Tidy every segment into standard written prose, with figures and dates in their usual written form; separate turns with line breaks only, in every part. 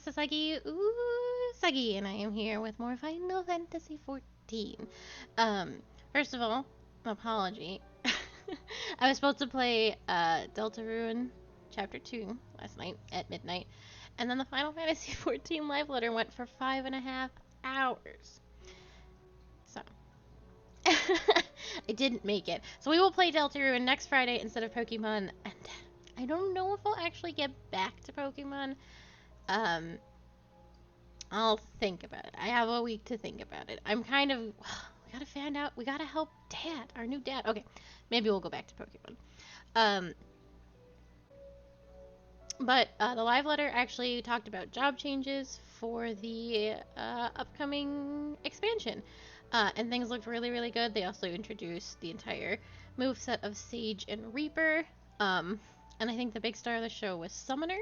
Sasagi Usagi, and I am here with more Final Fantasy XIV. First of all, an apology. I was supposed to play Deltarune Chapter 2 last night at midnight, and then the Final Fantasy XIV live letter went for 5.5 hours. So, I didn't make it. So we will play Deltarune next Friday instead of Pokemon, and I don't know if I'll actually get back to Pokemon. I'll think about it. I have a week to think about it. I'm kind of... We gotta find out... We gotta help Dad, our new dad. Okay, maybe we'll go back to Pokemon. But the live letter actually talked about job changes for the upcoming expansion. And things looked really, really good. They also introduced the entire moveset of Sage and Reaper. And I think the big star of the show was Summoner.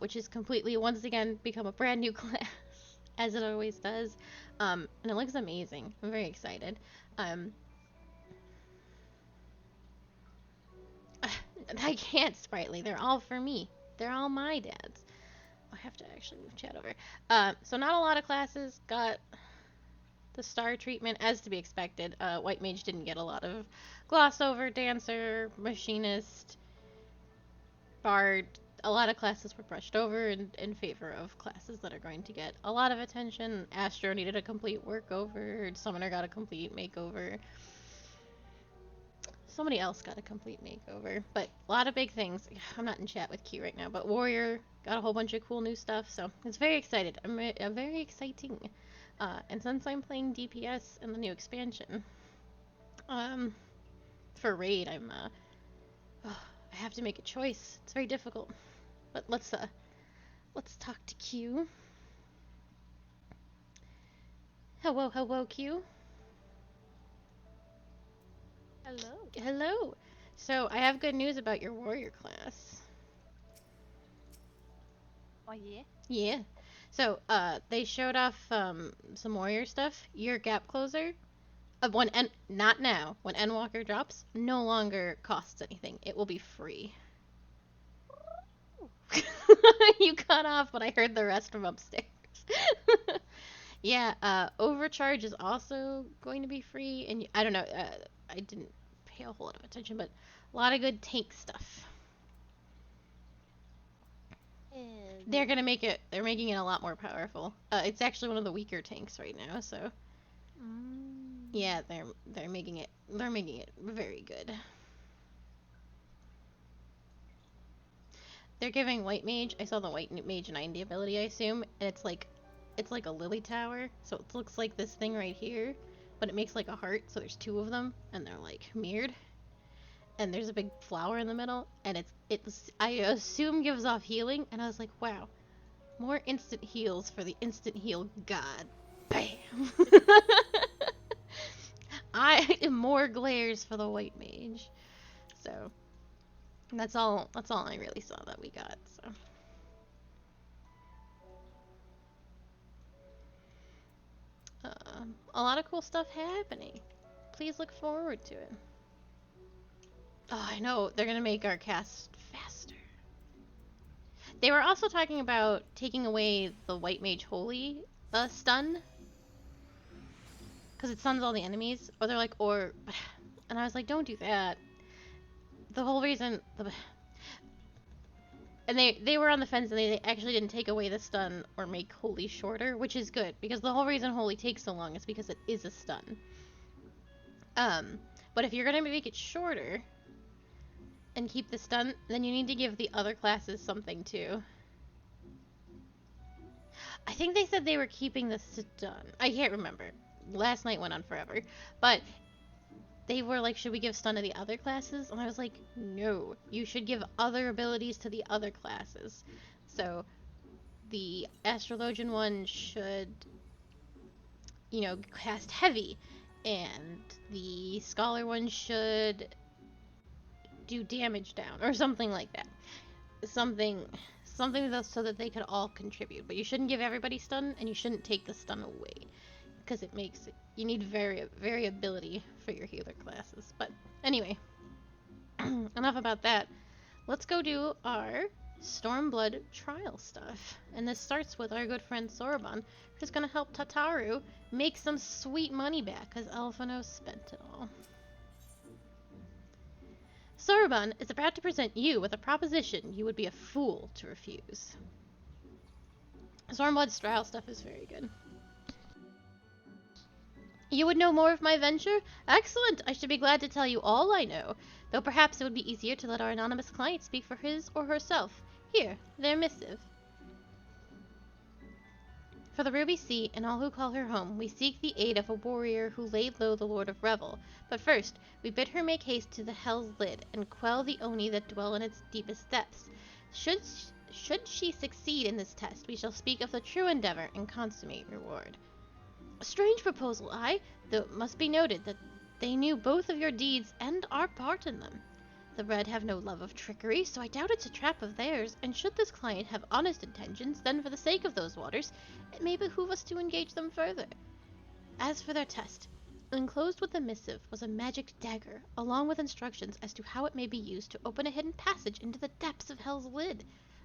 Which is completely, once again, become a brand new class, as it always does. And it looks amazing. I'm very excited. I can't sprightly. They're all for me. They're all my dads. I have to actually move chat over. So not a lot of classes got the star treatment, as to be expected. White Mage didn't get a lot of gloss over. Dancer, Machinist, Bard. A lot of classes were brushed over in favor of classes that are going to get a lot of attention. Astro needed a complete workover. Summoner got a complete makeover. Somebody else got a complete makeover. But a lot of big things. I'm not in chat with Q right now, but Warrior got a whole bunch of cool new stuff. So it's very excited. I'm very exciting. And since I'm playing DPS in the new expansion, for raid, I have to make a choice. It's very difficult. But let's talk to Q. Hello, Q. Hello. So, I have good news about your warrior class.
Oh, yeah?
Yeah. So, they showed off some warrior stuff. Your gap closer, not now. When Endwalker drops, no longer costs anything. It will be free. You cut off, but I heard the rest from upstairs. Yeah, Overcharge is also going to be free, and I don't know, I didn't pay a whole lot of attention, but a lot of good tank stuff. They're making it a lot more powerful. It's actually one of the weaker tanks right now, so yeah, they're making it very good. They're giving White Mage, I saw the White Mage 90 ability, I assume, and it's like a lily tower, so it looks like this thing right here, but it makes like a heart, so there's two of them, and they're like mirrored, and there's a big flower in the middle, and it's I assume gives off healing, and I was like, wow, more instant heals for the instant heal god. Bam. More glares for the White Mage. So that's all I really saw that we got. So a lot of cool stuff happening. Please look forward to it. Oh, I know, they're gonna make our cast faster. They were also talking about taking away the White Mage Holy stun, because it stuns all the enemies. Or they're like, and I was like, don't do that. The whole reason, and they were on the fence, and they actually didn't take away the stun or make Holy shorter, which is good, because the whole reason Holy takes so long is because it is a stun. But if you're gonna make it shorter and keep the stun, then you need to give the other classes something too. I think they said they were keeping the stun. I can't remember. Last night went on forever. But they were like, should we give stun to the other classes? And I was like, no. You should give other abilities to the other classes. So the Astrologian one should, cast heavy. And the Scholar one should do damage down. Or something like that. Something so that they could all contribute. But you shouldn't give everybody stun, and you shouldn't take the stun away, because it makes it, you need variability for your healer classes. But anyway, enough about that. Let's go do our Stormblood trial stuff. And this starts with our good friend Soroban, who's gonna help Tataru make some sweet money back, because Alphonse spent it all. Soroban is about to present you with a proposition you would be a fool to refuse. Stormblood's trial stuff is very good. You would know more of my venture? Excellent! I should be glad to tell you all I know, though perhaps it would be easier to let our anonymous client speak for his or herself. Here, their missive. For the Ruby Sea and all who call her home, we seek the aid of a warrior who laid low the Lord of Revel. But first, we bid her make haste to the Hell's Lid and quell the Oni that dwell in its deepest depths. Should she succeed in this test, we shall speak of the true endeavor and consummate reward. A strange proposal, though it must be noted that they knew both of your deeds and our part in them. The Red have no love of trickery, so I doubt it's a trap of theirs, and should this client have honest intentions, then for the sake of those waters, it may behoove us to engage them further. As for their test, enclosed with the missive was a magic dagger, along with instructions as to how it may be used to open a hidden passage into the depths of Hell's Lid.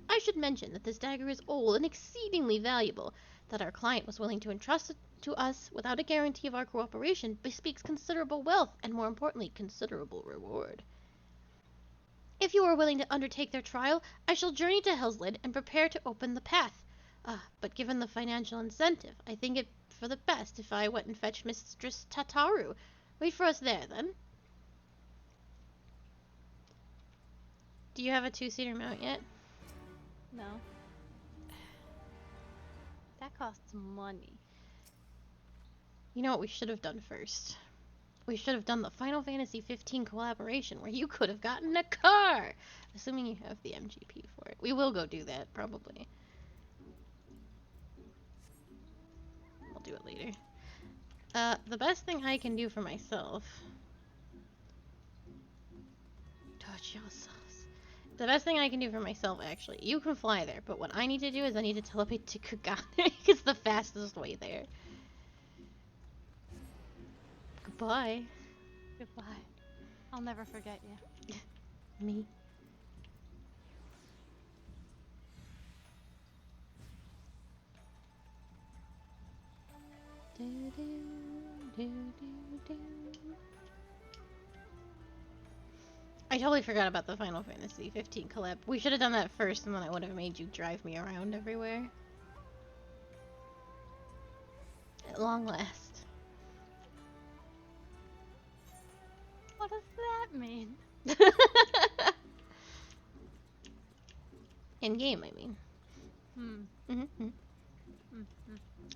I should mention that this dagger is old and exceedingly valuable, that our client was willing to entrust it to us without a guarantee of our cooperation bespeaks considerable wealth and, more importantly, considerable reward. If you are willing to undertake their trial, I shall journey to Hell's Lid and prepare to open the path. But given the financial incentive, I think it for the best if I went and fetched Mistress Tataru. Wait for us there, then. Do you have a two-seater mount yet?
No. That costs money.
You know what we should have done first? We should have done the Final Fantasy XV collaboration where you could have gotten a car! Assuming you have the MGP for it. We will go do that, probably. We'll do it later. The best thing I can do for myself... Touch yourselves. The best thing I can do for myself, actually, you can fly there, but what I need to do is I need to teleport to Kagane. It's the fastest way there. Goodbye.
Goodbye. I'll never forget you.
Me. Do, do, do, do, do. I totally forgot about the Final Fantasy XV collab. We should have done that first, and then I would have made you drive me around everywhere. At long last.
What does that mean?
In game, I mean.
Mm-hmm.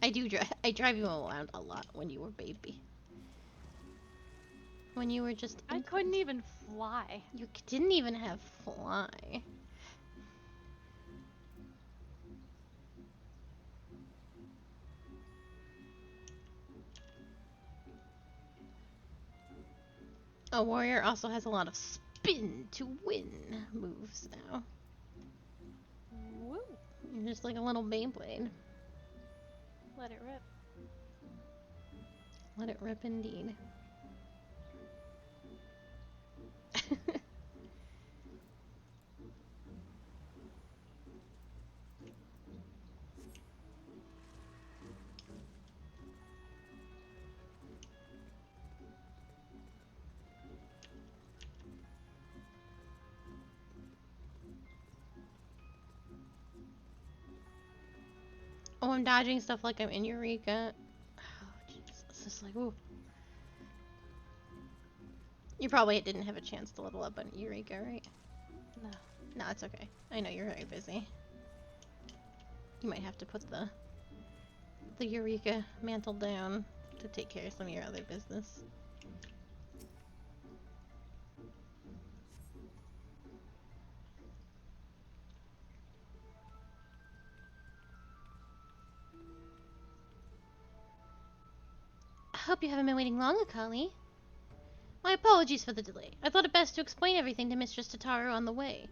I drive you around a lot when you were baby. When you were just...
I couldn't even fly.
You didn't even have fly. A warrior also has a lot of spin to win moves now.
Woo!
You're just like a little Beyblade.
Let it rip.
Let it rip indeed. Oh, I'm dodging stuff like I'm in Eureka. Oh, jeez. It's just like, ooh. You probably didn't have a chance to level up on Eureka, right?
No.
No, it's okay. I know you're very busy. You might have to put the Eureka mantle down to take care of some of your other business. I hope you haven't been waiting long, Akali. My apologies for the delay. I thought it best to explain everything to Mistress Tataru on the way.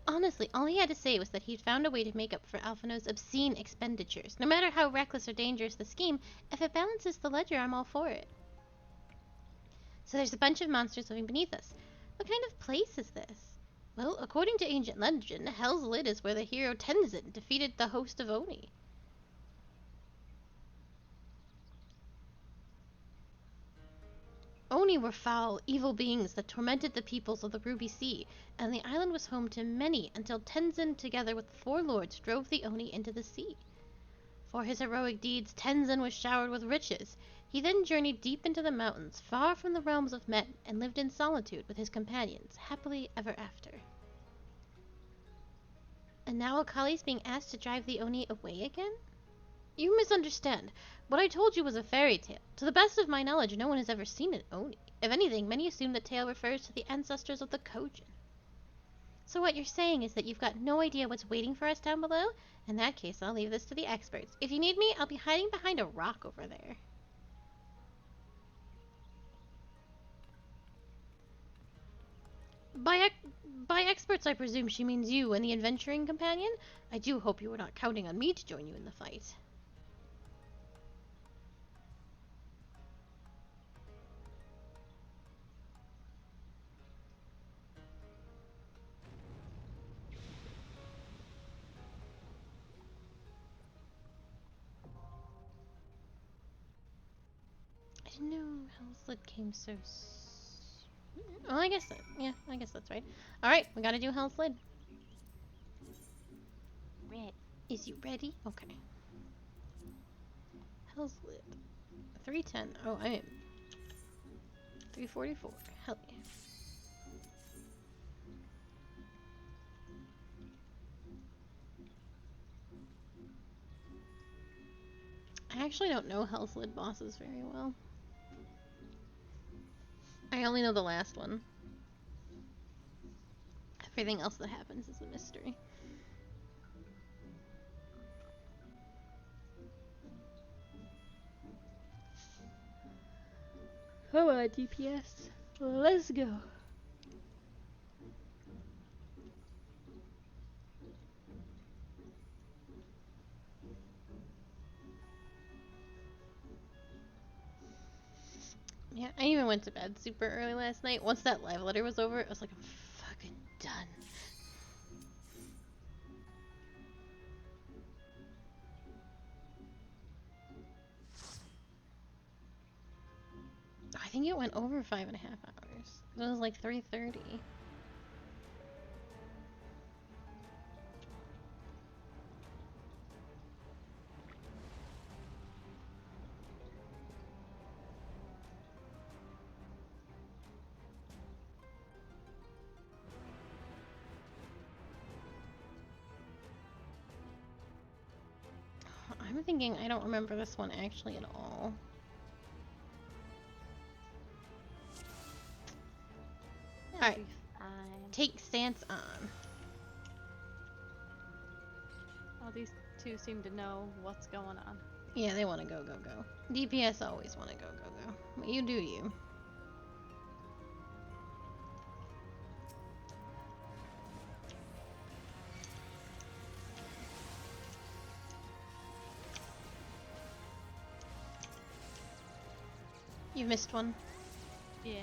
Honestly, all he had to say was that he'd found a way to make up for Alphino's obscene expenditures. No matter how reckless or dangerous the scheme, if it balances the ledger, I'm all for it. So there's a bunch of monsters living beneath us. What kind of place is this? Well, according to ancient legend, Hell's Lid is where the hero Tenzin defeated the host of Oni. Oni were foul, evil beings that tormented the peoples of the Ruby Sea, and the island was home to many until Tenzin, together with 4 lords, drove the Oni into the sea. For his heroic deeds, Tenzin was showered with riches. He then journeyed deep into the mountains, far from the realms of men, and lived in solitude with his companions, happily ever after. And now Akali's being asked to drive the Oni away again? You misunderstand. What I told you was a fairy tale. To the best of my knowledge, no one has ever seen an Oni. If anything, many assume the tale refers to the ancestors of the Kojin. So what you're saying is that you've got no idea what's waiting for us down below? In that case, I'll leave this to the experts. If you need me, I'll be hiding behind a rock over there. By experts, I presume she means you and the adventuring companion? I do hope you were not counting on me to join you in the fight. I didn't know Hell's Lid came so well, I guess that, yeah, I guess that's right. Alright, we gotta do Hell's Lid.
Red.
Is you ready? Okay. Hell's Lid. 310. Oh, I am 344. Hell yeah. I actually don't know Hell's Lid bosses very well. I only know the last one. Everything else that happens is a mystery. Come on, DPS. Let's go. Yeah, I even went to bed super early last night. Once that live letter was over, I was like, I'm fucking done. I think it went over 5.5 hours. It was like 3:30. I'm thinking I don't remember this one actually at all. Alright. Take stance on.
Well, these two seem to know what's going on.
Yeah, they want to go, go, go. DPS always want to go, go, go. Well, you do you. You missed one.
Yeah.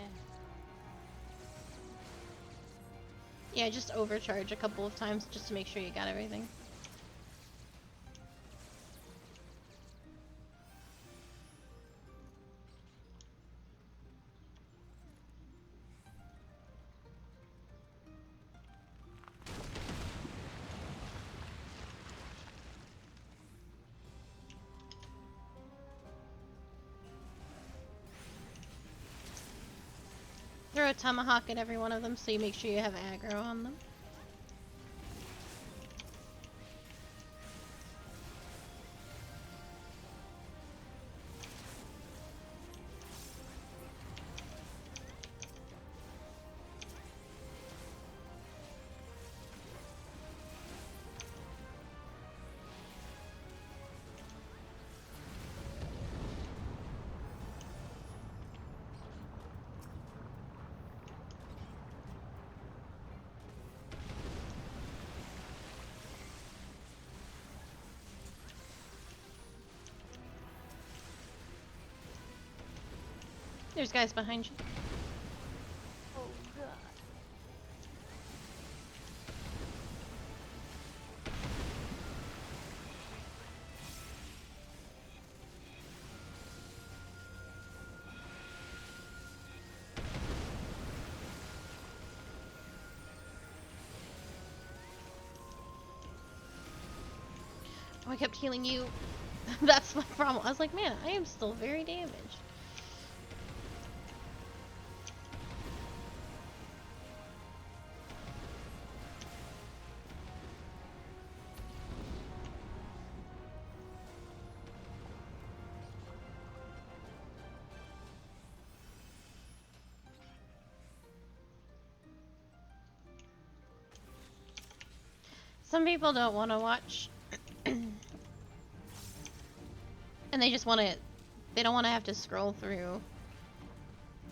Yeah, just overcharge a couple of times just to make sure you got everything. Throw a tomahawk at every one of them so you make sure you have aggro on them. There's guys behind you.
Oh god.
Oh, I kept healing you. That's my problem. I was like, man, I am still very damaged. Some people don't want to watch. And they just want to, they don't want to have to scroll through,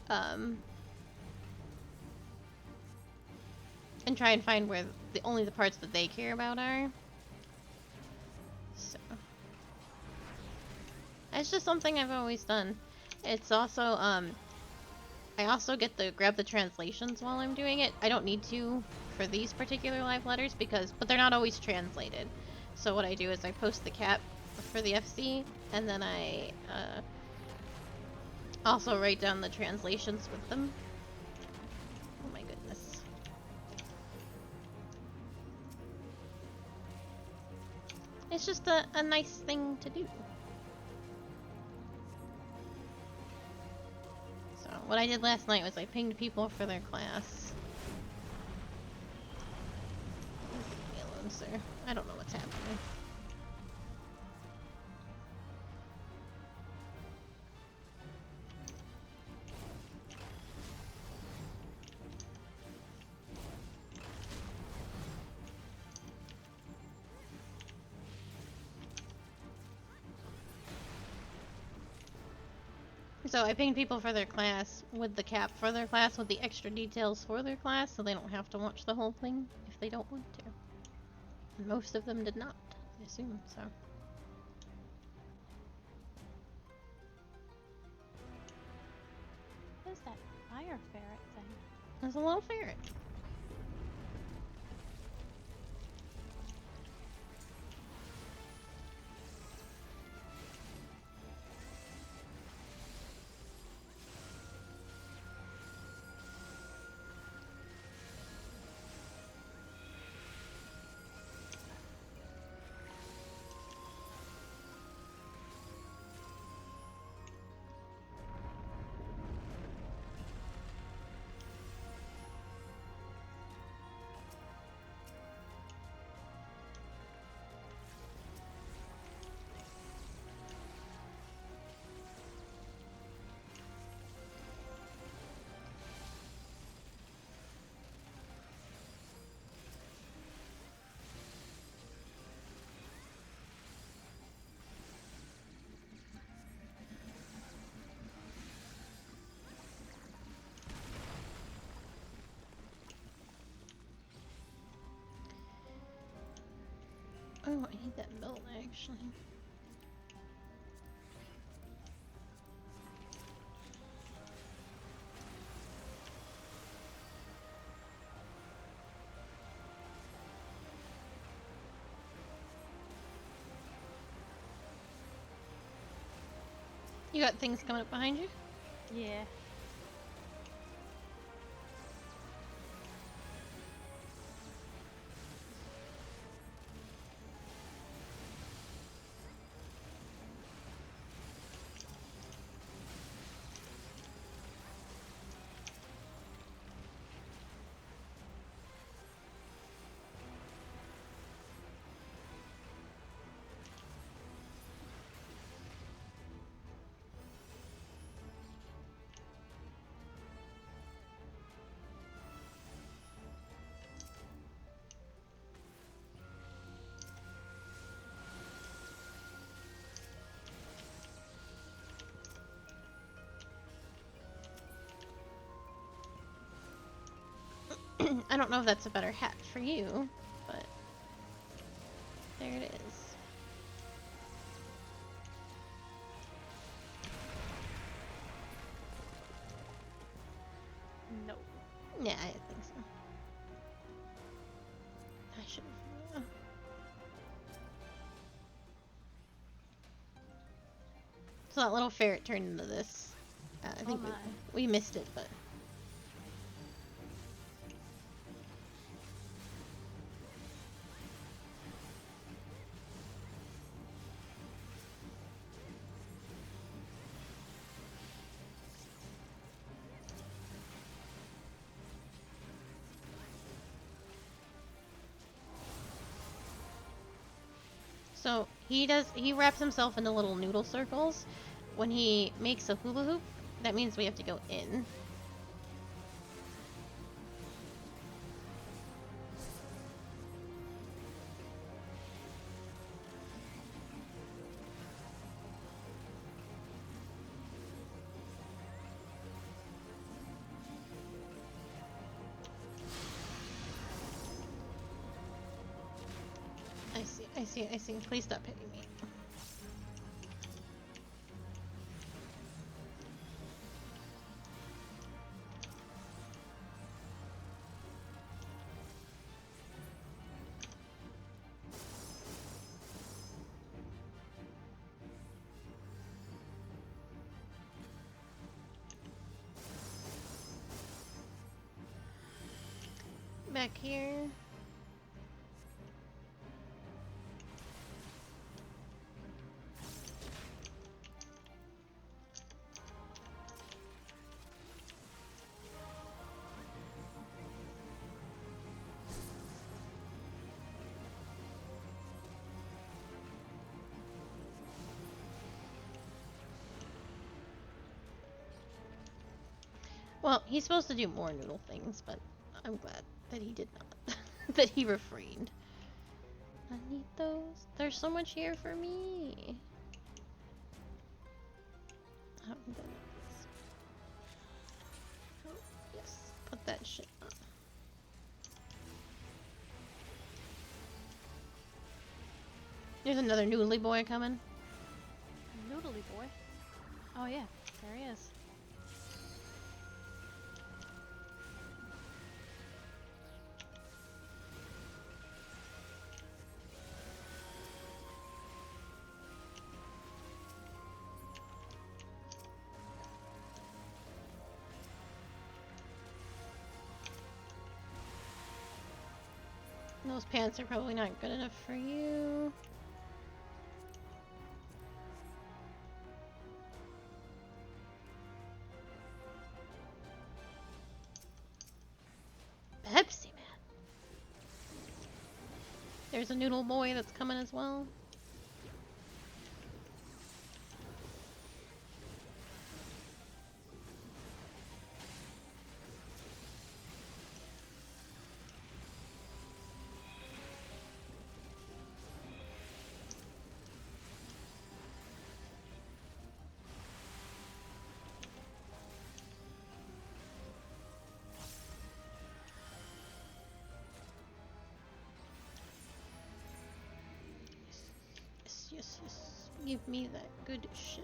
and try and find where only the parts that they care about are. So, it's just something I've always done. It's also, I also get to grab the translations while I'm doing it. I don't need to for these particular live letters but they're not always translated. So what I do is I post the cap for the FC, and then I also write down the translations with them. Oh my goodness. It's just a nice thing to do. So what I did last night was I pinged people for their class. Leave me alone, sir. I don't know what's happening. So I pinged people for their class with the cap for their class with the extra details for their class, so they don't have to watch the whole thing if they don't want to. And most of them did not, I assume, so.
What is that fire ferret thing?
There's a little ferret. Oh, I need that belt, actually. You got things coming up behind you?
Yeah.
I don't know if that's a better hat for you, but there it is.
No.
Yeah, I think so. I should have. So that little ferret turned into this. I think we missed it, but. So he wraps himself into little noodle circles. When he makes a hula hoop, that means we have to go in. I see. Please stop hitting me. Back here. Well, he's supposed to do more noodle things, but I'm glad that he did not. That he refrained. I need those. There's so much here for me. I'm gonna oh, yes. Put that shit on. There's another noodly boy coming.
Noodly boy. Oh yeah, there he is.
Those pants are probably not good enough for you. Pepsi Man. There's a noodle boy that's coming as well. Yes. Give me that good shit.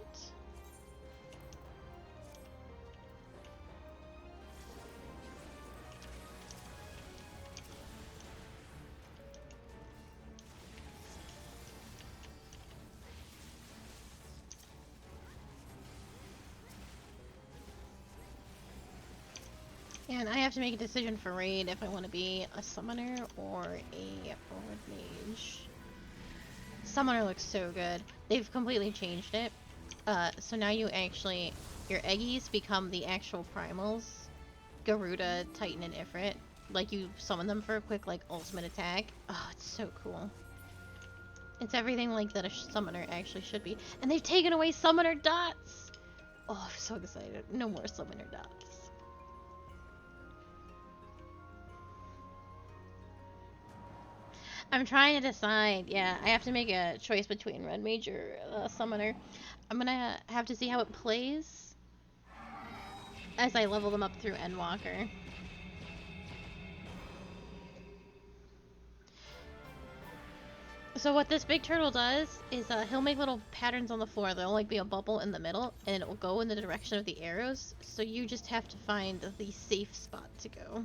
And I have to make a decision for raid if I want to be a summoner or a forward mage. Summoner looks so good. They've completely changed it. So now your eggies become the actual primals. Garuda, Titan, and Ifrit. Like, you summon them for a quick, like, ultimate attack. Oh, it's so cool. It's everything like that a summoner actually should be. And they've taken away summoner dots! Oh, I'm so excited. No more summoner dots. I'm trying to decide. Yeah, I have to make a choice between Red Mage or Summoner. I'm gonna have to see how it plays as I level them up through Endwalker. So what this big turtle does is he'll make little patterns on the floor. There'll like be a bubble in the middle, and it will go in the direction of the arrows. So you just have to find the safe spot to go.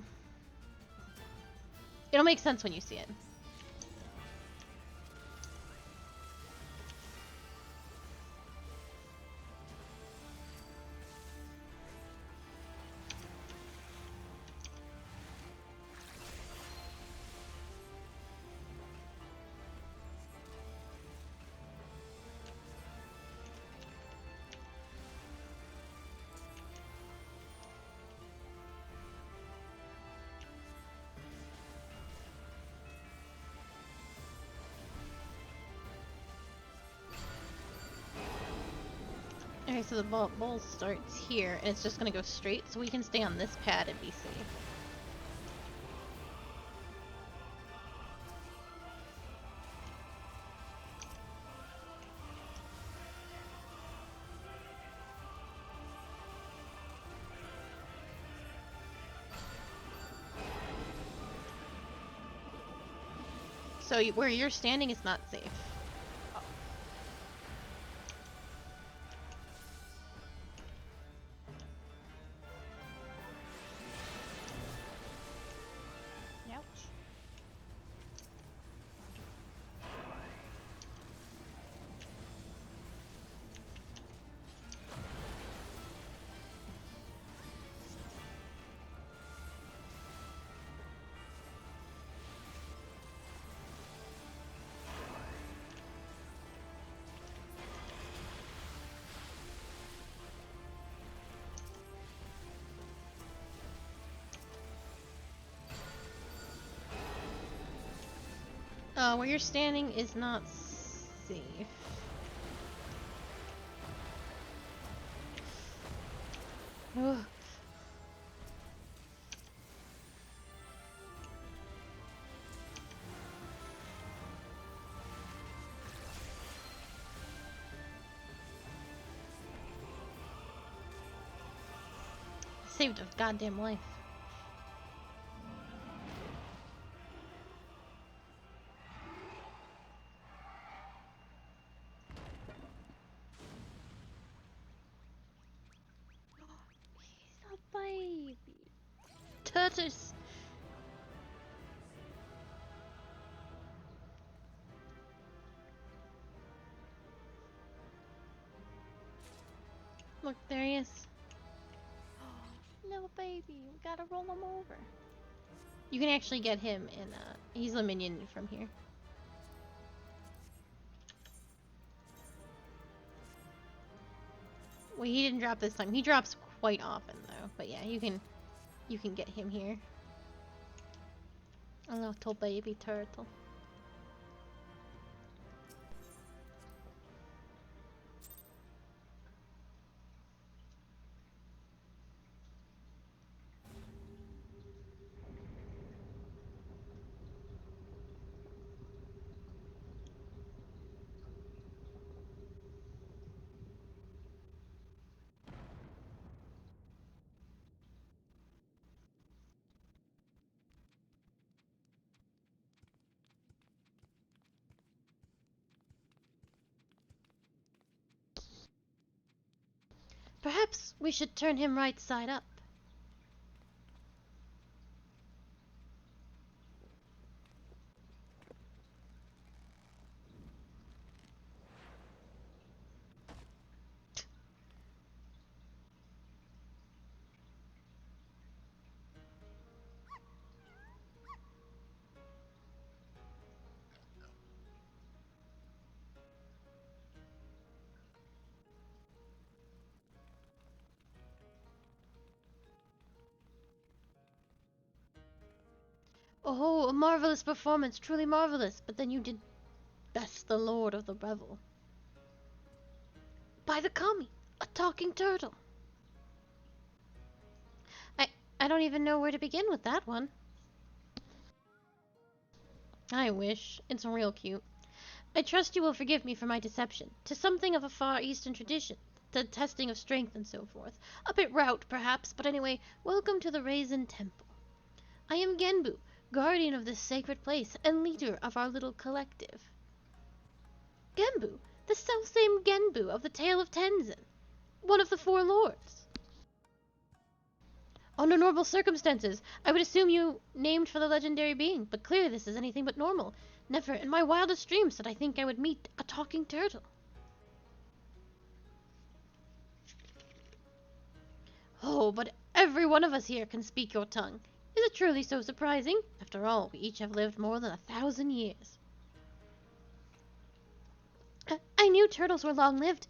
It'll make sense when you see it. Okay, so the bowl starts here, and it's just gonna go straight, so we can stay on this pad and be safe. So where you're standing is not safe.
Ouch.
Where you're standing is not safe. Ugh. Saved a goddamn life.
He's a baby.
Turtles! Look, there he is.
Little baby, we gotta roll him over.
You can actually get him in, he's a minion from here. Well, he didn't drop this time. He drops quite often, though. But yeah, you can get him here. A little baby turtle. Perhaps we should turn him right side up. Oh, a marvelous performance, truly marvelous. But then you did best the Lord of the Revel. By the kami, a talking turtle. I don't even know where to begin with that one. I wish. It's real cute. I trust you will forgive me for my deception. 'Tis something of a far eastern tradition, the testing of strength and so forth. A bit route, perhaps, but anyway, welcome to the Raisin Temple. I am Genbu, guardian of this sacred place and leader of our little collective. Genbu, the selfsame Genbu of the Tale of Tenzin, one of the four lords. Under normal circumstances, I would assume you named for the legendary being, but clearly this is anything but normal. Never in my wildest dreams did I think I would meet a talking turtle. Oh, but every one of us here can speak your tongue. Is it truly so surprising? After all, we each have lived more than 1,000 years. I knew turtles were long-lived,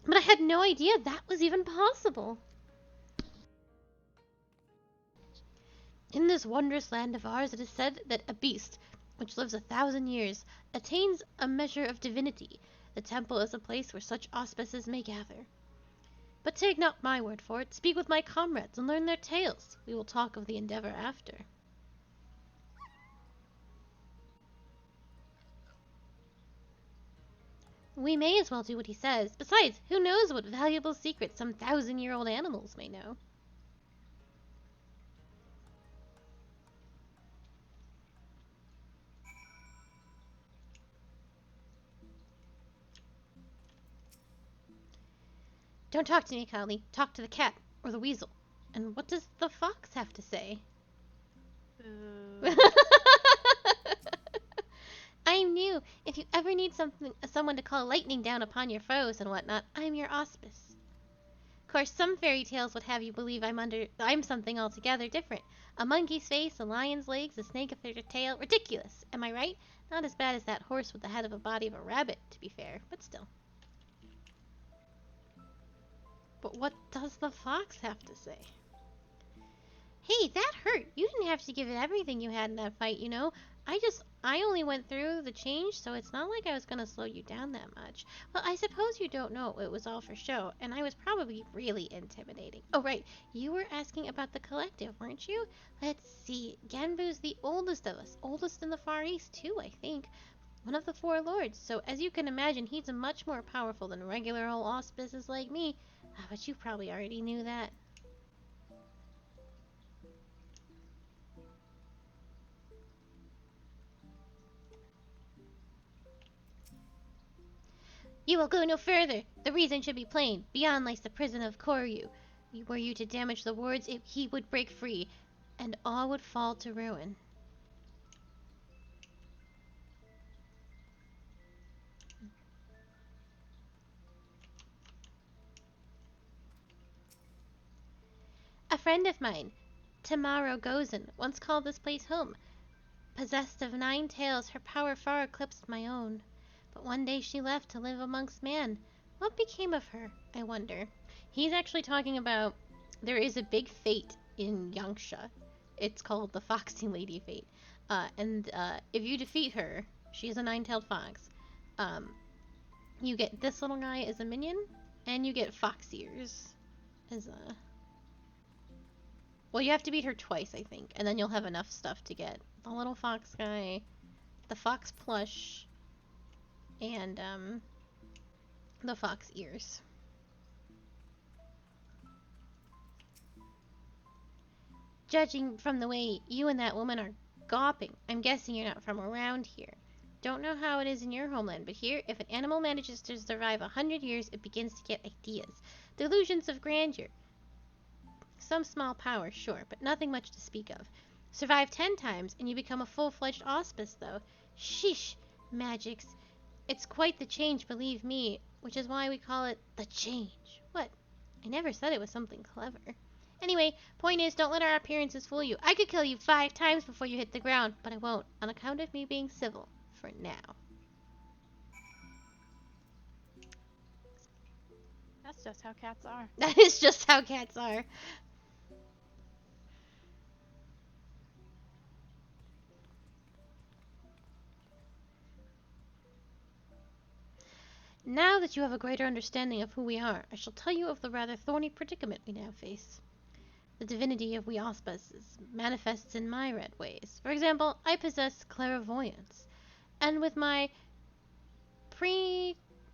but I had no idea that was even possible. In this wondrous land of ours, it is said that a beast, which lives 1,000 years, attains a measure of divinity. The temple is a place where such auspices may gather. But take not my word for it. Speak with my comrades and learn their tales. We will talk of the endeavor after. We may as well do what he says. Besides, who knows what valuable secrets some 1,000-year-old animals may know? Don't talk to me, Callie. Talk to the cat, or the weasel. And what does the fox have to say?
Boo.
I'm new. If you ever need someone to call lightning down upon your foes and whatnot, I'm your auspice. Of course, some fairy tales would have you believe I'm something altogether different. A monkey's face, a lion's legs, a snake with a tail. Ridiculous, am I right? Not as bad as that horse with the head of a body of a rabbit, to be fair, but still. But what does the fox have to say? Hey, that hurt. You didn't have to give it everything you had in that fight, you know. I only went through the change, so it's not like I was gonna slow you down that much. Well, I suppose you don't know it was all for show, and I was probably really intimidating. Oh, right. You were asking about the collective, weren't you? Let's see. Ganbu's the oldest of us. Oldest in the Far East, too, I think. One of the four lords, so as you can imagine, he's much more powerful than regular old auspices like me. But you probably already knew that. You will go no further. The reason should be plain. Beyond lies the prison of Koryu. Were you to damage the wards, he would break free, and all would fall to ruin. A friend of mine, Tamaro Gozen, once called this place home. Possessed of 9 tails, her power far eclipsed my own. But one day she left to live amongst man. What became of her, I wonder? He's actually talking about there is a big fate in Yangsha. It's called the Foxy Lady Fate. And if you defeat her, she is a 9-tailed fox. You get this little guy as a minion, and you get fox ears as a... Well, you have to beat her twice, I think, and then you'll have enough stuff to get the little fox guy, the fox plush, and the fox ears. Judging from the way you and that woman are gawping, I'm guessing you're not from around here. Don't know how it is in your homeland, but here, if an animal manages to survive 100 years, it begins to get ideas. Delusions of grandeur. Some small power, sure, but nothing much to speak of. Survive 10 times, and you become a full-fledged auspice, though. Sheesh, magics. It's quite the change, believe me, which is why we call it the change. What? I never said it was something clever. Anyway, point is, don't let our appearances fool you. I could kill you 5 times before you hit the ground, but I won't, on account of me being civil, for now.
That's just how cats are.
That is just how cats are. Now that you have a greater understanding of who we are, I shall tell you of the rather thorny predicament we now face. The divinity of we auspices manifests in myriad ways. For example, I possess clairvoyance, and with my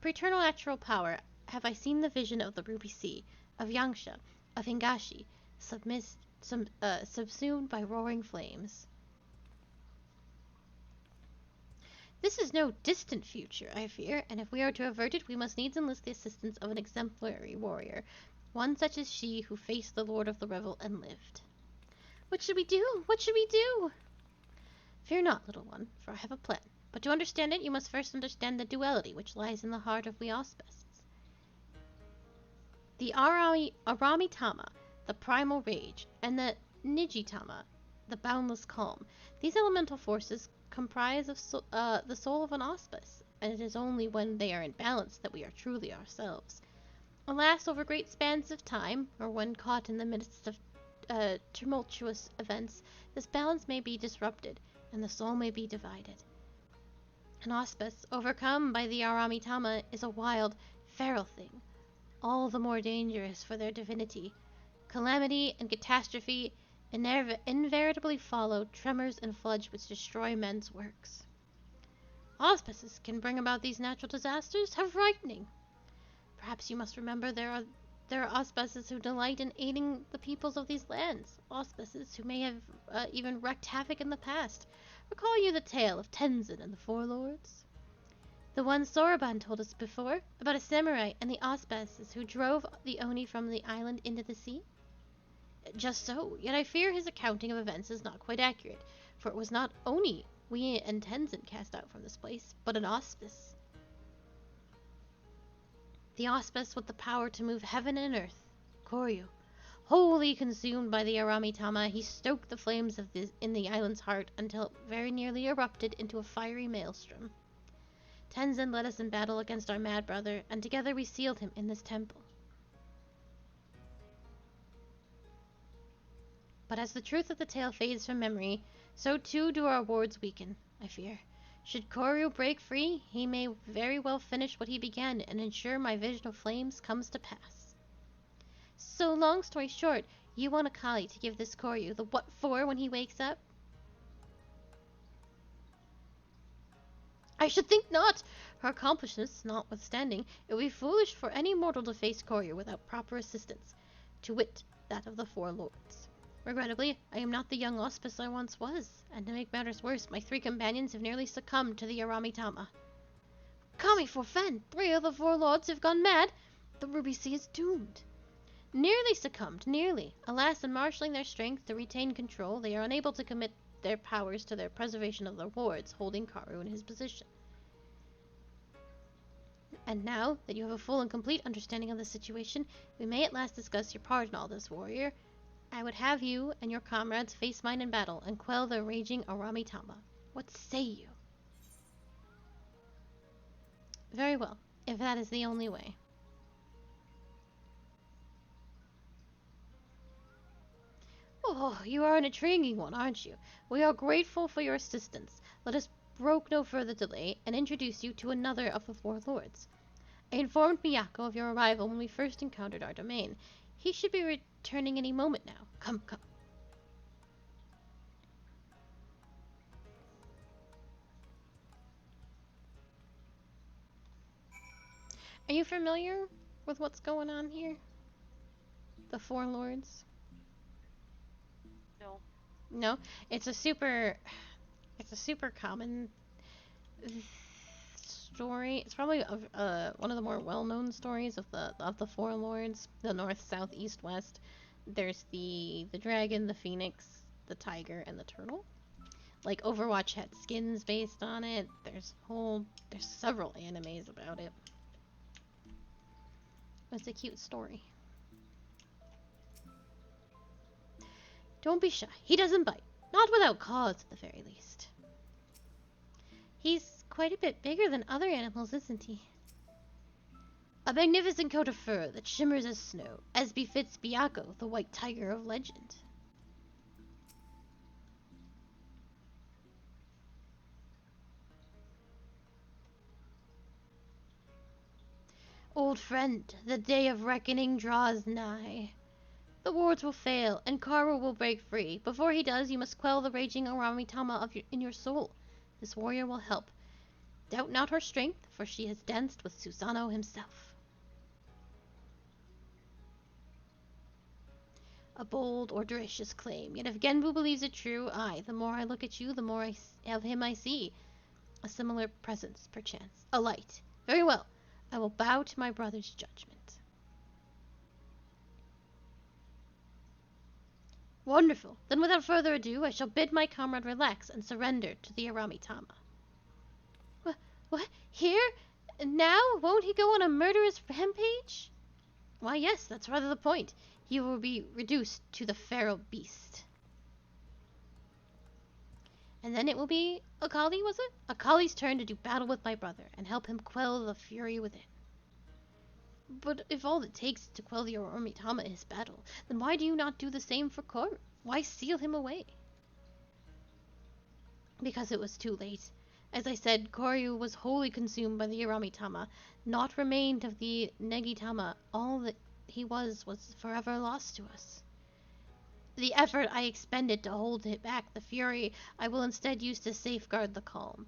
preternatural power have I seen the vision of the Ruby Sea, of Yangsha, of Hingashi, subsumed by roaring flames. This is no distant future, I fear, and if we are to avert it, we must needs enlist the assistance of an exemplary warrior, one such as she who faced the Lord of the Revel and lived. What should we do? What should we do? Fear not, little one, for I have a plan. But to understand it, you must first understand the duality which lies in the heart of we auspices. The Aramitama, the primal rage, and the Nijitama, the boundless calm. These elemental forces comprise of the soul of an auspice, and it is only when they are in balance that we are truly ourselves. Alas, over great spans of time, or when caught in the midst of tumultuous events, this balance may be disrupted, and the soul may be divided. An auspice, overcome by the Aramitama, is a wild, feral thing. all the more dangerous for their divinity. Calamity and catastrophe invariably follow tremors and floods which destroy men's works. Auspices can bring about these natural disasters. How frightening! Perhaps you must remember there are auspices who delight in aiding the peoples of these lands, auspices who may have even wreaked havoc in the past. Recall you the tale of Tenzin and the Four Lords? The one Soroban told us before, about a samurai and the auspices who drove the Oni from the island into the sea? Just so, yet I fear his accounting of events is not quite accurate, for it was not Oni we and Tenzin cast out from this place, but an auspice. The auspice with the power to move heaven and earth, Koryu. Wholly consumed by the Aramitama, he stoked the flames in the island's heart until it very nearly erupted into a fiery maelstrom. Tenzin led us in battle against our mad brother, and together we sealed him in this temple. But as the truth of the tale fades from memory, so too do our wards weaken, I fear. Should Koryu break free, he may very well finish what he began and ensure my vision of flames comes to pass. So, long story short, you want Akali to give this Koryu the what for when he wakes up? I should think not! Her accomplishments notwithstanding, it would be foolish for any mortal to face Koryu without proper assistance, to wit, that of the Four Lords. Regrettably, I am not the young auspice I once was, and to make matters worse, my 3 companions have nearly succumbed to the Aramitama. Kami forfen! 3 of the 4 lords have gone mad! The Ruby Sea is doomed. Nearly succumbed, nearly. Alas, in marshalling their strength to retain control, they are unable to commit their powers to their preservation of their wards, holding Karu in his position. And now that you have a full and complete understanding of the situation, we may at last discuss your part in all this, warrior. I would have you and your comrades face mine in battle and quell the raging Aramitama. What say you? Very well, if that is the only way. Oh, you are an intriguing one, aren't you? We are grateful for your assistance. Let us brook no further delay and introduce you to another of the 4 lords. I informed Miyako of your arrival when we first encountered our domain. He should be returning any moment now. Come, come. Are you familiar with what's going on here? The 4 lords?
No.
No? It's a super common story. It's probably one of the more well-known stories of the 4 lords, the north, south, east, west. There's the dragon, the phoenix, the tiger, and the turtle. Like Overwatch had skins based on it. There's several animes about it. It's a cute story. Don't be shy. He doesn't bite. Not without cause, at the very least. He's quite a bit bigger than other animals, isn't he? A magnificent coat of fur that shimmers as snow, as befits Byakko, the white tiger of legend. Old friend, the day of reckoning draws nigh. The wards will fail, and Karu will break free. Before he does, you must quell the raging Aramitama in your soul. This warrior will help. Doubt not her strength, for she has danced with Susanoo himself. A bold, audacious claim, yet if Genbu believes it true, the more I look at you, the more of him I see. A similar presence, perchance. A light. Very well. I will bow to my brother's judgment. Wonderful. Then without further ado, I shall bid my comrade relax and surrender to the Aramitama. What? Here? Now? Won't he go on a murderous rampage? Why, yes, that's rather the point. He will be reduced to the feral beast. And then it will be Akali, was it? Akali's turn to do battle with my brother and help him quell the fury within. But if all it takes to quell the Aramitama is battle, then why do you not do the same for Karu? Why seal him away? Because it was too late. As I said, Koryu was wholly consumed by the Uramitama. Naught remained of the Negitama. All that he was forever lost to us. The effort I expended to hold it back the fury I will instead use to safeguard the calm.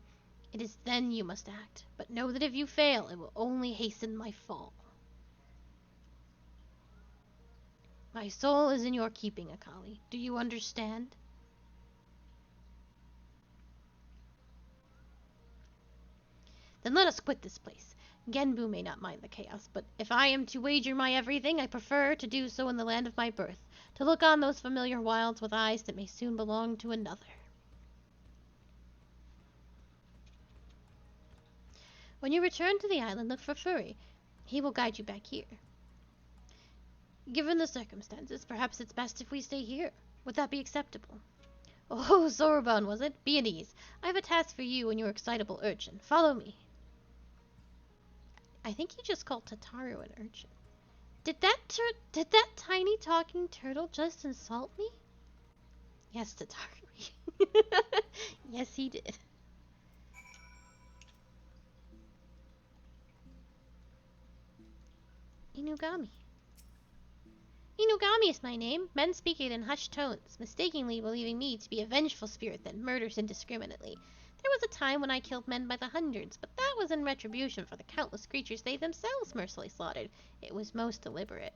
It is then you must act, but know that if you fail, it will only hasten my fall. My soul is in your keeping, Akali. Do you understand? Then let us quit this place. Genbu may not mind the chaos, but if I am to wager my everything, I prefer to do so in the land of my birth, to look on those familiar wilds with eyes that may soon belong to another. When you return to the island, look for Furi. He will guide you back here. Given the circumstances, perhaps it's best if we stay here. Would that be acceptable? Oh, Zorobon, was it? Be at ease. I have a task for you and your excitable urchin. Follow me. I think he just called Tataru an urchin. Did that tiny talking turtle just insult me? Yes, Tataru. Yes, he did. Inugami. Inugami is my name. Men speak it in hushed tones, mistakenly believing me to be a vengeful spirit that murders indiscriminately. There was a time when I killed men by the hundreds, but that was in retribution for the countless creatures they themselves mercilessly slaughtered. It was most deliberate.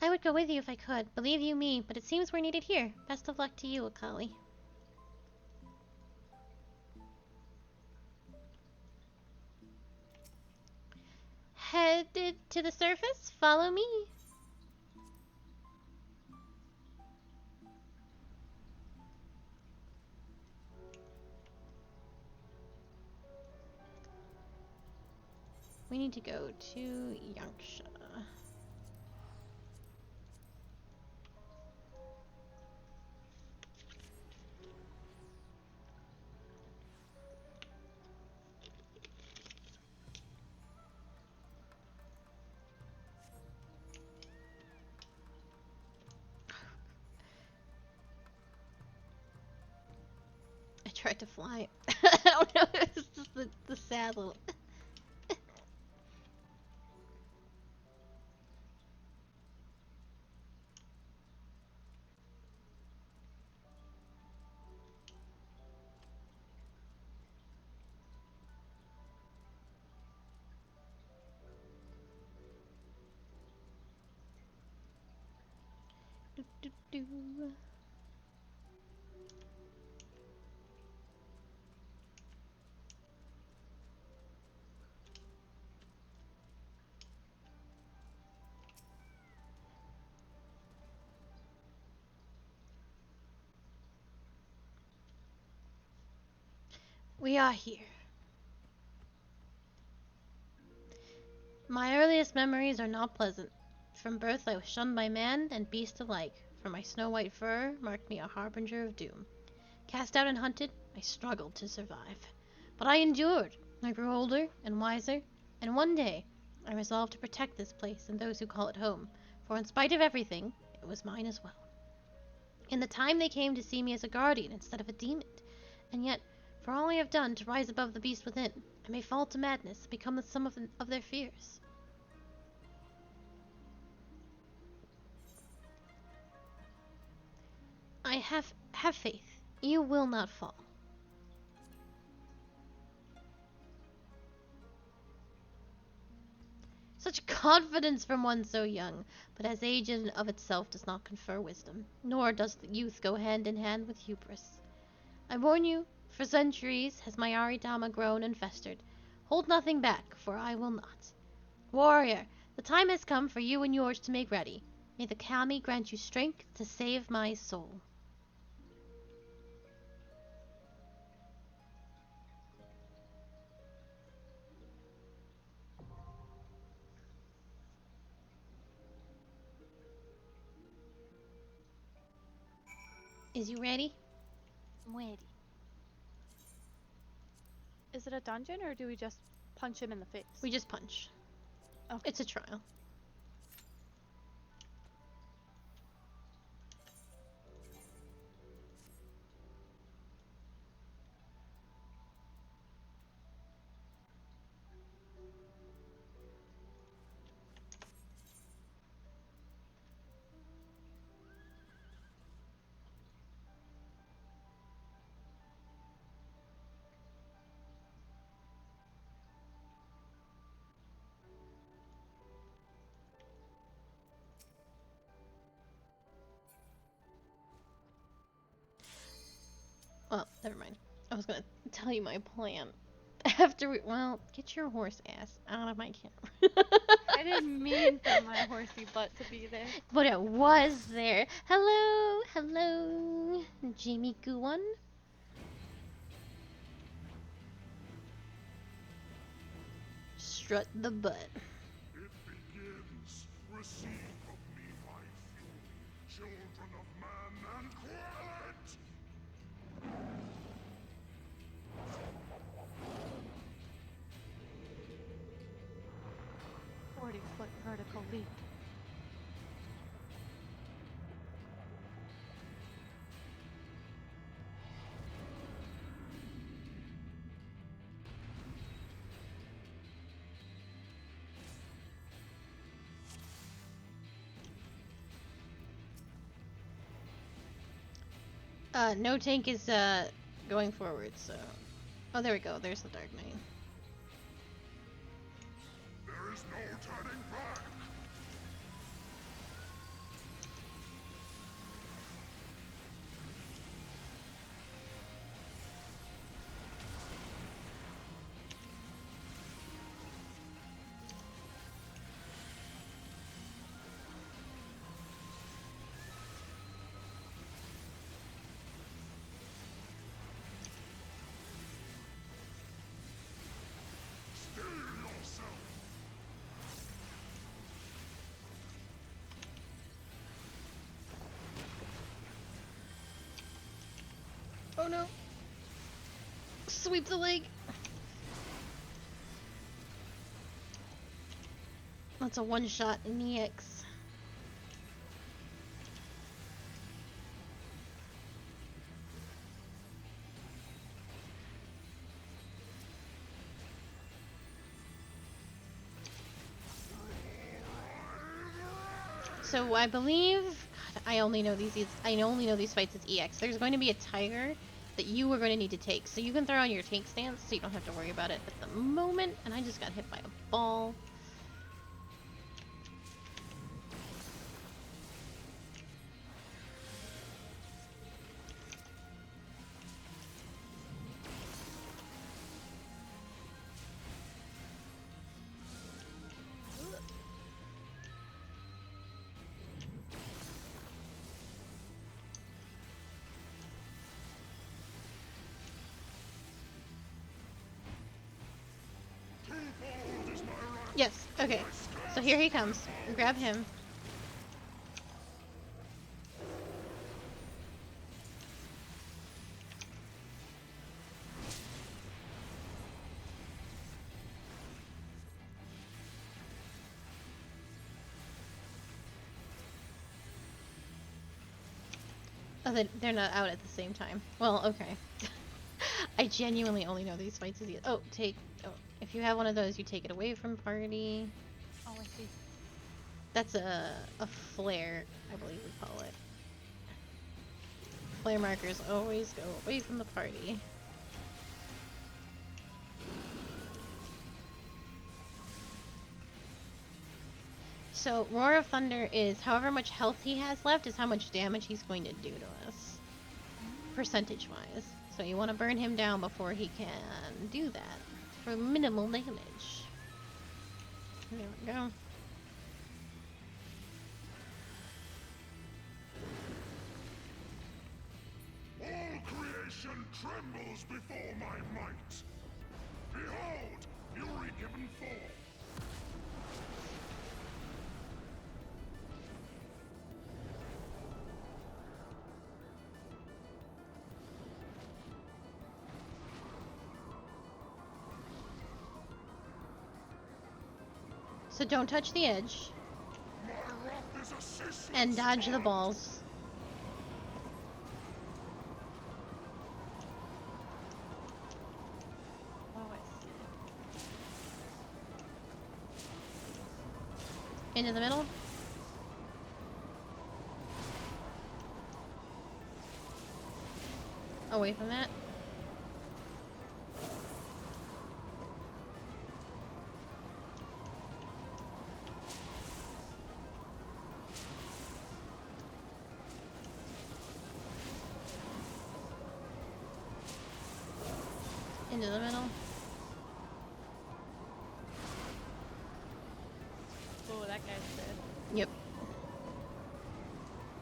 I would go with you if I could, believe you me, but it seems we're needed here. Best of luck to you, Akali. Headed to the surface? Follow me. We need to go to Yangsha. I tried to fly. I don't know, it's just the sad little... do, do, do. We are here. My earliest memories are not pleasant. From birth I was shunned by man and beast alike, for my snow-white fur marked me a harbinger of doom. Cast out and hunted, I struggled to survive. But I endured. I grew older and wiser, and one day I resolved to protect this place and those who call it home, for in spite of everything, it was mine as well. In the time they came to see me as a guardian instead of a demon, and yet, for all I have done to rise above the beast within, I may fall to madness and become the sum of their fears. I have faith. You will not fall. Such confidence from one so young, but as age in of itself does not confer wisdom, nor does the youth go hand in hand with hubris. I warn you, for centuries has my Aritama grown and festered. Hold nothing back, for I will not. Warrior, the time has come for you and yours to make ready. May the Kami grant you strength to save my soul. Is you ready?
I'm ready. Is it a dungeon or do we just punch him in the face?
We just punch.
Okay.
It's a trial. Well, never mind. I was gonna tell you my plan. After we, well, get your horse ass out of my camera.
I didn't mean for my horsey butt to be there.
But it was there. Hello, hello, Jamie Guan. Strut the butt.
It begins. Receive of me my fury, children of man, and quell it!
40-foot vertical leap.
No tank is going forward, so. Oh, there we go. There's the Dark Knight.
There is no turning back! Steel yourself!
Oh no! Sweep the leg! That's a one-shot in EX. So I believe, God, I only know these fights as EX. There's going to be a tiger that you are going to need to take, so you can throw on your tank stance, so you don't have to worry about it at the moment. And I just got hit by a ball.
Twofold is my right.
Yes, okay. So here he comes. Grab him. Oh, they're not out at the same time. Well, okay. I genuinely only know these fights as oh, if you have one of those, you take it away from party.
Oh, I see.
That's a flare, I believe we call it. Flare markers always go away from the party. So, Roar of Thunder is however much health he has left is how much damage he's going to do to us. Percentage-wise. So you want to burn him down before he can do that. For minimal damage. There we go.
All creation trembles before my might. Behold, fury given forth.
So don't touch the edge.
My wrath is a ceaseless
And dodge the
torrent.
balls.
Oh, I see.
Into the middle. Away from that. Into the middle.
Oh, that guy's dead.
Yep.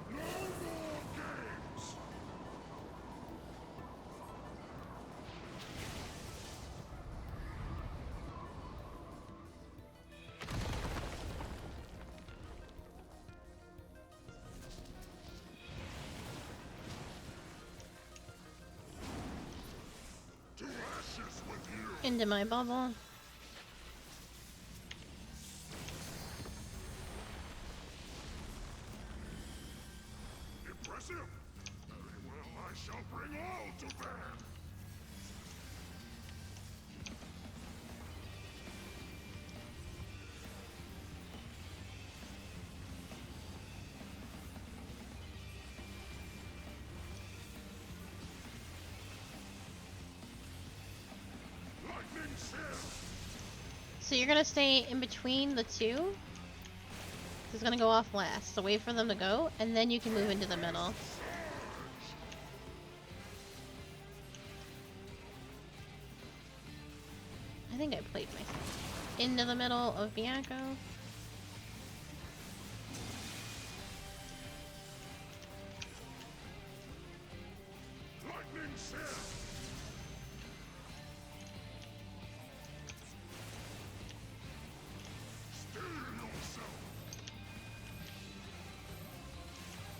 No more games! To ashes with you!
Into my bubble.
Impressive! Very well, I shall bring all to bear! Lightning Seal!
So you're gonna stay in between the two? It's gonna go off last, so wait for them to go, and then you can move into the middle. I think I played myself. Into the middle of Bianco.
Lightning Seal! Steel yourself!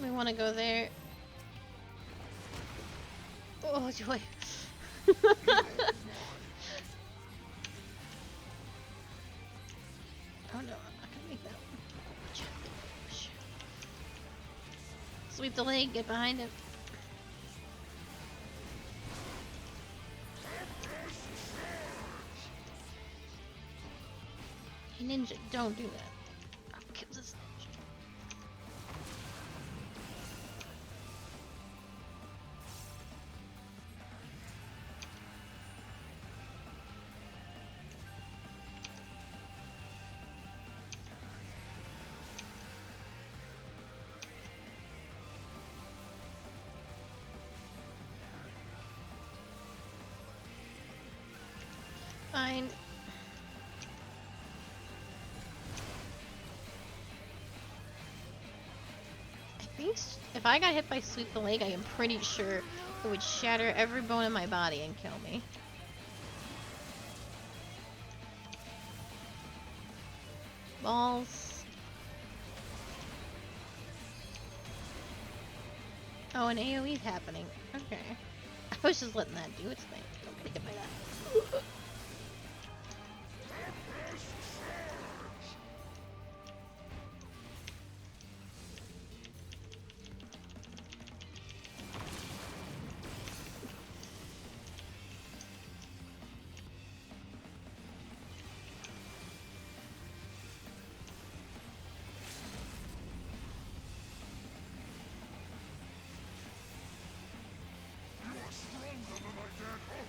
We want to go there. Oh, joy. Oh no, I'm not gonna make that. Sweep the leg, get behind him. Hey, ninja, don't do that. I'll kill this ninja. Fine. I think if I got hit by Sweep the Leg, I am pretty sure it would shatter every bone in my body and kill me. Balls. Oh, an AoE's happening. Okay. I was just letting that do its thing. Don't get hit by that.
You are stronger than I dared hope!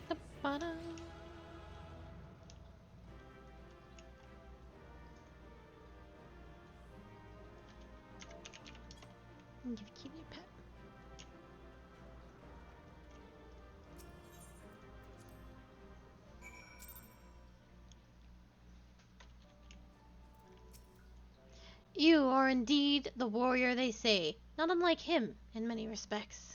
The bottom. And give Kitty a pet. You are indeed the warrior they say, not unlike him in many respects.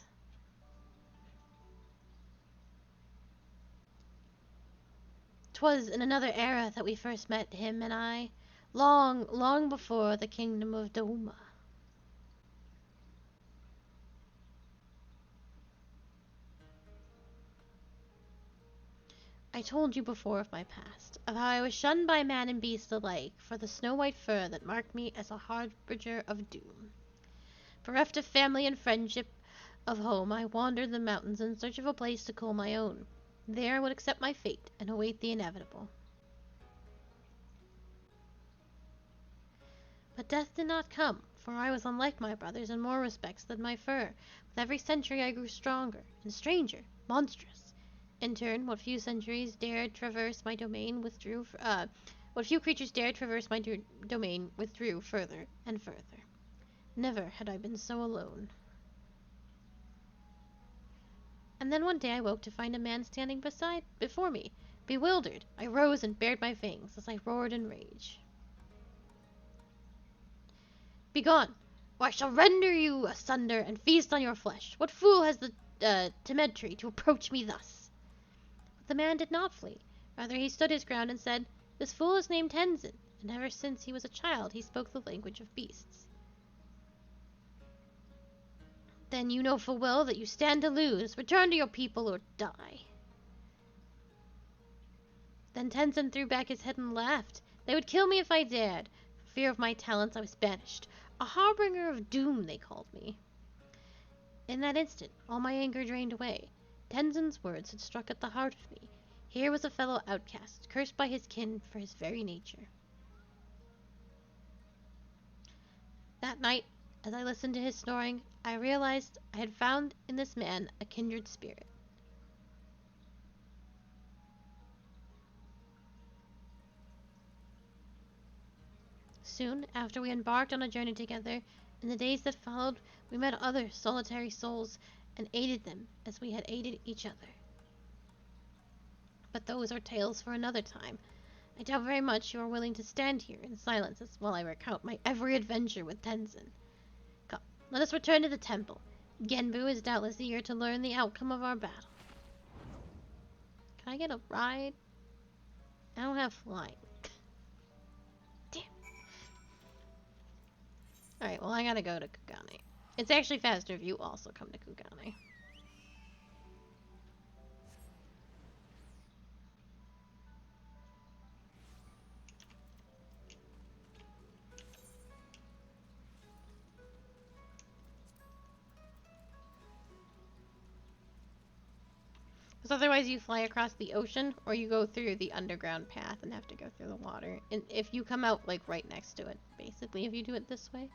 'Twas in another era that we first met, him and I, long, long before the kingdom of Douma. I told you before of my past, of how I was shunned by man and beast alike for the snow-white fur that marked me as a harbinger of doom. Bereft of family and friendship, of home, I wandered the mountains in search of a place to call my own. There I would accept my fate and await the inevitable. But death did not come, for I was unlike my brothers in more respects than my fur. With every century I grew stronger, and stranger, monstrous. In turn, what few creatures dared traverse my domain withdrew further and further. Never had I been so alone. And then one day I woke to find a man standing before me. Bewildered, I rose and bared my fangs as I roared in rage. Begone, or I shall render you asunder and feast on your flesh. What fool has the temerity to approach me thus? But the man did not flee. Rather, he stood his ground and said, This fool is named Tenzin, and ever since he was a child he spoke the language of beasts. Then you know full well that you stand to lose. Return to your people or die. Then Tenzin threw back his head and laughed. They would kill me if I dared. For fear of my talents I was banished. A harbinger of doom, they called me. In that instant, all my anger drained away. Tenzin's words had struck at the heart of me. Here was a fellow outcast, cursed by his kin for his very nature. That night, as I listened to his snoring, I realized I had found in this man a kindred spirit. Soon after we embarked on a journey together, in the days that followed, we met other solitary souls and aided them as we had aided each other. But those are tales for another time. I doubt very much you are willing to stand here in silence while I recount my every adventure with Tenzin. Come, let us return to the temple. Genbu is doubtless eager to learn the outcome of our battle. Can I get a ride? I don't have flying. Damn. Alright, well I gotta go to Kugane. It's actually faster if you also come to Kugane. Because otherwise you fly across the ocean, or you go through the underground path and have to go through the water. And if you come out, like, right next to it, basically, if you do it this way.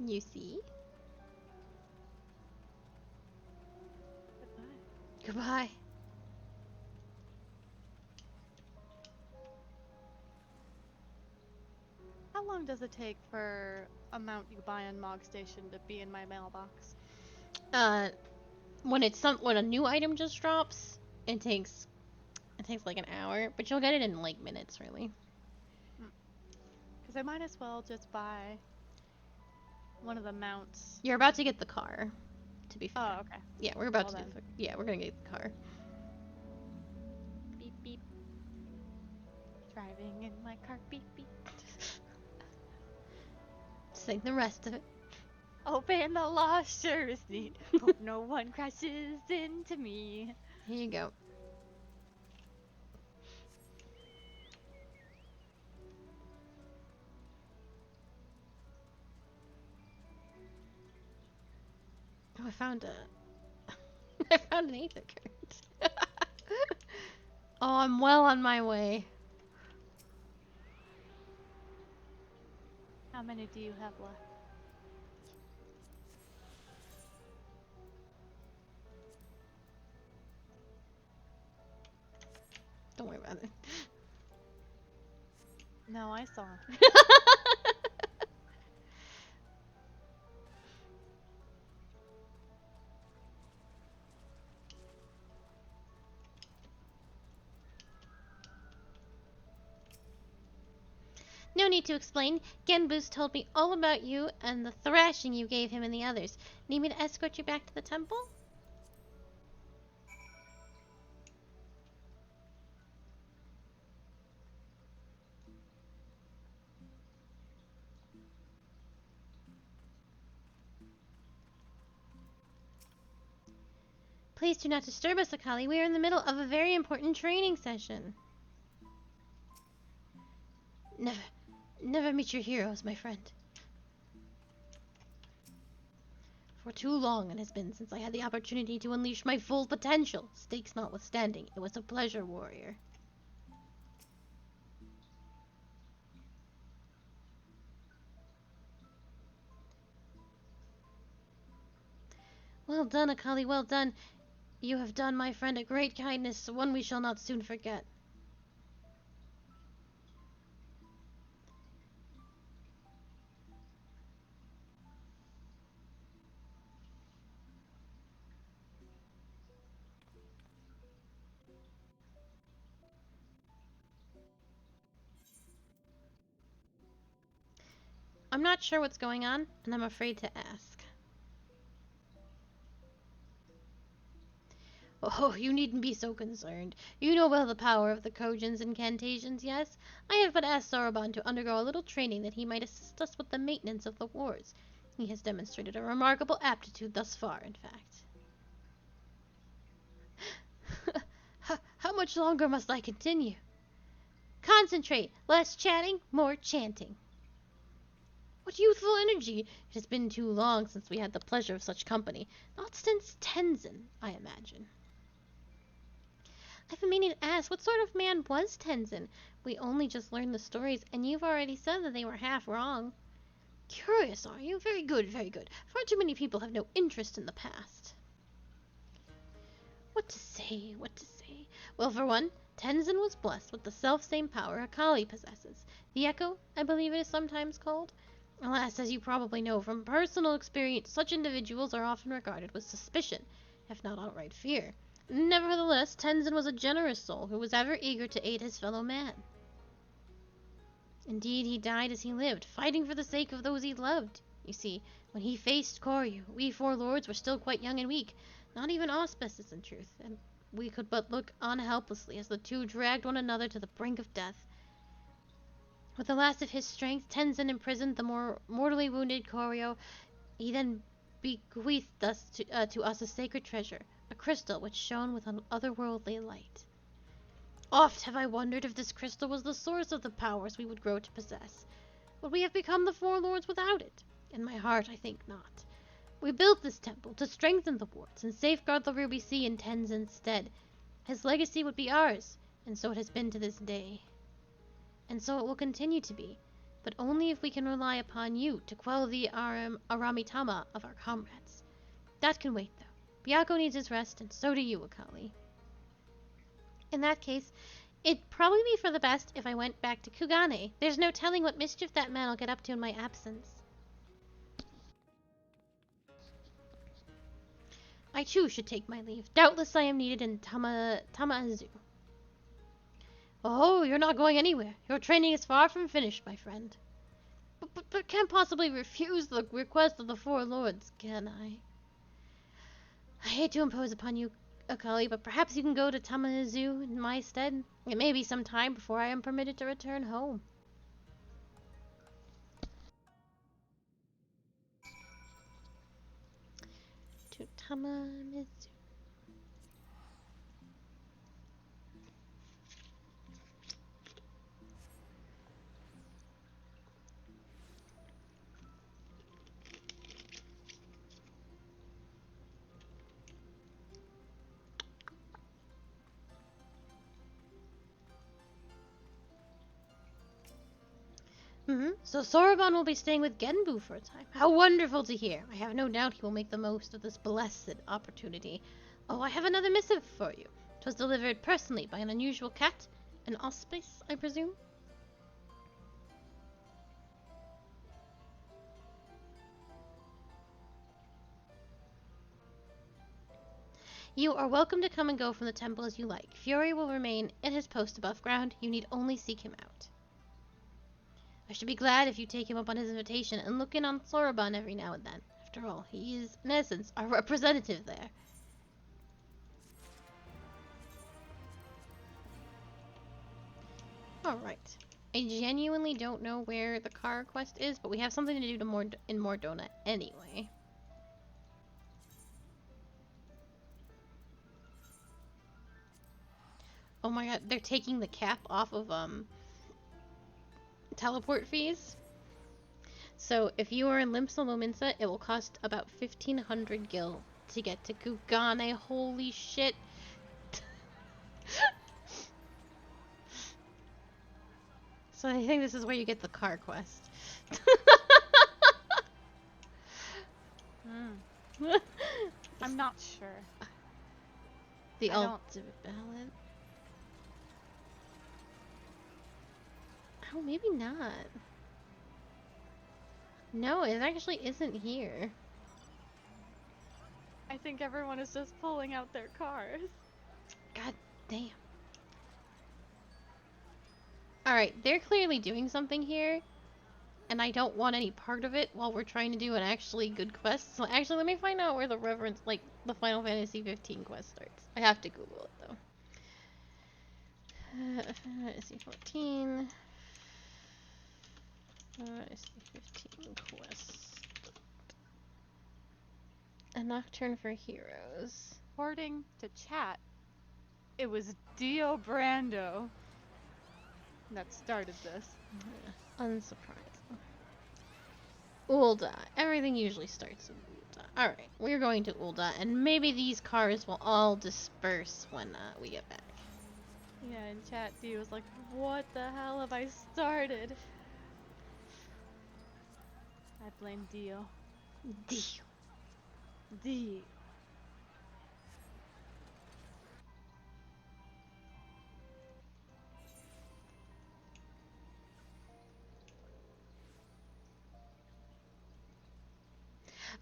You see?
Goodbye.
Goodbye.
How long does it take for a mount you buy on Mog Station to be in my mailbox?
When a new item just drops, it takes like an hour, but you'll get it in like minutes, really.
Because I might as well just buy one of the mounts.
You're about to get the car, to be fair.
Oh, okay.
Yeah, we're about
Well
to do
then.
yeah, we're gonna get the car.
Beep beep. Driving in my car, beep beep.
Sing the rest of it.
Open the lost service seat. Hope no one crashes into me.
Here you go. Oh, I found an Aether card. Oh, I'm well on my way.
How many do you have left?
Don't worry about it.
No, I saw.
No need to explain. Genbu's told me all about you and the thrashing you gave him and the others. Need me to escort you back to the temple? Please do not disturb us, Akali. We are in the middle of a very important training session. Never meet your heroes, my friend. For too long it has been since I had the opportunity to unleash my full potential. Stakes notwithstanding, it was a pleasure, warrior. Well done, Akali, well done. You have done my friend a great kindness, one we shall not soon forget. I'm not sure what's going on, and I'm afraid to ask. Oh, you needn't be so concerned. You know well the power of the Kojin's incantations, yes? I have but asked Soroban to undergo a little training that he might assist us with the maintenance of the wars. He has demonstrated a remarkable aptitude thus far, in fact. How much longer must I continue? Concentrate! Less chatting, more chanting. What youthful energy! It has been too long since we had the pleasure of such company. Not since Tenzin, I imagine. I've been meaning to ask, what sort of man was Tenzin? We only just learned the stories, and you've already said that they were half wrong. Curious, are you? Very good, very good. Far too many people have no interest in the past. What to say, what to say? Well, for one, Tenzin was blessed with the self-same power Akali possesses. The Echo, I believe it is sometimes called. Alas, as you probably know from personal experience, such individuals are often regarded with suspicion, if not outright fear. Nevertheless, Tenzin was a generous soul who was ever eager to aid his fellow man. Indeed, he died as he lived, fighting for the sake of those he loved. You see, when he faced Koryu, we four lords were still quite young and weak, not even auspices in truth, and we could but look on helplessly as the two dragged one another to the brink of death. With the last of his strength, Tenzin imprisoned the more mortally wounded Koryu. He then bequeathed to us a sacred treasure, a crystal which shone with an otherworldly light. Oft have I wondered if this crystal was the source of the powers we would grow to possess. Would we have become the four lords without it? In my heart, I think not. We built this temple to strengthen the wards and safeguard the Ruby Sea in Tenzin's stead. His legacy would be ours, and so it has been to this day. And so it will continue to be, but only if we can rely upon you to quell the Aramitama of our comrades. That can wait, though. Byakko needs his rest, and so do you, Akali. In that case, it'd probably be for the best if I went back to Kugane. There's no telling what mischief that man will get up to in my absence. I too should take my leave. Doubtless I am needed in Tamazu. Oh, you're not going anywhere. Your training is far from finished, my friend. But can't possibly refuse the request of the four lords, can I? I hate to impose upon you, Akali, but perhaps you can go to Tamazu in my stead. It may be some time before I am permitted to return home. To Tamazu. So Soroban will be staying with Genbu for a time. How wonderful to hear. I have no doubt he will make the most of this blessed opportunity. Oh, I have another missive for you. 'Twas delivered personally by an unusual cat. An auspice, I presume? You are welcome to come and go from the temple as you like. Fury will remain in his post above ground. You need only seek him out. I should be glad if you take him up on his invitation and look in on Soroban every now and then. After all, he is, in essence, our representative there. Alright. I genuinely don't know where the car quest is, but we have something to do in Mordona anyway. Oh my god, they're taking the cap off of teleport fees. So if you are in Limsa Lominsa, it will cost about 1,500 gil to get to Kugane. Holy shit. So I think this is where you get the car quest.
I'm not sure.
The
I don't-
ultimate ballot. Oh, maybe not. No, it actually isn't here.
I think everyone is just pulling out their cars.
God damn. Alright, they're clearly doing something here. And I don't want any part of it while we're trying to do an actually good quest. So actually, let me find out where the reference, like, the Final Fantasy 15 quest starts. I have to Google it, though. Fantasy 14. Fantasy 15 quest. A Nocturne for Heroes.
According to chat, it was Dio Brando that started this.
Unsurprising. Ul'dah. Everything usually starts in Ul'dah. Alright, we're going to Ul'dah, and maybe these cars will all disperse when we get back.
Yeah, in chat, Dio was like, what the hell have I started? I blame Dio.
Deal.
Dio.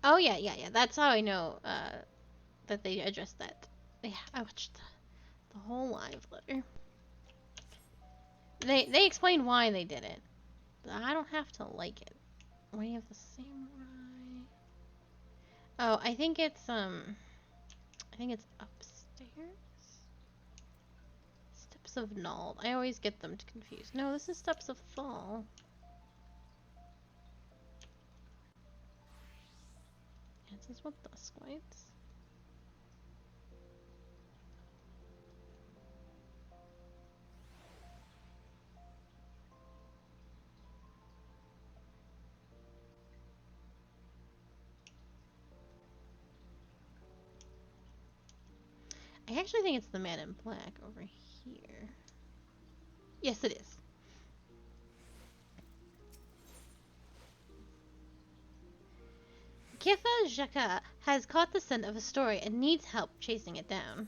Oh, yeah. That's how I know that they addressed that. Yeah, I watched the whole live letter. They explain why they did it. But I don't have to like it. We have the samurai. Oh, I think it's upstairs. Steps of Nald. I always get them confused. No, this is Steps of Thal. Yeah, this is what Dusklights. I actually think it's the man in black over here. Yes, it is. Kifa Jaka has caught the scent of a story and needs help chasing it down.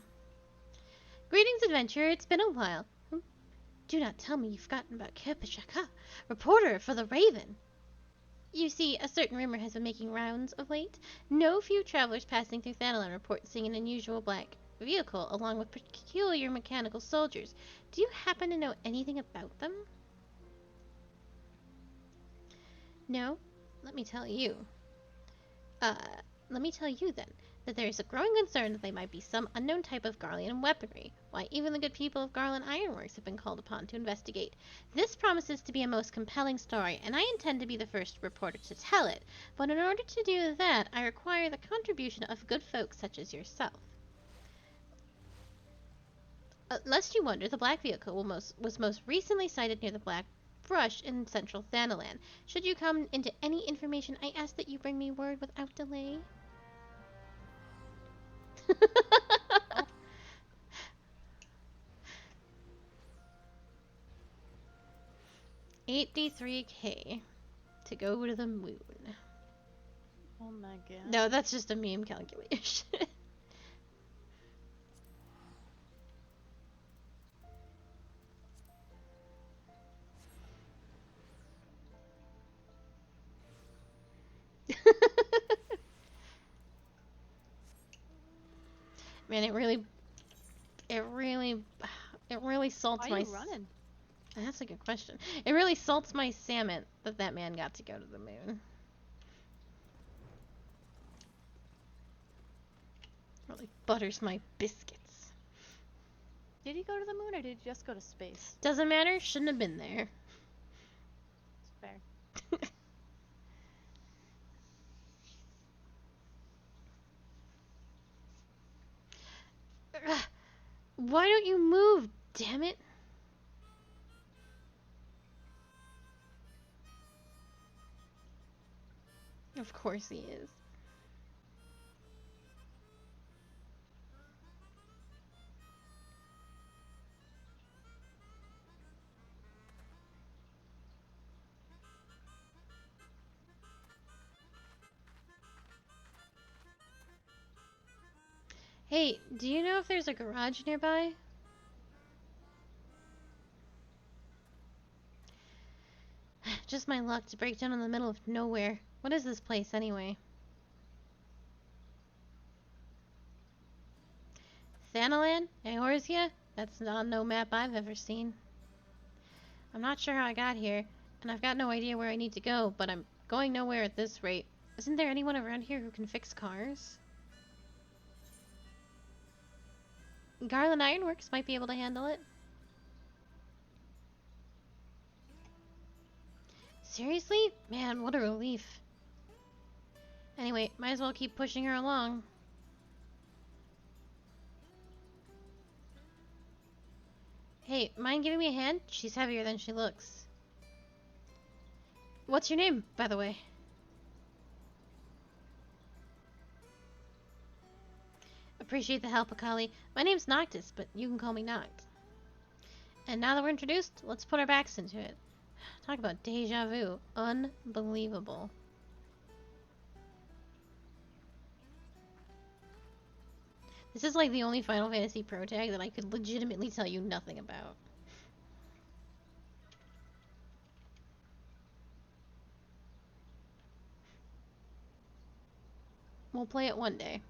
Greetings, adventurer. It's been a while. Do not tell me you've forgotten about Kifa Jaka, reporter for the Raven. You see, a certain rumor has been making rounds of late. No few travelers passing through Thanalan report seeing an unusual black vehicle along with peculiar mechanical soldiers. Do you happen to know anything about them? No? Let me tell you. Let me tell you then, that there is a growing concern that they might be some unknown type of Garlean weaponry. Why, even the good people of Garland Ironworks have been called upon to investigate. This promises to be a most compelling story, and I intend to be the first reporter to tell it. But in order to do that, I require the contribution of good folk such as yourself. Lest you wonder, the black vehicle was most recently sighted near the Black Brush in central Thanalan. Should you come into any information, I ask that you bring me word without delay. 83k to go to the moon.
Oh my god.
No, that's just a meme calculation. Man, it really salts
Why
my.
are you running?
That's a good question. It really salts my salmon that man got to go to the moon. Really butters my biscuits.
Did he go to the moon or did he just go to space?
Doesn't matter. Shouldn't have been there.
It's fair.
Why don't you move, Damn it. Of course he is. Hey, do you know if there's a garage nearby? Just my luck to break down in the middle of nowhere. What is this place, anyway? Thanalan? Eorzea? That's not no map I've ever seen. I'm not sure how I got here, and I've got no idea where I need to go, but I'm going nowhere at this rate. Isn't there anyone around here who can fix cars? Garland Ironworks might be able to handle it. Seriously? Man, what a relief. Anyway, might as well keep pushing her along. Hey, mind giving me a hand? She's heavier than she looks. What's your name, by the way? Appreciate the help, Akali. My name's Noctis, but you can call me Noct. And now that we're introduced, let's put our backs into it. Talk about deja vu. Unbelievable. This is like the only Final Fantasy Pro tag that I could legitimately tell you nothing about. We'll play it one day.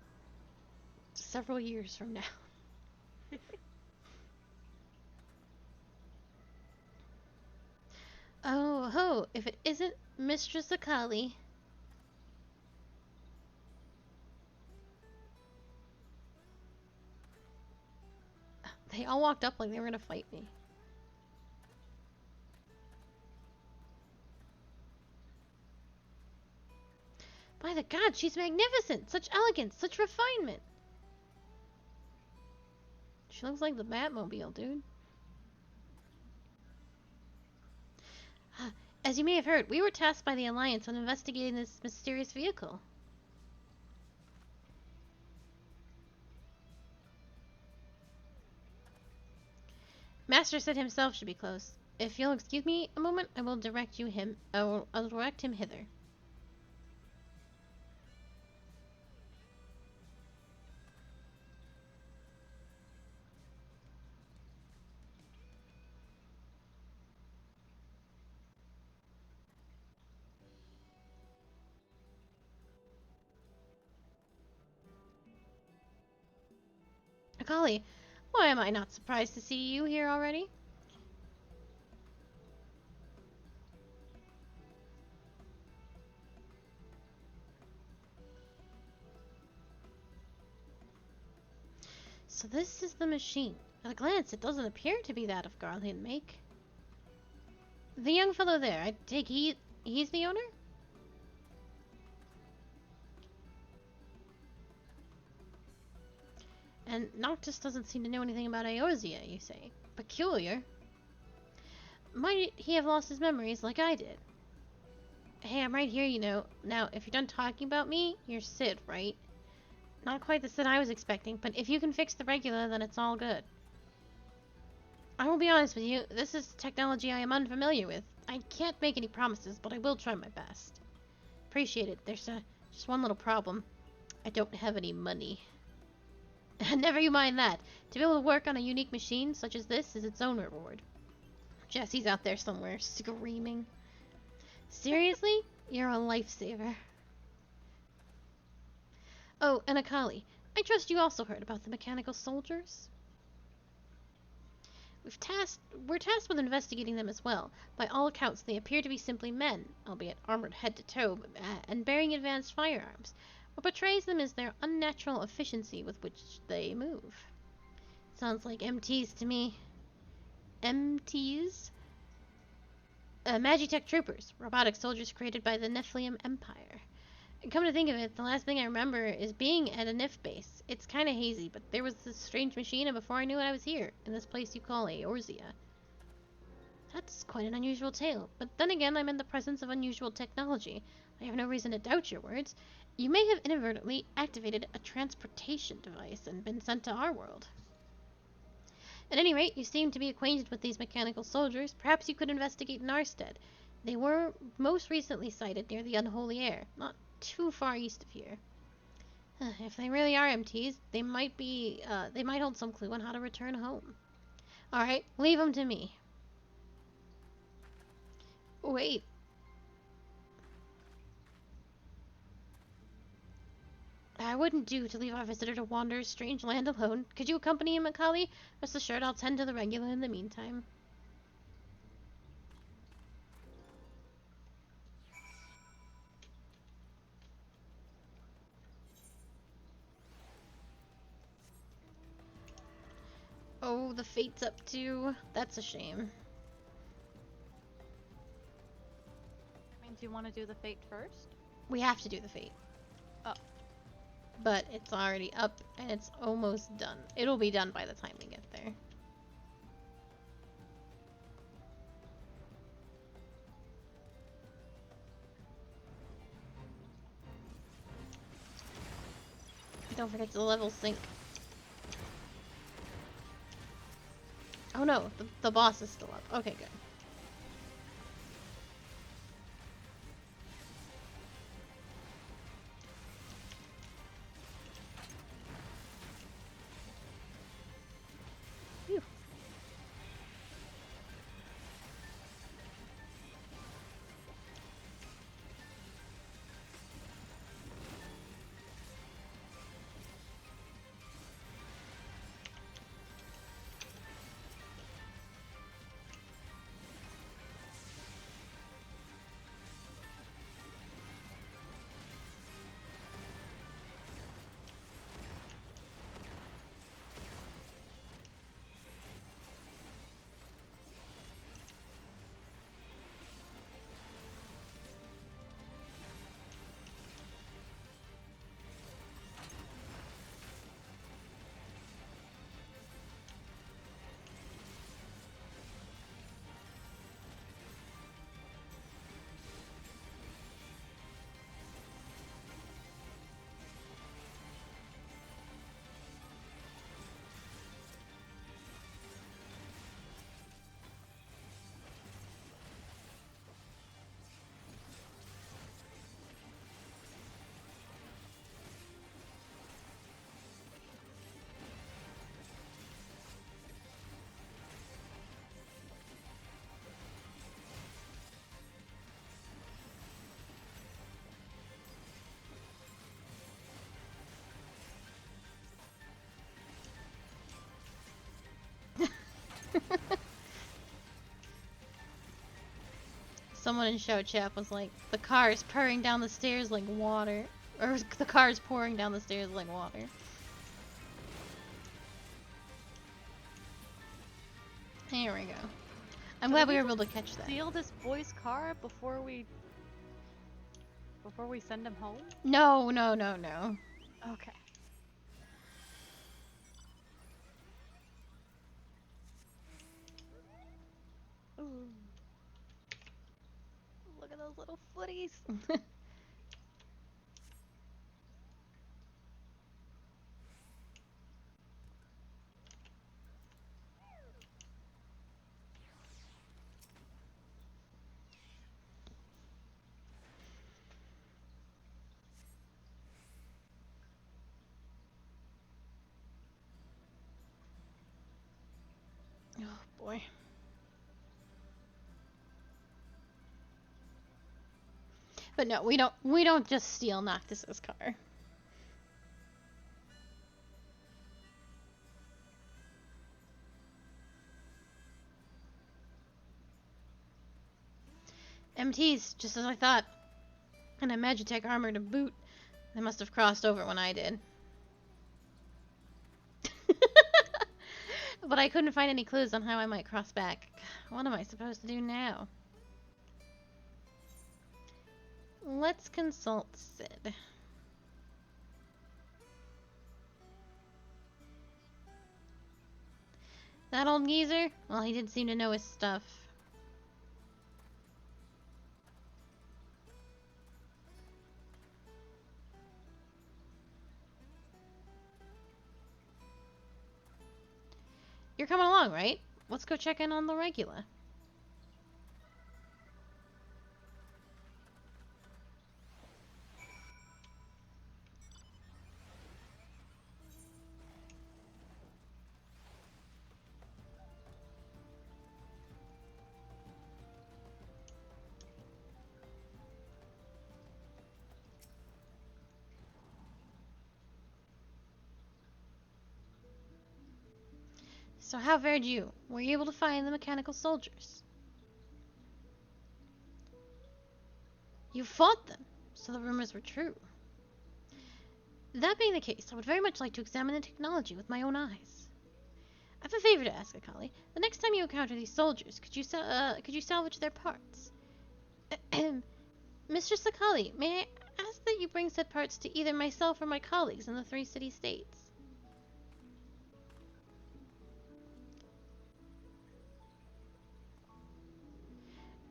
Several years from now. Oh ho, if it isn't Mistress Akali. They all walked up like they were gonna fight me. By the gods, she's magnificent! Such elegance, such refinement! She looks like the Batmobile, dude. As you may have heard, we were tasked by the Alliance on investigating this mysterious vehicle. Master said himself should be close. If you'll excuse me a moment, I will direct him hither. Akali, why am I not surprised to see you here already? So this is the machine. At a glance, it doesn't appear to be that of Garland make. The young fellow there, I take he's the owner? And Noctis doesn't seem to know anything about Eorzea, you say. Peculiar. Might he have lost his memories like I did? Hey, I'm right here, you know. Now, if you're done talking about me, you're Sid, right? Not quite the Sid I was expecting, but if you can fix the regular, then it's all good. I will be honest with you, this is technology I am unfamiliar with. I can't make any promises, but I will try my best. Appreciate it. There's just one little problem. I don't have any money. Never you mind that. To be able to work on a unique machine such as this is its own reward. Jesse's out there somewhere, screaming. Seriously? You're a lifesaver. Oh, and Akali, I trust you also heard about the mechanical soldiers? We're tasked with investigating them as well. By all accounts, they appear to be simply men, albeit armored head to toe, and bearing advanced firearms. What betrays them is their unnatural efficiency with which they move. Sounds like MTs to me. MTs? Magitech troopers, robotic soldiers created by the Nephilim Empire. Come to think of it, the last thing I remember is being at a NIF base. It's kind of hazy, but there was this strange machine, and before I knew it, I was here, in this place you call Eorzea. That's quite an unusual tale, but then again, I'm in the presence of unusual technology. I have no reason to doubt your words. You may have inadvertently activated a transportation device and been sent to our world. At any rate, you seem to be acquainted with these mechanical soldiers. Perhaps you could investigate in our stead. They were most recently sighted near the Unholy Air, not too far east of here. If they really are MTs, they might hold some clue on how to return home. Alright, leave them to me. Wait. I wouldn't do to leave our visitor to wander a strange land alone. Could you accompany him, Macaulay? Rest assured I'll tend to the regular in the meantime. Oh, the fate's up too. That's a shame.
Means you want to do the fate first?
We have to do the fate.
Oh.
But it's already up and it's almost done. It'll be done by the time we get there. Don't forget to level sync. Oh no, the boss is still up. Okay, good. Phew. Someone in show chat was like, the car is purring down the stairs like water. Or the car is pouring down the stairs like water. Here we go. I'm glad we were able to catch that.
Steal this boy's car before we send him home?
No, no, no, no.
Okay. Ooh. Look at those little footies.
Oh boy. But no, we don't just steal Noctis's car. MTs, just as I thought. And a Magitech armor to boot. They must have crossed over when I did. But I couldn't find any clues on how I might cross back. What am I supposed to do now? let's consult Sid. That old geezer? Well, he did seem to know his stuff. You're coming along, right? Let's go check in on the Regula. So how fared you? Were you able to find the mechanical soldiers? You fought them, so the rumors were true. That being the case, I would very much like to examine the technology with my own eyes. I have a favor to ask, Akali. The next time you encounter these soldiers, could you salvage their parts? Mistress Akali, may I ask that you bring said parts to either myself or my colleagues in the 3 city-states?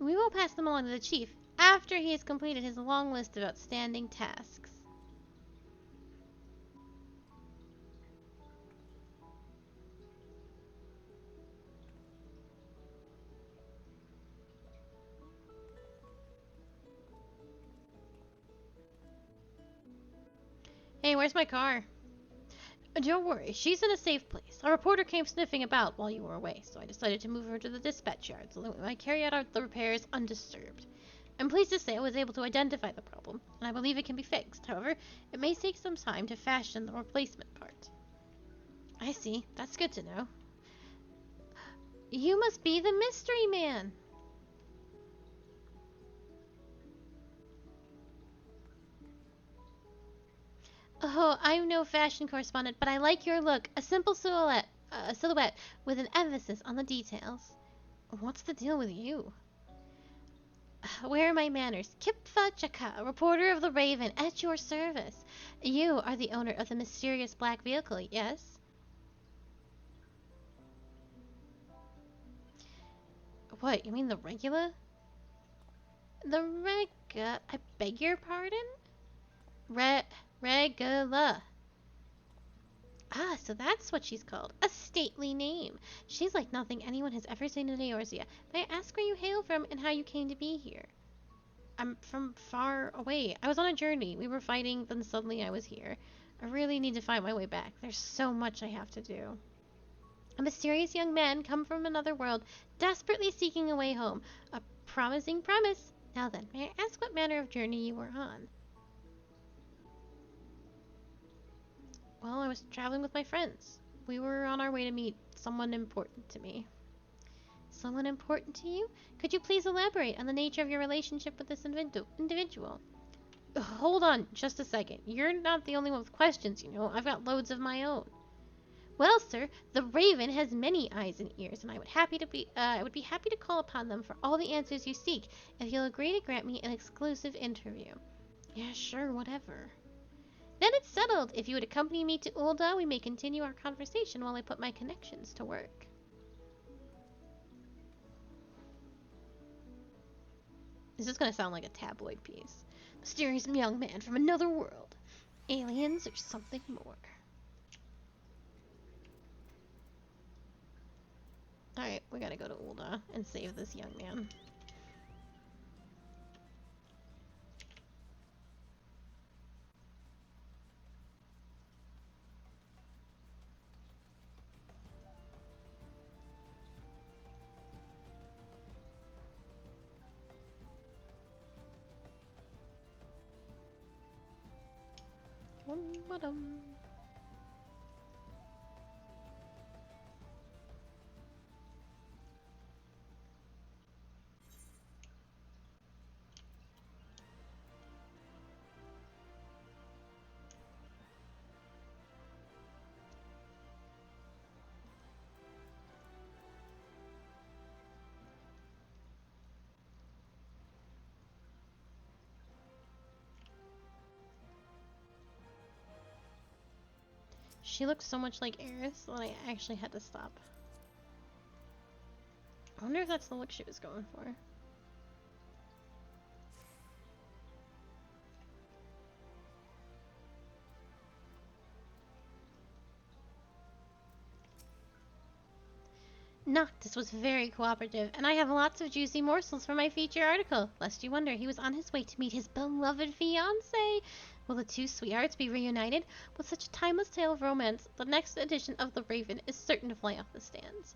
We will pass them along to the chief after he has completed his long list of outstanding tasks. Hey, where's my car? Don't worry, she's in a safe place. A reporter came sniffing about while you were away, so I decided to move her to the dispatch yard so that we might carry out the repairs undisturbed. I'm pleased to say I was able to identify the problem, and I believe it can be fixed. However, it may take some time to fashion the replacement part. I see. That's good to know. You must be the mystery man. Oh, I'm no fashion correspondent, but I like your look. A simple silhouette with an emphasis on the details. What's the deal with you? Where are my manners? Kipfa Chaka, reporter of the Raven, at your service. You are the owner of the mysterious black vehicle, yes? What, you mean the Regula? The I beg your pardon? Regula. Ah, so that's what she's called. A stately name. She's like nothing anyone has ever seen in Eorzea. May I ask where you hail from and how you came to be here? I'm from far away. I was on a journey. We were fighting, then suddenly I was here. I really need to find my way back. There's so much I have to do. A mysterious young man come from another world, desperately seeking a way home. A promising premise. Now then, may I ask what manner of journey you were on? Well, I was traveling with my friends. We were on our way to meet someone important to me. Someone important to you? Could you please elaborate on the nature of your relationship with this individual? Hold on just a second. You're not the only one with questions, you know. I've got loads of my own. Well, sir, the Raven has many eyes and ears, and I would be happy to call upon them for all the answers you seek, if you'll agree to grant me an exclusive interview. Yeah, sure, whatever. Then it's settled. If you would accompany me to Ul'dah, we may continue our conversation while I put my connections to work. This is going to sound like a tabloid piece. Mysterious young man from another world. Aliens or something more. Alright, we gotta go to Ul'dah and save this young man. Ba-dum. She looked so much like Eris that I actually had to stop. I wonder if that's the look she was going for. Noctis was very cooperative, and I have lots of juicy morsels for my feature article. Lest you wonder, he was on his way to meet his beloved fiancée. Will the two sweethearts be reunited? With such a timeless tale of romance, the next edition of The Raven is certain to fly off the stands.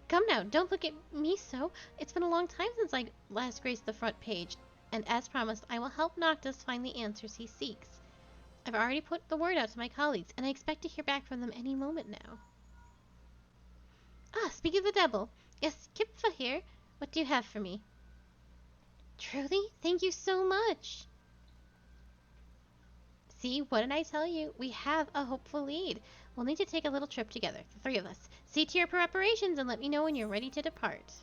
Come now, don't look at me so. It's been a long time since I last graced the front page, and as promised, I will help Noctis find the answers he seeks. I've already put the word out to my colleagues, and I expect to hear back from them any moment now. Ah, speak of the devil. Yes, Kipfa here. What do you have for me? Truly? Thank you so much. See, what did I tell you? We have a hopeful lead. We'll need to take a little trip together, the three of us. See to your preparations and let me know when you're ready to depart.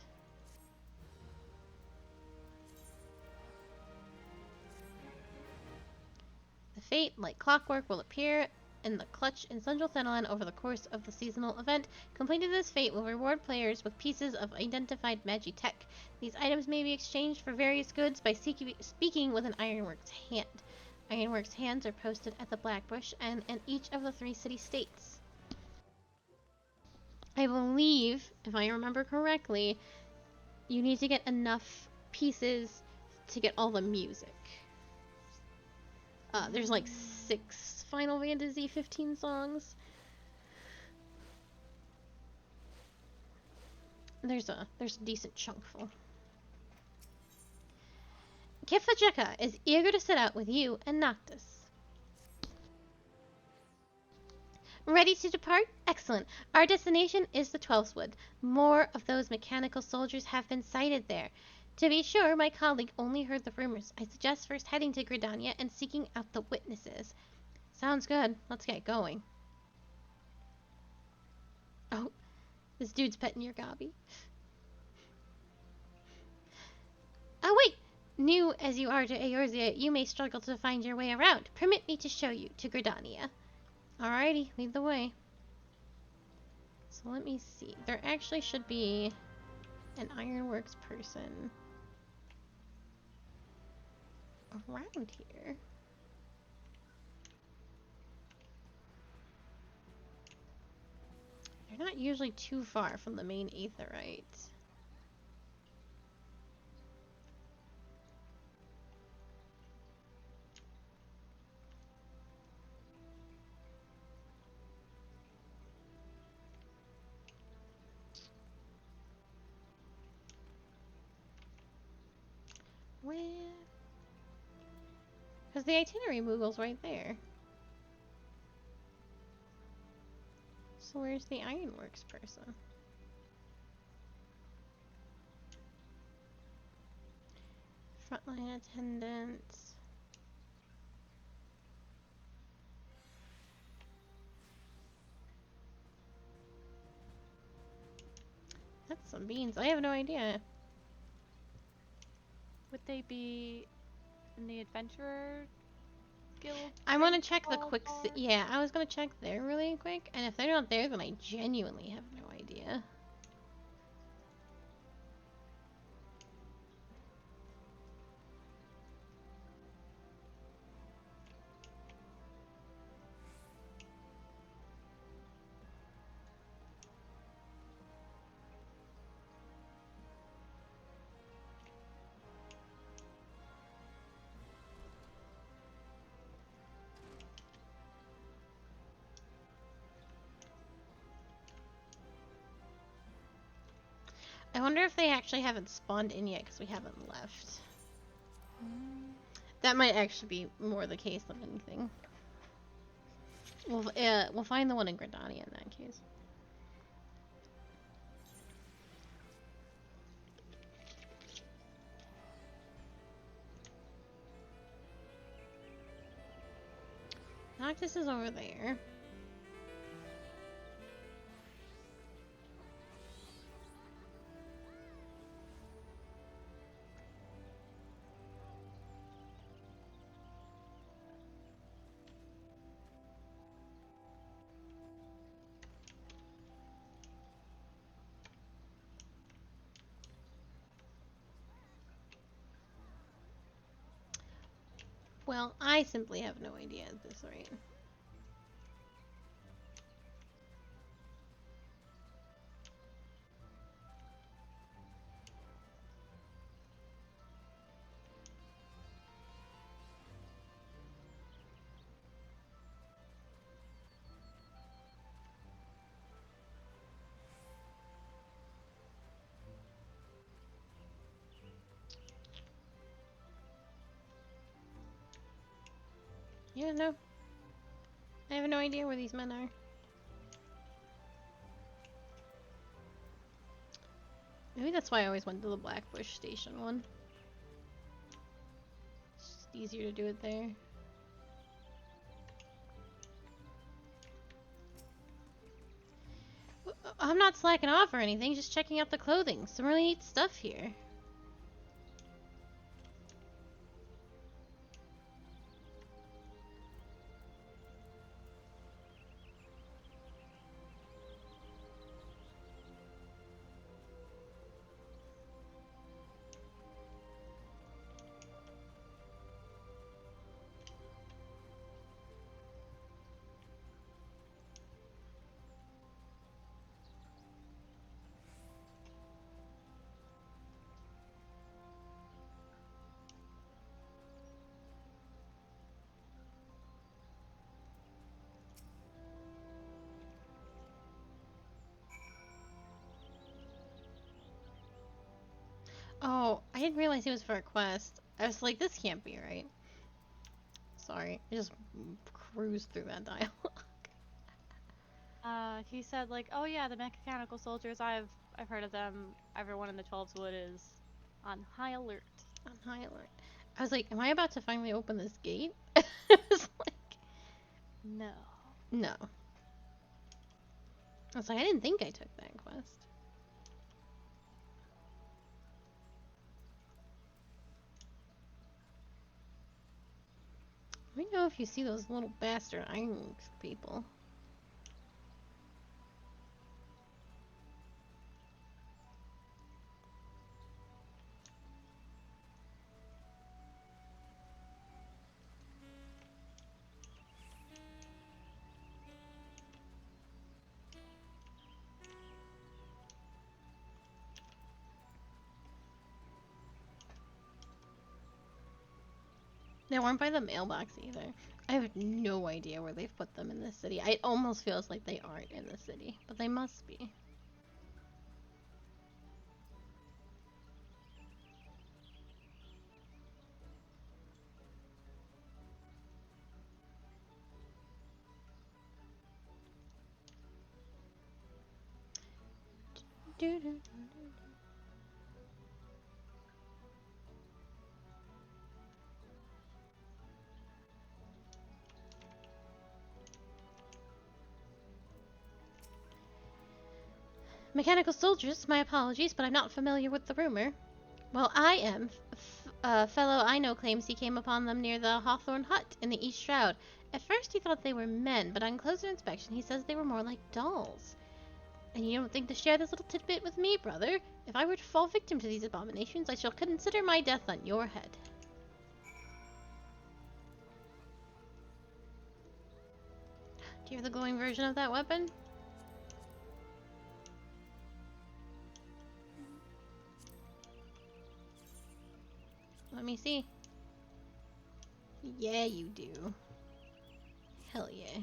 The fate, like clockwork, will appear in the clutch in Central Thanalan over the course of the seasonal event. Completing this fate will reward players with pieces of identified magitech. These items may be exchanged for various goods by speaking with an Ironworks hand. Ironworks hands are posted at the Blackbush and in each of the 3 city-states. I believe, if I remember correctly, you need to get enough pieces to get all the music. There's like 6 Final Fantasy 15 songs. There's a decent chunk full. Kifajeka is eager to set out with you and Noctis. Ready to depart? Excellent. Our destination is the 12th Wood. More of those mechanical soldiers have been sighted there. To be sure, my colleague only heard the rumors. I suggest first heading to Gridania and seeking out the witnesses. Sounds good. Let's get going. Oh, this dude's petting your gobby. Oh, wait! New as you are to Eorzea, you may struggle to find your way around. Permit me to show you to Gridania. Alrighty, lead the way. So let me see. There actually should be an Ironworks person around here. They're not usually too far from the main aetherite. Where? Because the itinerary Moogle's right there. So where's the Ironworks person? Frontline attendant. That's some beans. I have no idea.
Would they be in the Adventurer Guild?
I want to check the quick... Yeah, I was going to check there really quick. And if they're not there, then I genuinely have no idea. I wonder if they actually haven't spawned in yet because we haven't left. That might actually be more the case than anything. We'll find the one in Gridania in that case. Noctis is over there. Well, I simply have no idea at this rate. Yeah, no. I have no idea where these men are. Maybe that's why I always went to the Blackbush Station one. It's just easier to do it there. I'm not slacking off or anything, just checking out the clothing. Some really neat stuff here. Oh, I didn't realize it was for a quest. I was like, this can't be right. Sorry, I just cruised through that dialogue.
He said like, oh yeah, the mechanical soldiers, I've heard of them. Everyone in the 12's Wood is on high alert.
On high alert. I was like, am I about to finally open this gate? I was like,
No.
no. I was like, I didn't think I took that quest. Let me know if you see those little bastard Ironworks people. They weren't by the mailbox either. I have no idea where they've put them in this city. It almost feels like they aren't in the city, but they must be. Mechanical soldiers, my apologies, but I'm not familiar with the rumor. Well, I am. A fellow I know claims he came upon them near the Hawthorne Hut in the East Shroud. At first he thought they were men, but on closer inspection he says they were more like dolls. And you don't think to share this little tidbit with me, brother? If I were to fall victim to these abominations, I shall consider my death on your head. Do you have the glowing version of that weapon? Let me see. Yeah, you do. Hell yeah.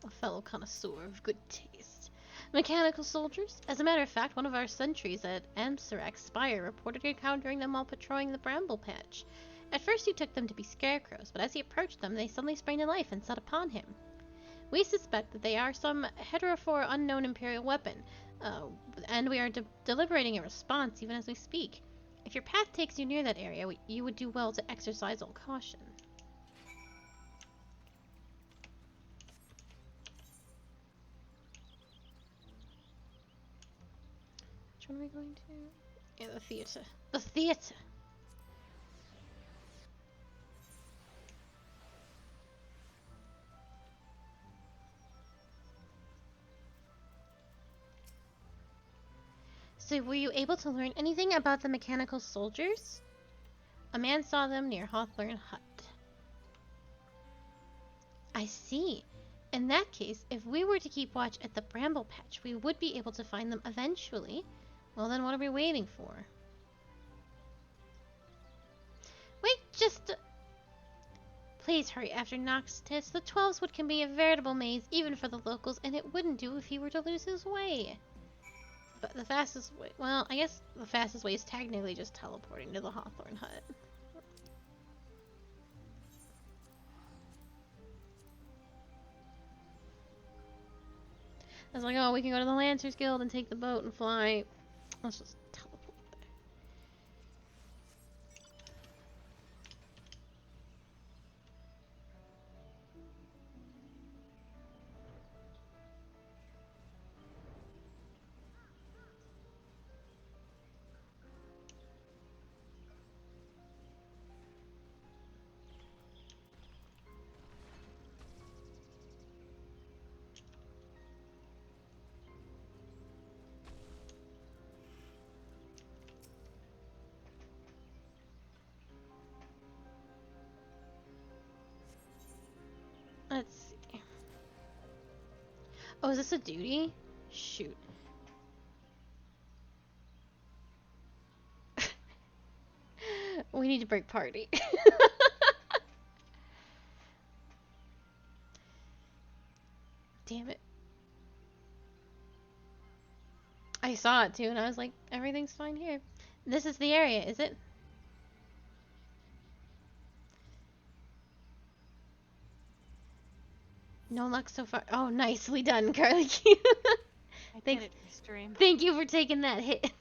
A fellow connoisseur of good taste. Mechanical soldiers? As a matter of fact, one of our sentries at Amsarak's Spire reported encountering them while patrolling the bramble patch. At first he took them to be scarecrows, but as he approached them, they suddenly sprang to life and set upon him. We suspect that they are some heterophore unknown Imperial weapon, and we are deliberating a response even as we speak. If your path takes you near that area, you would do well to exercise all caution. Which one are we going to? Yeah, the theater. The theater! So were you able to learn anything about the mechanical soldiers? A man saw them near Hawthorne Hut. I see. In that case, if we were to keep watch at the bramble patch, we would be able to find them eventually. Well then, what are we waiting for? Wait, just... Please hurry after Noctis. The 12's wood can be a veritable maze, even for the locals, and it wouldn't do if he were to lose his way. But the fastest way... Well, I guess the fastest way is technically just teleporting to the Hawthorne Hut. I was like, oh, we can go to the Lancers Guild and take the boat and fly. Let's just teleport there. Let's see. Oh, is this a duty? Shoot. We need to break party. Damn it. I saw it too, and I was like, everything's fine here. This is the area, is it? No luck so far. Oh, nicely done, Carly.
I
Thanks.
did it for stream.
Thank you for taking that hit.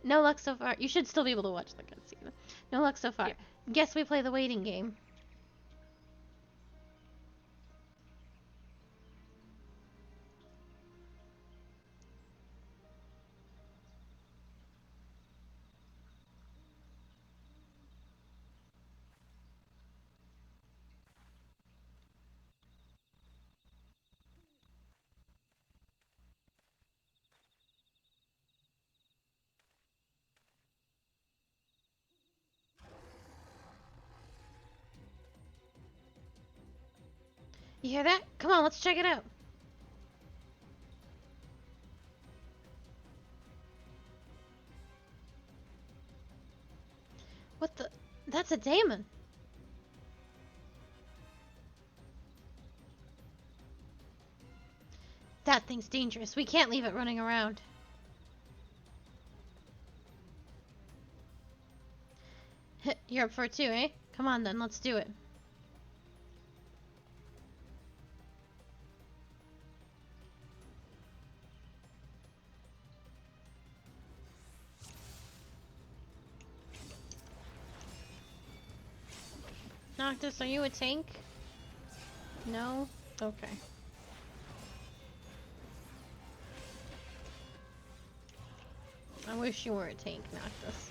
No luck so far. You should still be able to watch the cutscene. No luck so far.
Yeah.
Guess we play the waiting game. You hear that? Come on, let's check it out. What the? That's a daemon. That thing's dangerous. We can't leave it running around. You're up for it too, eh? Come on then, let's do it. Noctis, are you a tank? No? Okay. I wish you were a tank, Noctis.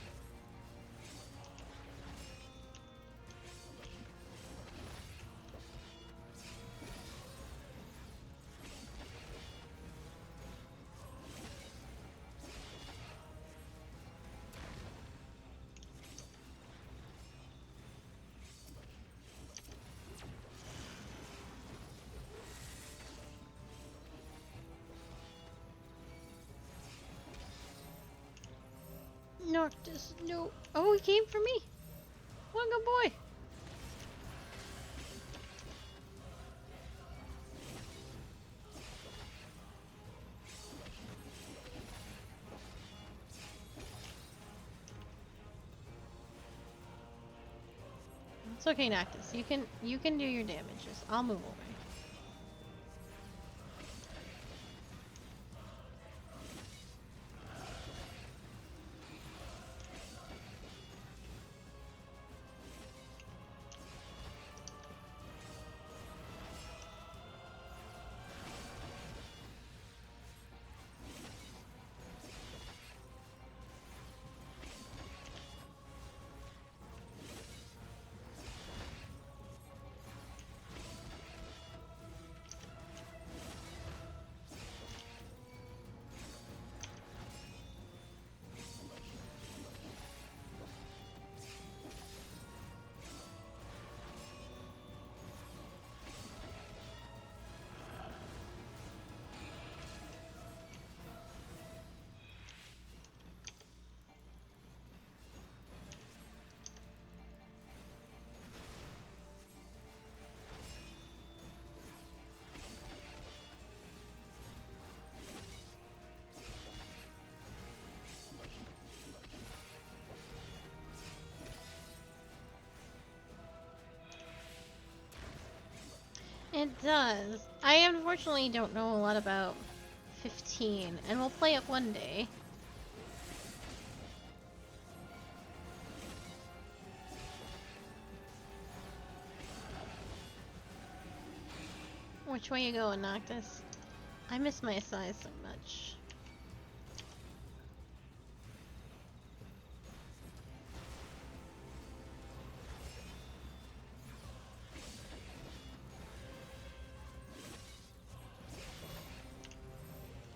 Noctis, no. Oh, he came for me. What a good boy. It's okay, Noctis. You can do your damages. I'll move away. It does. I unfortunately don't know a lot about 15, and we'll play it one day. Which way you going, Noctis? I miss my size so much.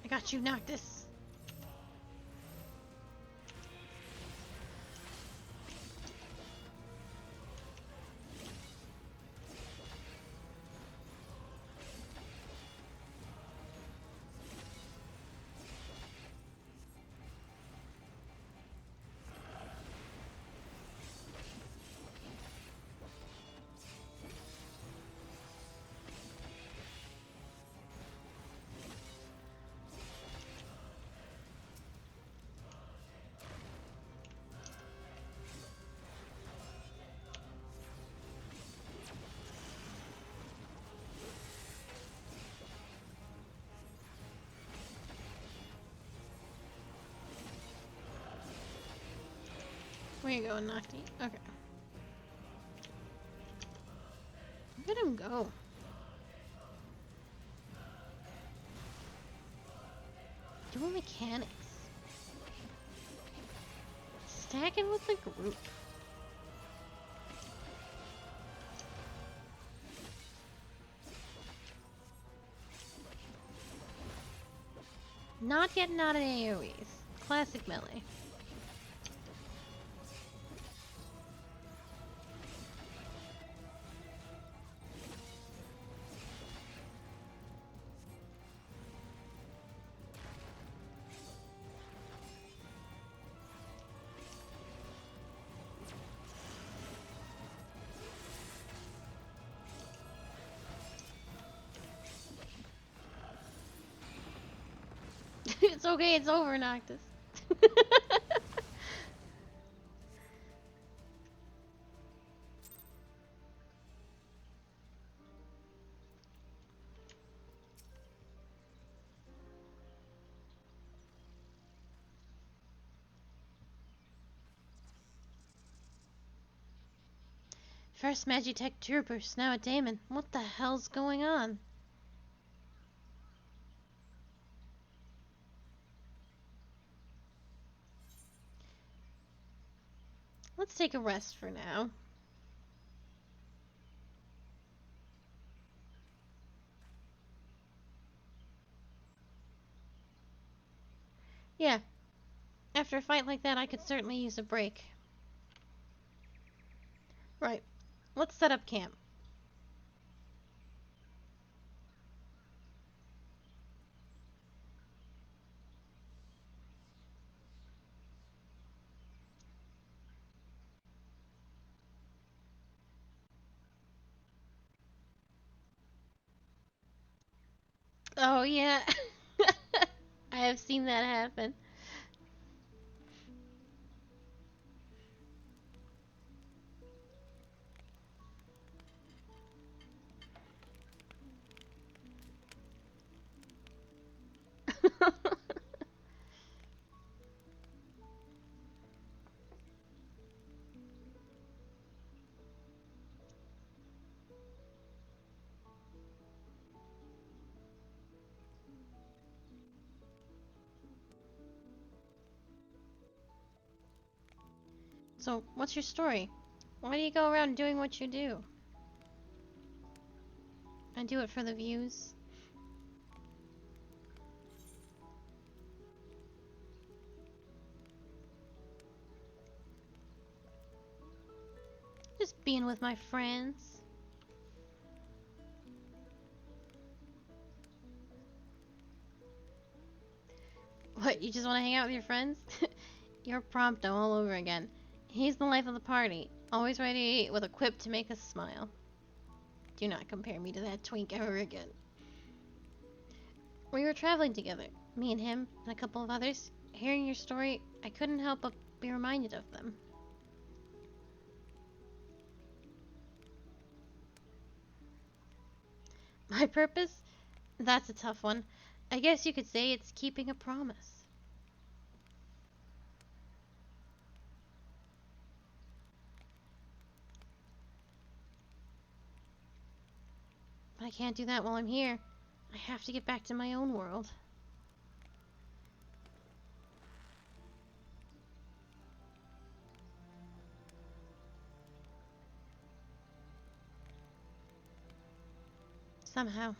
I got you, Noctis. Where you going, Nocti? Okay. Look at him go. Dual mechanics. Stacking with the group. Not getting out of AoEs. Classic melee. It's okay, it's over, Noctis. First Magitech troopers, now a Damon. What the hell's going on? Let's take a rest for now. Yeah, after a fight like that, I could certainly use a break. Right, let's set up camp. Oh, yeah. I have seen that happen. So, what's your story? Why do you go around doing what you do? I do it for the views. Just being with my friends. What, you just want to hang out with your friends? You're Prompto all over again. He's the life of the party, always ready with a quip to make us smile. Do not compare me to that twink ever again. We were traveling together, me and him, and a couple of others. Hearing your story, I couldn't help but be reminded of them. My purpose? That's a tough one. I guess you could say it's keeping a promise. But I can't do that while I'm here. I have to get back to my own world. Somehow.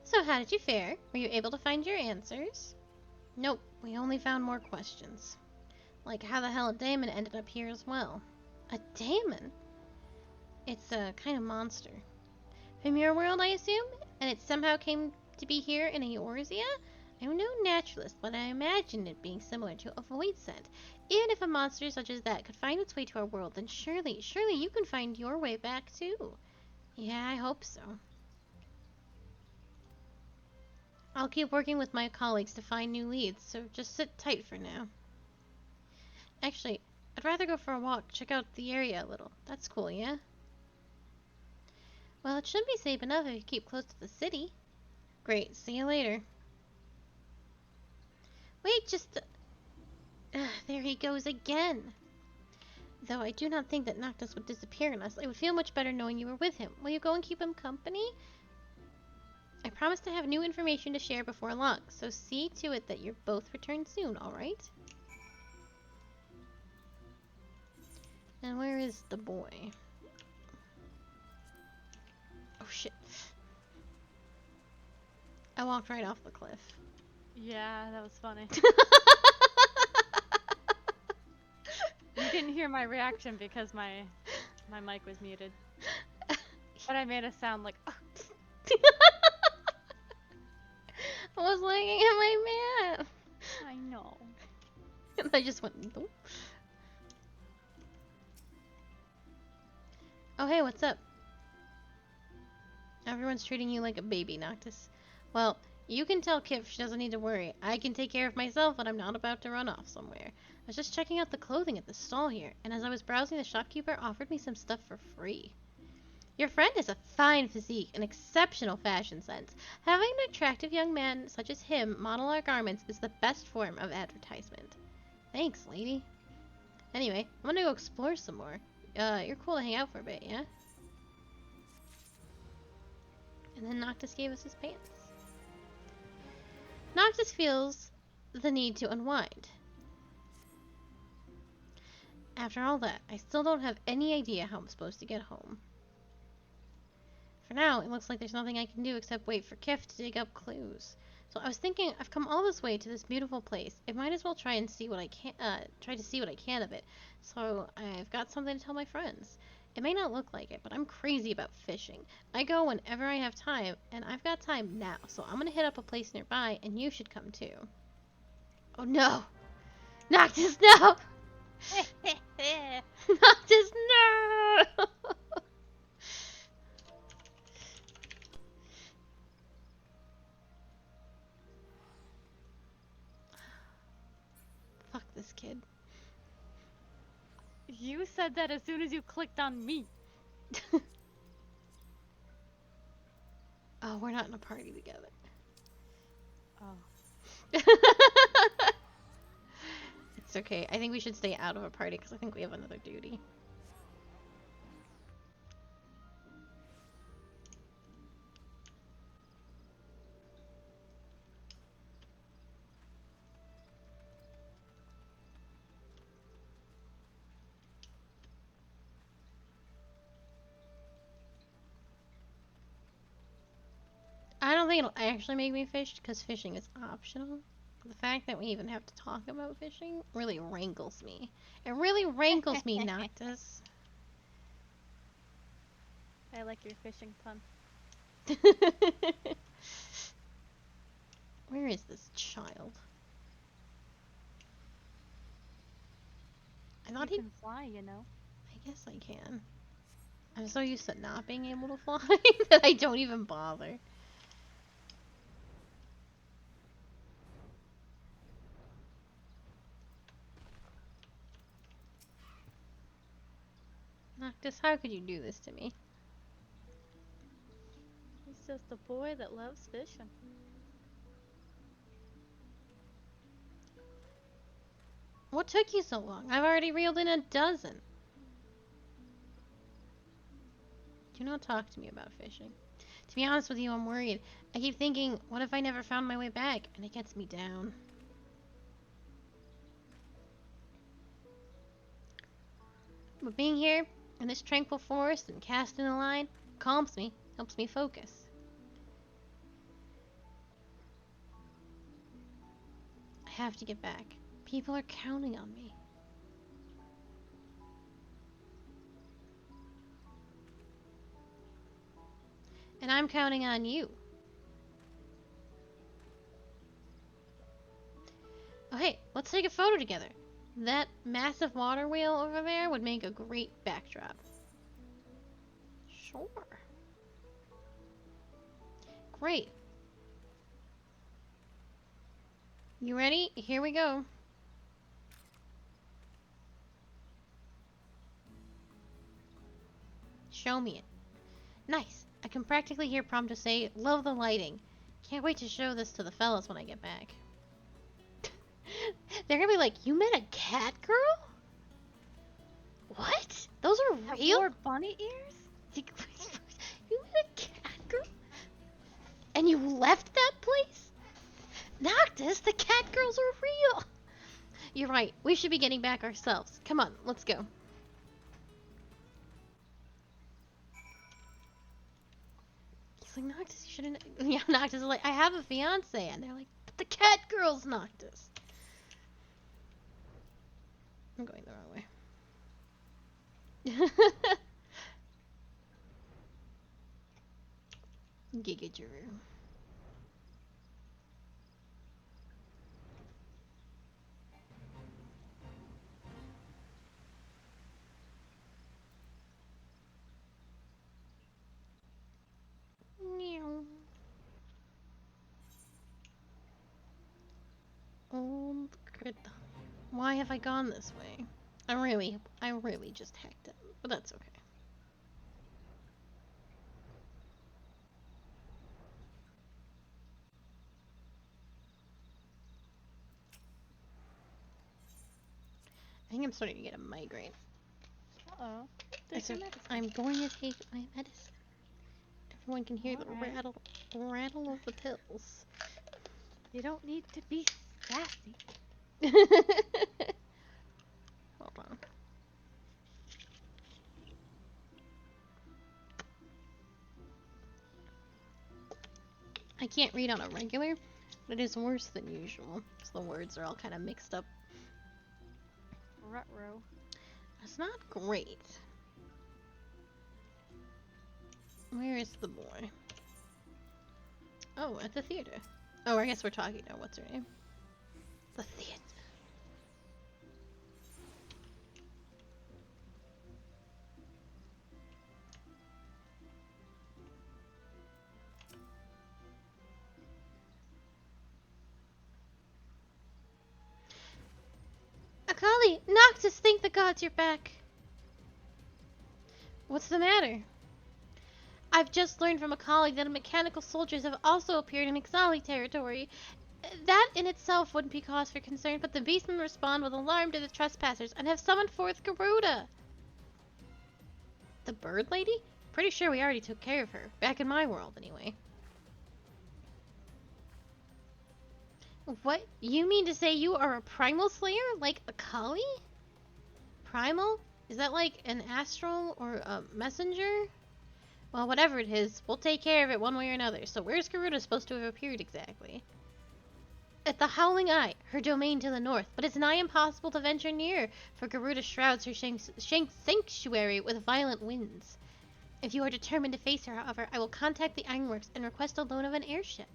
So how did you fare? Were you able to find your answers? Nope, we only found more questions. Like how the hell a daemon ended up here as well. A daemon? It's a kind of monster. From your world, I assume? And it somehow came to be here in Eorzea? I'm no naturalist, but I imagine it being similar to a void scent. Even if a monster such as that could find its way to our world, then surely you can find your way back too. Yeah, I hope so. I'll keep working with my colleagues to find new leads, so just sit tight for now. Actually, I'd rather go for a walk, check out the area a little. That's cool, yeah? Well, it should be safe enough if you keep close to the city. Great, see you later. Wait, just... there he goes again. Though I do not think that Noctis would disappear unless I would feel much better knowing you were with him. Will you go and keep him company? I promise to have new information to share before long, so see to it that you're both returned soon, alright? And where is the boy? Oh shit. I walked right off the cliff.
Yeah, that was funny. You didn't hear my reaction because my mic was muted. But I made a sound like, oh.
I was looking at my map.
I know.
And I just went, nope. Oh hey, what's up? Everyone's treating you like a baby, Noctis. Well, you can tell Kif she doesn't need to worry. I can take care of myself and I'm not about to run off somewhere. I was just checking out the clothing at the stall here, and as I was browsing, the shopkeeper offered me some stuff for free. Your friend has a fine physique and exceptional fashion sense. Having an attractive young man such as him model our garments is the best form of advertisement. Thanks, lady. Anyway, I'm gonna go explore some more. You're cool to hang out for a bit, yeah? And then Noctis gave us his pants. Noctis feels the need to unwind. After all that, I still don't have any idea how I'm supposed to get home. For now, it looks like there's nothing I can do except wait for Kif to dig up clues. So I was thinking, I've come all this way to this beautiful place. I might as well try and see what I can. Try to see what I can of it. So I've got something to tell my friends. It may not look like it, but I'm crazy about fishing. I go whenever I have time, and I've got time now. So I'm gonna hit up a place nearby, and you should come too. Oh no, Noctis, no! Noctis, no! Fuck this kid.
You said that as soon as you clicked on me.
Oh, we're not in a party together.
Oh.
It's okay. I think we should stay out of a party because I think we have another duty. I don't think it'll actually make me fish because fishing is optional. The fact that we even have to talk about fishing really rankles me. It really rankles me, Noctis.
I like your fishing pun.
Where is this child? I thought
You
he.
can fly, you know.
I guess I can. I'm so used to not being able to fly that I don't even bother. Noctis, how could you do this to me?
He's just a boy that loves fishing.
What took you so long? I've already reeled in a dozen. Do not talk to me about fishing. To be honest with you, I'm worried. I keep thinking, what if I never found my way back? And it gets me down. But being here, in this tranquil forest and casting a line, calms me, helps me focus. I have to get back. People are counting on me. And I'm counting on you. Oh hey, let's take a photo together. That massive water wheel over there would make a great backdrop. Sure. Great. You ready? Here we go. Show me it. Nice. I can practically hear Prompto say, "Love the lighting." Can't wait to show this to the fellas when I get back. They're gonna be like, "You met a cat girl? What? Those are
That
real?
wore bunny ears?
You met a cat girl? And you left that place? Noctis, the cat girls are real!" You're right. We should be getting back ourselves. Come on, let's go. He's like, "Noctis, you shouldn't..." Yeah, Noctis is like, "I have a fiance." And they're like, "But the cat girl's Noctis." I'm going the wrong way. Giga-Juru. Meow. Old Greta. Why have I gone this way? I really just hacked it, but that's okay. I think I'm starting to get a migraine.
Uh-oh.
I
Take your
said,
medicine.
I'm going to take my medicine. Everyone can hear the
Alright.
rattle of the pills.
You don't need to be sassy.
Hold on. I can't read on a regular, but it is worse than usual. So the words are all kind of mixed up.
Ruh-roh.
It's not great. Where is the boy? Oh, at the theater. Oh, I guess we're talking now. What's her name? The theater. Akali! Noctis, thank the gods you're back! What's the matter? I've just learned from a colleague that mechanical soldiers have also appeared in XIV territory. That in itself wouldn't be cause for concern, but the beastmen respond with alarm to the trespassers and have summoned forth Garuda! The bird lady? Pretty sure we already took care of her. Back in my world, anyway. What? You mean to say you are a primal slayer? Like Akali? Primal? Is that like an astral or a messenger? Well, whatever it is, we'll take care of it one way or another. So where's Garuda supposed to have appeared exactly? At the Howling Eye, her domain to the north, but it's nigh impossible to venture near, for Garuda shrouds her sanctuary with violent winds. If you are determined to face her, however, I will contact the Ironworks and request a loan of an airship.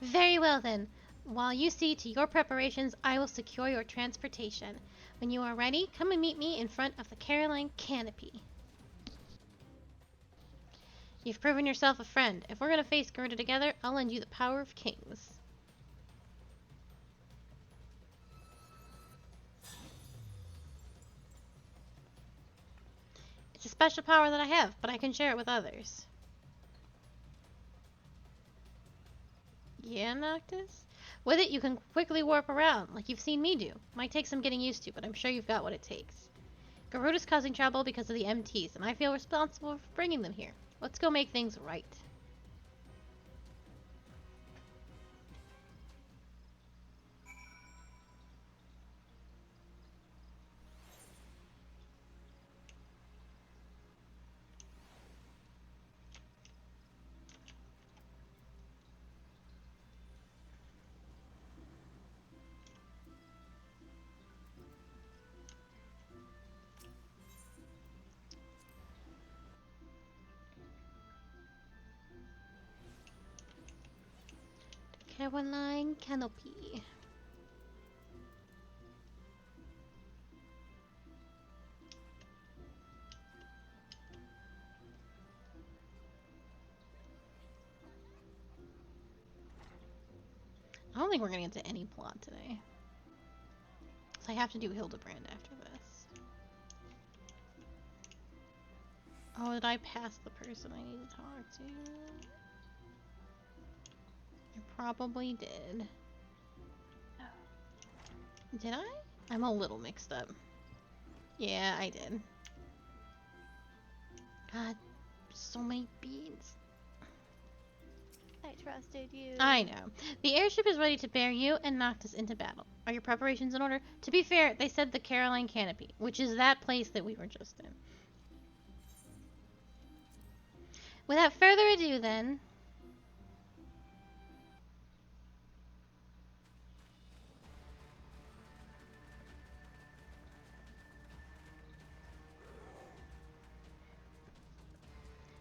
Very well then. While you see to your preparations, I will secure your transportation. When you are ready, come and meet me in front of the Caroline Canopy. You've proven yourself a friend. If we're gonna face Gerda together, I'll lend you the power of kings. It's a special power that I have, but I can share it with others. Yeah, Noctis? With it, you can quickly warp around, like you've seen me do. Might take some getting used to, but I'm sure you've got what it takes. Garuda's causing trouble because of the MTs, and I feel responsible for bringing them here. Let's go make things right. Caroline Canopy. I don't think we're gonna get to any plot today. So I have to do Hildebrand after this. Oh, did I pass the person I need to talk to? I probably did. Did I? I'm a little mixed up. Yeah, I did. God, so many beans.
I trusted you.
I know. The airship is ready to bear you and Noctis into battle. Are your preparations in order? To be fair, they said the Caroline Canopy, which is that place that we were just in. Without further ado, then...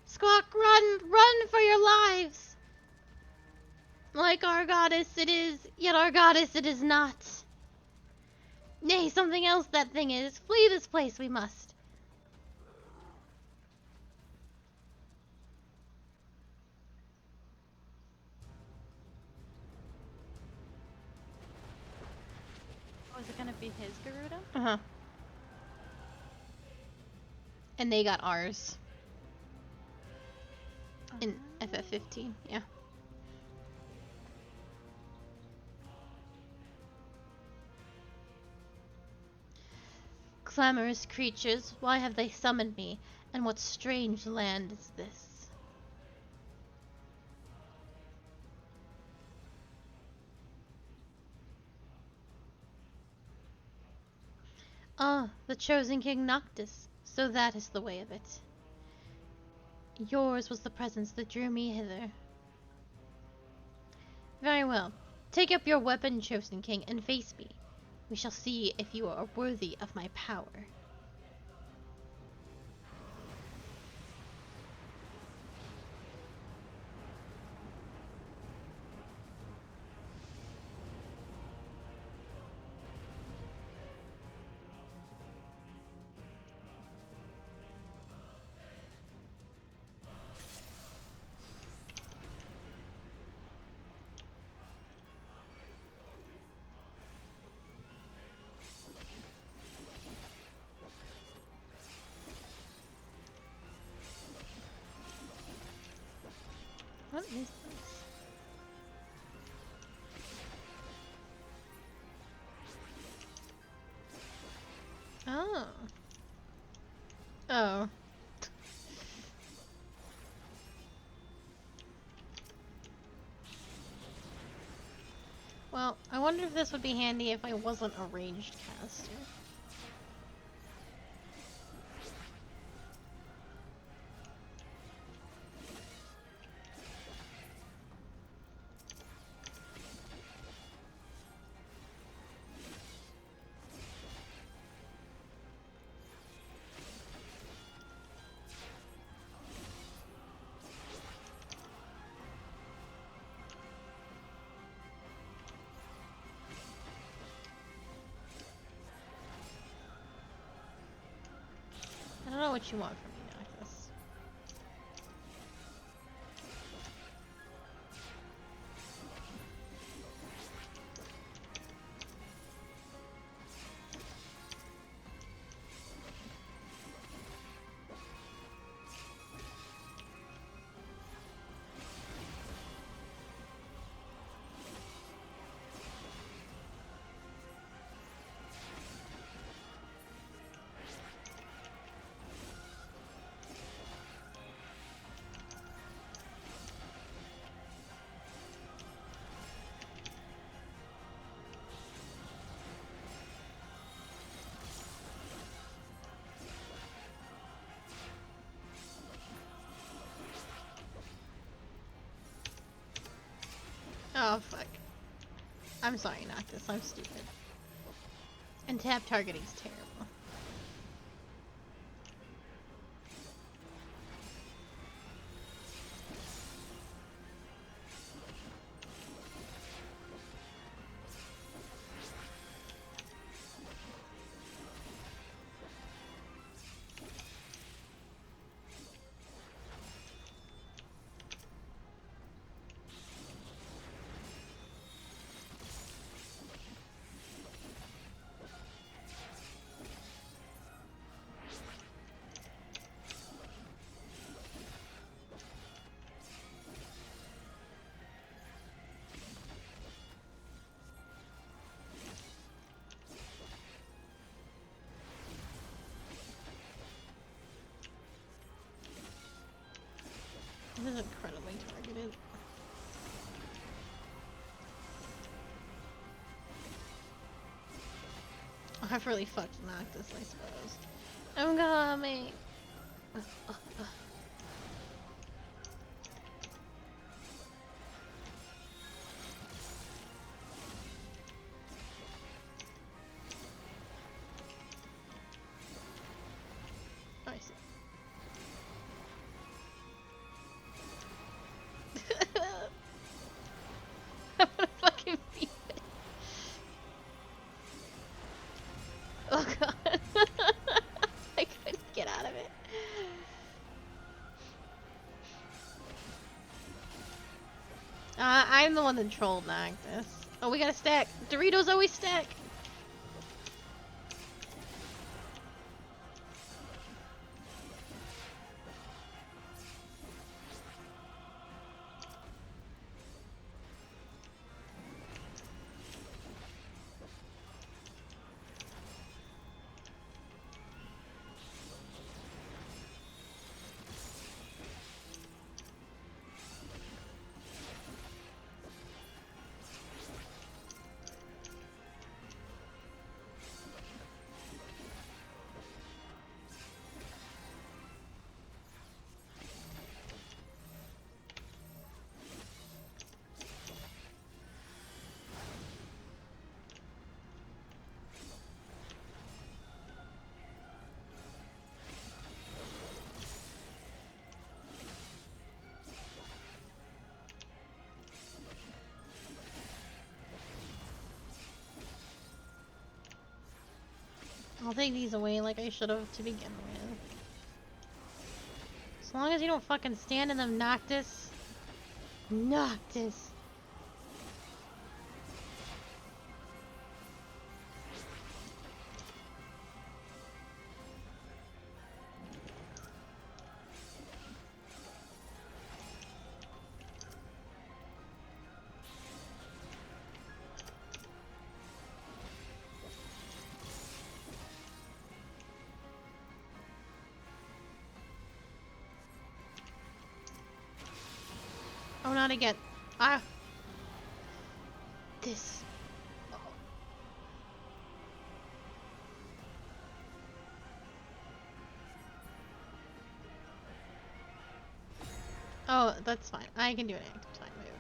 Squawk, run! Run for your lives! Like our goddess it is, yet our goddess it is not. Nay, something else that thing is. Flee this place we must.
Was it gonna be his Garuda?
Uh-huh. And they got ours. In FF15, yeah. Clamorous creatures, why have they summoned me? And what strange land is this? Ah, the chosen King Noctis. So that is the way of it. Yours was the presence that drew me hither. Very well. Take up your weapon, chosen king, and face me. We shall see if you are worthy of my power. What is this? Oh. Oh. Well, Well, I wonder if this would be handy if I wasn't a ranged caster. I don't know what you want from me, Noctis. Oh, fuck. I'm sorry, Noctis. I'm stupid. And tap targeting's terrible. This is incredibly targeted. Oh, I've really fucked Noctis, I suppose. I'm coming! Oh, I see. I'm gonna fucking beat it. Oh god. I couldn't get out of it. I'm the one that trolled Noctis. Oh, we got a stack. Doritos always stack. I'll take these away like I should have to begin with. As long as you don't fucking stand in them, Noctis. Noctis. Oh, not again. Ah. This Oh, that's fine. I can do an active time maneuver.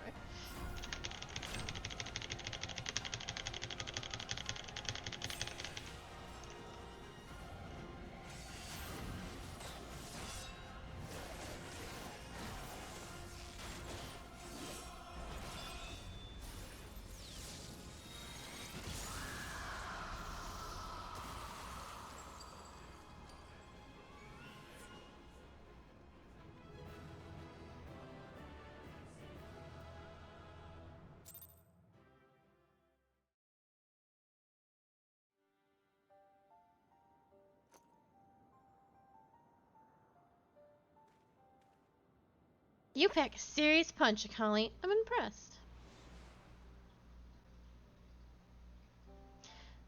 You pack a serious punch, Akali. I'm impressed.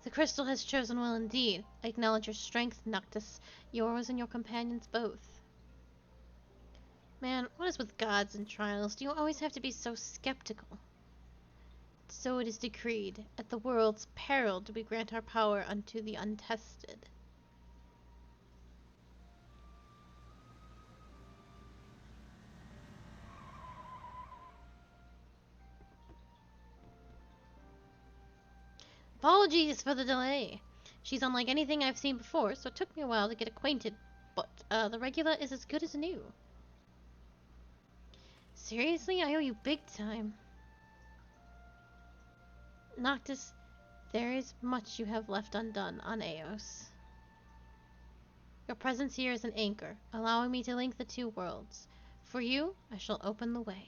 The crystal has chosen well indeed. I acknowledge your strength, Noctis. Yours and your companions both. Man, what is with gods and trials? Do you always have to be so skeptical? So it is decreed. At the world's peril do we grant our power unto the untested. Apologies for the delay. She's unlike anything I've seen before, so it took me a while to get acquainted, but the regular is as good as new. Seriously? I owe you big time. Noctis, there is much you have left undone on Eos. Your presence here is an anchor, allowing me to link the two worlds. For you, I shall open the way.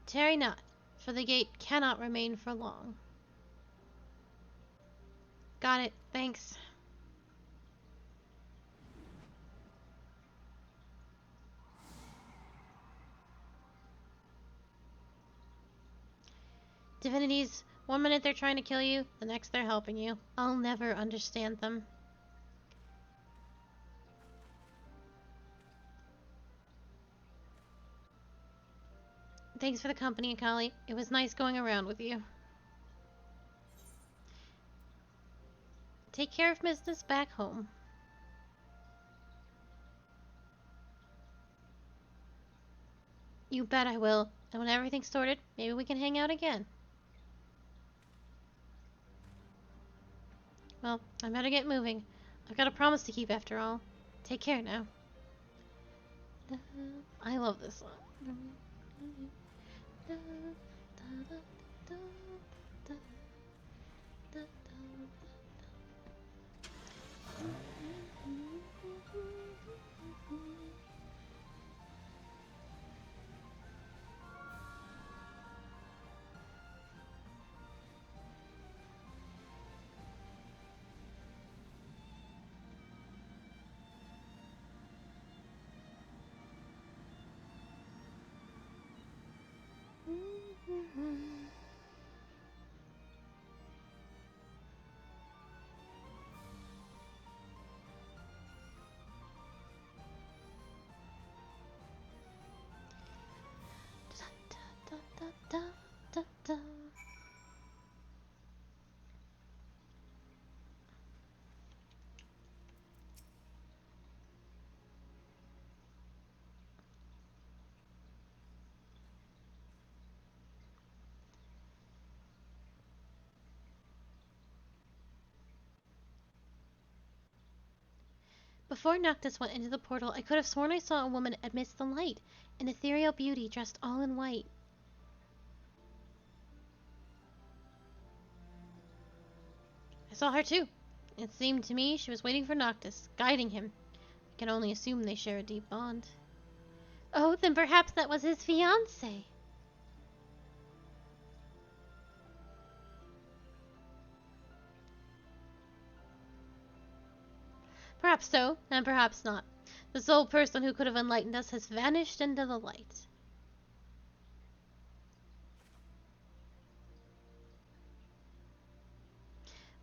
Tarry not, for the gate cannot remain for long. Got it, thanks. Divinities, one minute they're trying to kill you, the next they're helping you. I'll never understand them. Thanks for the company, Akali. It was nice going around with you. Take care of business back home. You bet I will. And when everything's sorted, maybe we can hang out again. Well, I better get moving. I've got a promise to keep after all. Take care now. I love this song. Before Noctis went into the portal, I could have sworn I saw a woman amidst the light, an ethereal beauty dressed all in white. I saw her too. It seemed to me she was waiting for Noctis, guiding him. I can only assume they share a deep bond. Oh, then perhaps that was his fiancée. Perhaps so, and perhaps not. The sole person who could have enlightened us has vanished into the light.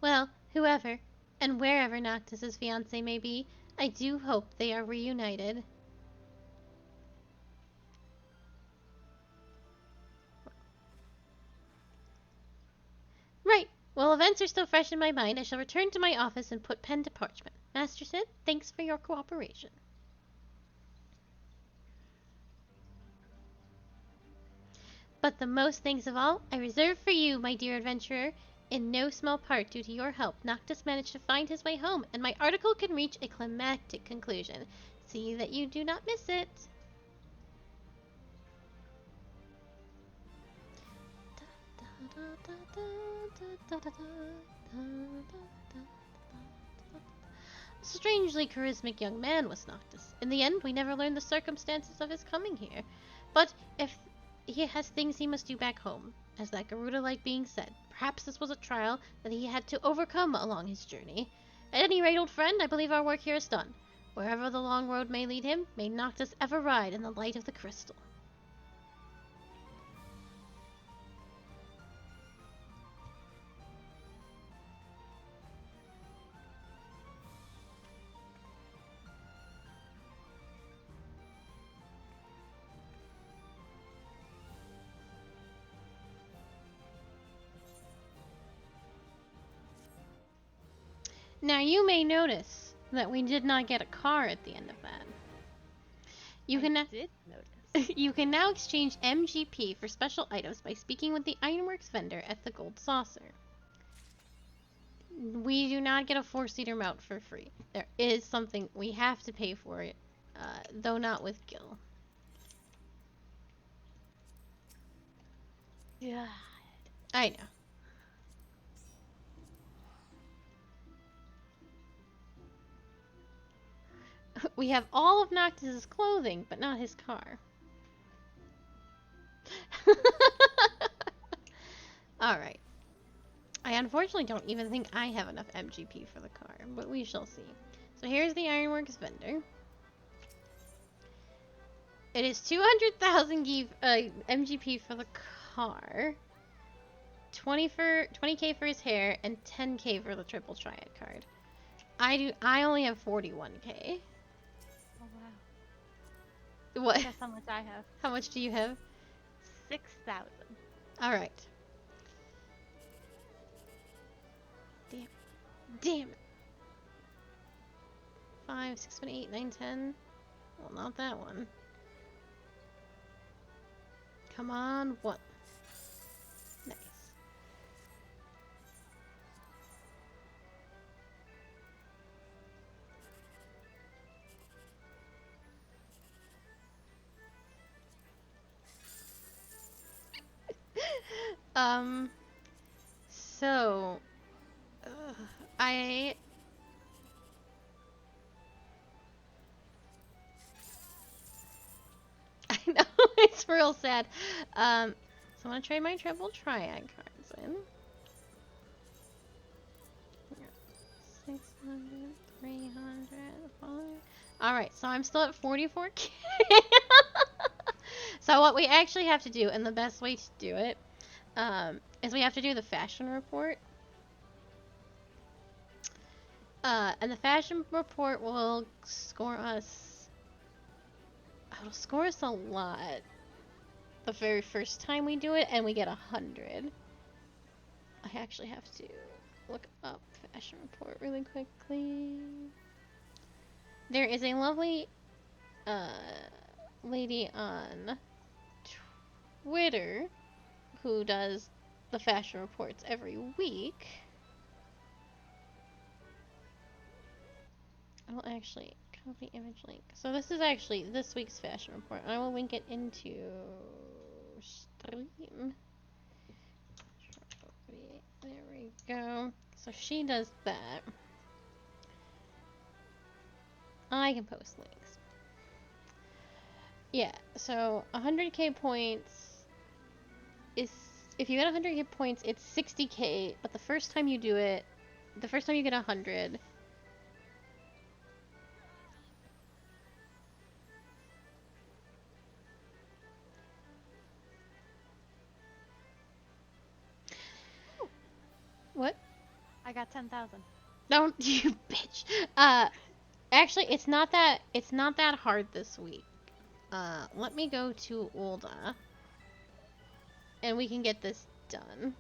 Well, whoever and wherever Noctis's fiancé may be, I do hope they are reunited. events are still fresh in my mind, I shall return to my office and put pen to parchment. Master Sid, thanks for your cooperation. But the most thanks of all, I reserve for you, my dear adventurer. In no small part due to your help, Noctis managed to find his way home, and my article can reach a climactic conclusion. See that you do not miss it. A strangely charismatic young man was Noctis. In the end, we never learned the circumstances of his coming here. But if he has things he must do back home, as that Garuda-like being said, perhaps this was a trial that he had to overcome along his journey. At any rate, old friend, I believe our work here is done. Wherever the long road may lead him, may Noctis ever ride in the light of the crystal. Now you may notice that we did not get a car at the end of that. You can
did notice.
you can now exchange MGP for special items by speaking with the Ironworks vendor at the Gold Saucer. We do not get a 4-seater mount for free. There is something we have to pay for it, though not with Gil.
Yeah.
I know. We have all of Noctis' clothing, but not his car. Alright. I unfortunately don't even think I have enough MGP for the car, but we shall see. So here's the Ironworks vendor. It is 200,000 MGP for the car, 20k for his hair, and 10k for the triple triad card. I only have 41k.
Oh wow.
What?
Guess how much I have?
How much do you have?
6,000.
Alright. Damn it. 5, 6, 7, 8, 9, 10. Well, not that one. Come on, what? Nice. So, I know, it's real sad. So I'm gonna trade my triple triad cards in. 600, 300, 400. Alright, so I'm still at 44k. So what we actually have to do, and the best way to do it, is we have to do the fashion report. And the fashion report will score us... It'll score us a lot the very first time we do it, and we get 100. I actually have to look up fashion report really quickly. There is a lovely lady on Twitter who does the fashion reports every week. I will actually copy image link. So this is actually this week's fashion report. I will link it into stream. There we go. So she does that. I can post links. Yeah, so 100k points is, if you get 100k points, it's 60k, but the first time you do it, the first time you get 100, what?
I got 10,000.
Don't you bitch. Actually, it's not that hard this week. Let me go to Ulda, and we can get this done.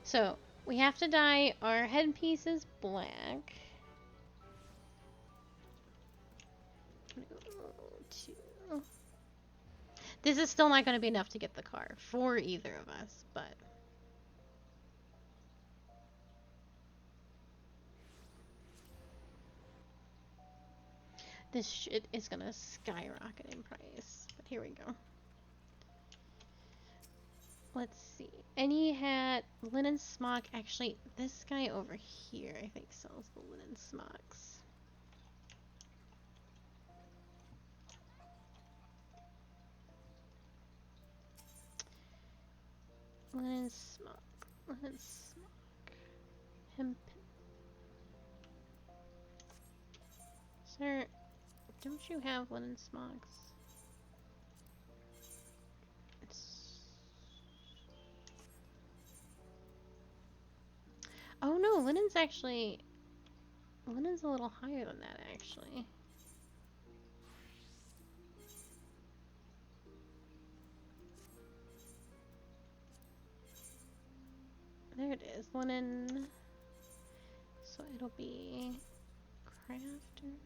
So we have to dye our headpieces black. Two. This is still not going to be enough to get the car for either of us, but this shit is going to skyrocket in price. But here we go. Let's see. Any hat, linen smock. Actually, this guy over here, I think, sells the linen smocks. Linen smock. Linen smock. Hemp. Sir, don't you have linen smocks? Oh no, linen's actually... Linen's a little higher than that, actually. There it is, linen. So it'll be... Crafters...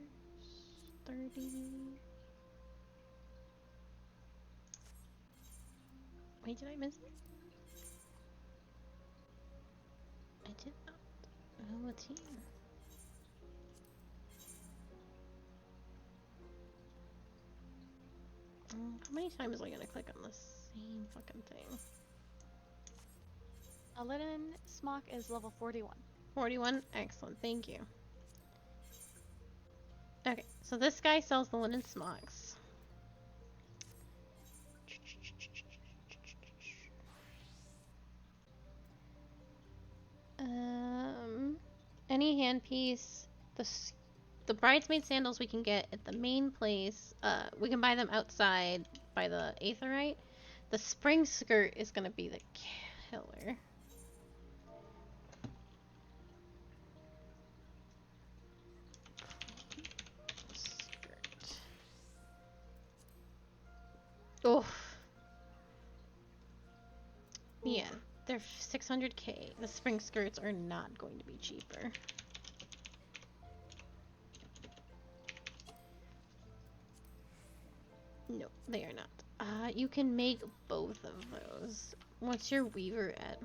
30... Wait, did I miss it? I did not. Velveteen. How many times am I gonna click on the same fucking thing?
A linen smock is level 41.
41? Excellent, thank you. Okay, so this guy sells the linen smocks. Any handpiece, the bridesmaid sandals we can get at the main place. We can buy them outside by the aetherite. The spring skirt is gonna be the killer. Skirt. Oh. Yeah. They're 600k. The spring skirts are not going to be cheaper. No, they are not. You can make both of those. What's your weaver at?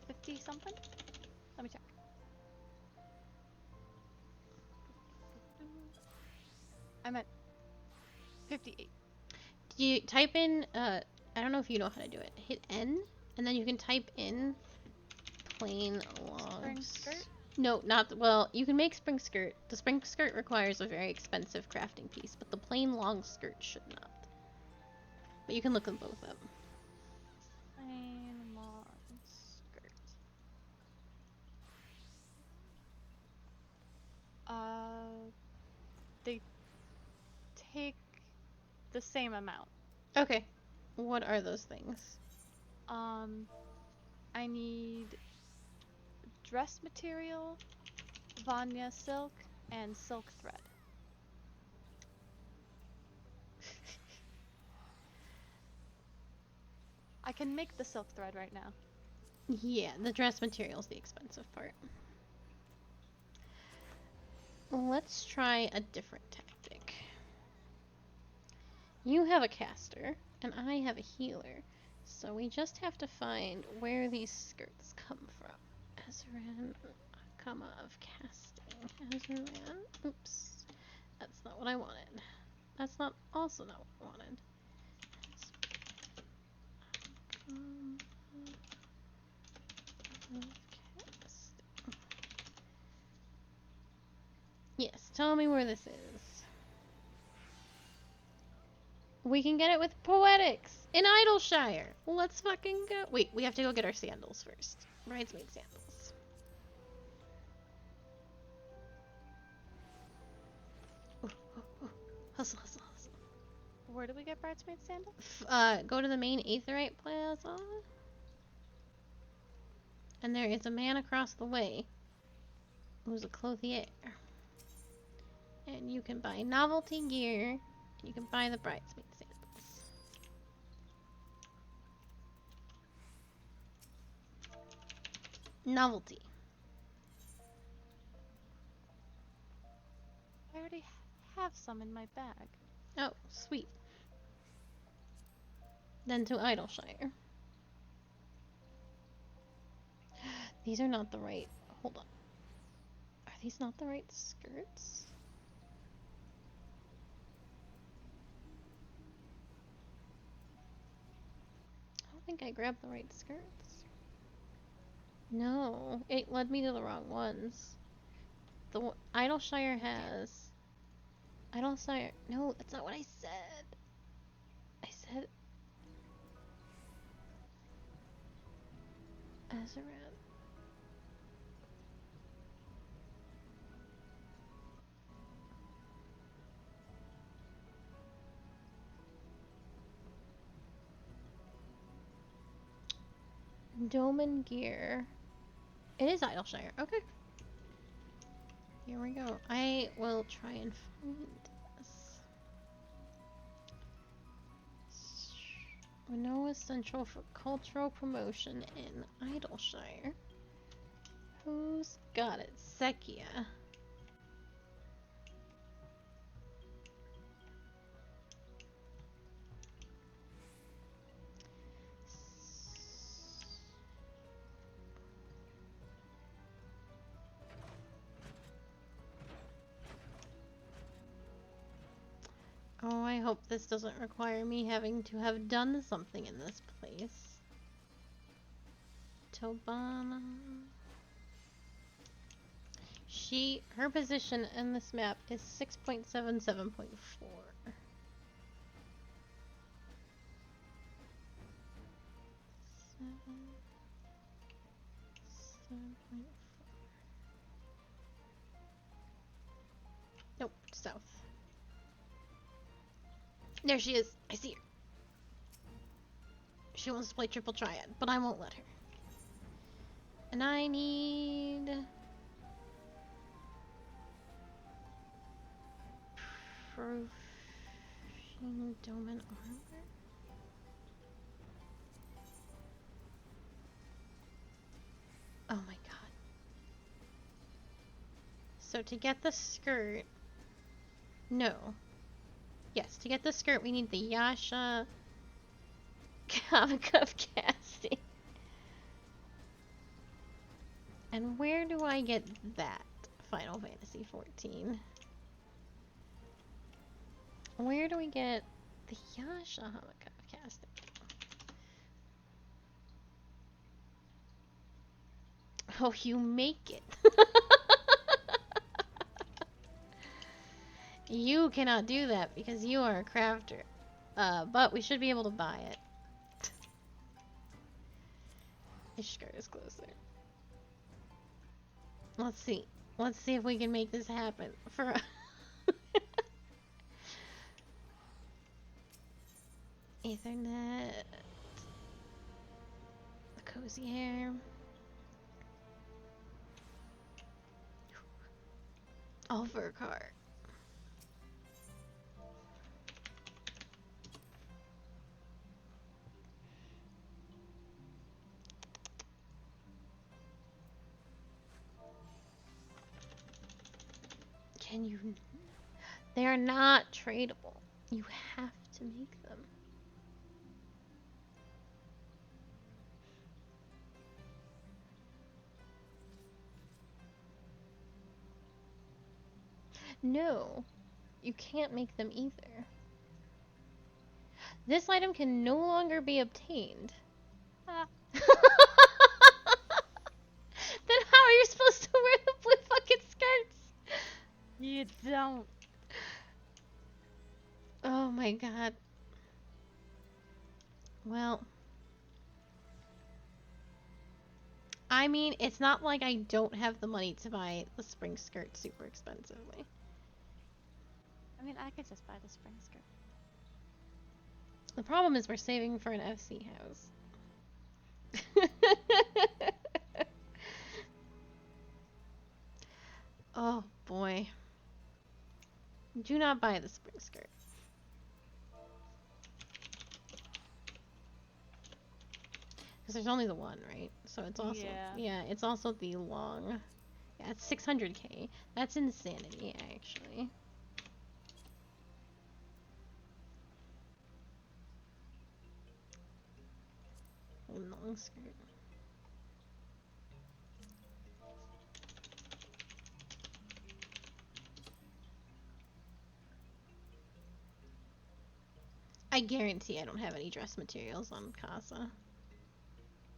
50 something? Let me check. I'm at 58.
You type in, I don't know if you know how to do it. Hit N, and then you can type in plain long
Spring skirt?
No, not well. You can make spring skirt. The spring skirt requires a very expensive crafting piece, but the plain long skirt should not. But you can look them both up.
Plain long skirt. They take the same amount.
Okay. What are those things?
I need dress material, Vanya silk, and silk thread. I can make the silk thread right now.
Yeah, the dress material's the expensive part. Let's try a different tactic. You have a caster, and I have a healer. So we just have to find where these skirts come from. Azaran, comma of casting. Azaran. Oops. That's not what I wanted. That's not also not what I wanted. Yes, tell me where this is. We can get it with Poetics in Idleshire. Let's fucking go. Wait, we have to go get our sandals first. Bridesmaid sandals. Hustle, hustle, hustle.
Where do we get bridesmaid sandals?
Go to the main Aetherite Plaza. And there is a man across the way who's a clothier. And you can buy novelty gear. And you can buy the bridesmaid sandals. Novelty.
I already have some in my bag.
Oh, sweet. Then to Idleshire. These are not the right... Hold on. Are these not the right skirts? I don't think I grabbed the right skirts. No, it led me to the wrong ones. The Idleshire has... Idleshire... No, that's not what I said. I said... Azeran. Doman Gear. It is Idleshire. Okay. Here we go. I will try and find this. Manoa Central for Cultural Promotion in Idleshire. Who's got it? Sekia. Oh, I hope this doesn't require me having to have done something in this place. Tobana. Her position in this map is 6.77.4. 7.4. Nope, south. There she is. I see her. She wants to play triple triad, but I won't let her. And I need... Profane Doman armor? Oh my god. So to get the skirt... No. Yes, to get the skirt we need the Yasha comic of casting. And where do I get that? Final Fantasy 14. Where do we get the Yasha comic of casting? Oh, you make it. You cannot do that because you are a crafter. But we should be able to buy it. Ishgar is closer. Let's see. Let's see if we can make this happen for Ethernet. The cozy hair. All for a cart. Can you... They are not tradable. You have to make them. No, you can't make them either. This item can no longer be obtained.
Ah.
Then how are you supposed to wear the blue fucking skirts?
You don't.
Oh my god. Well, I mean, it's not like I don't have the money to buy the spring skirt super expensively.
I mean, I could just buy the spring skirt.
The problem is we're saving for an FC house. Oh boy. Do not buy the spring skirt. Because there's only the one, right? So it's also it's also the long. Yeah, it's 600k. That's insanity, actually. Long skirt. I guarantee I don't have any dress materials on Casa.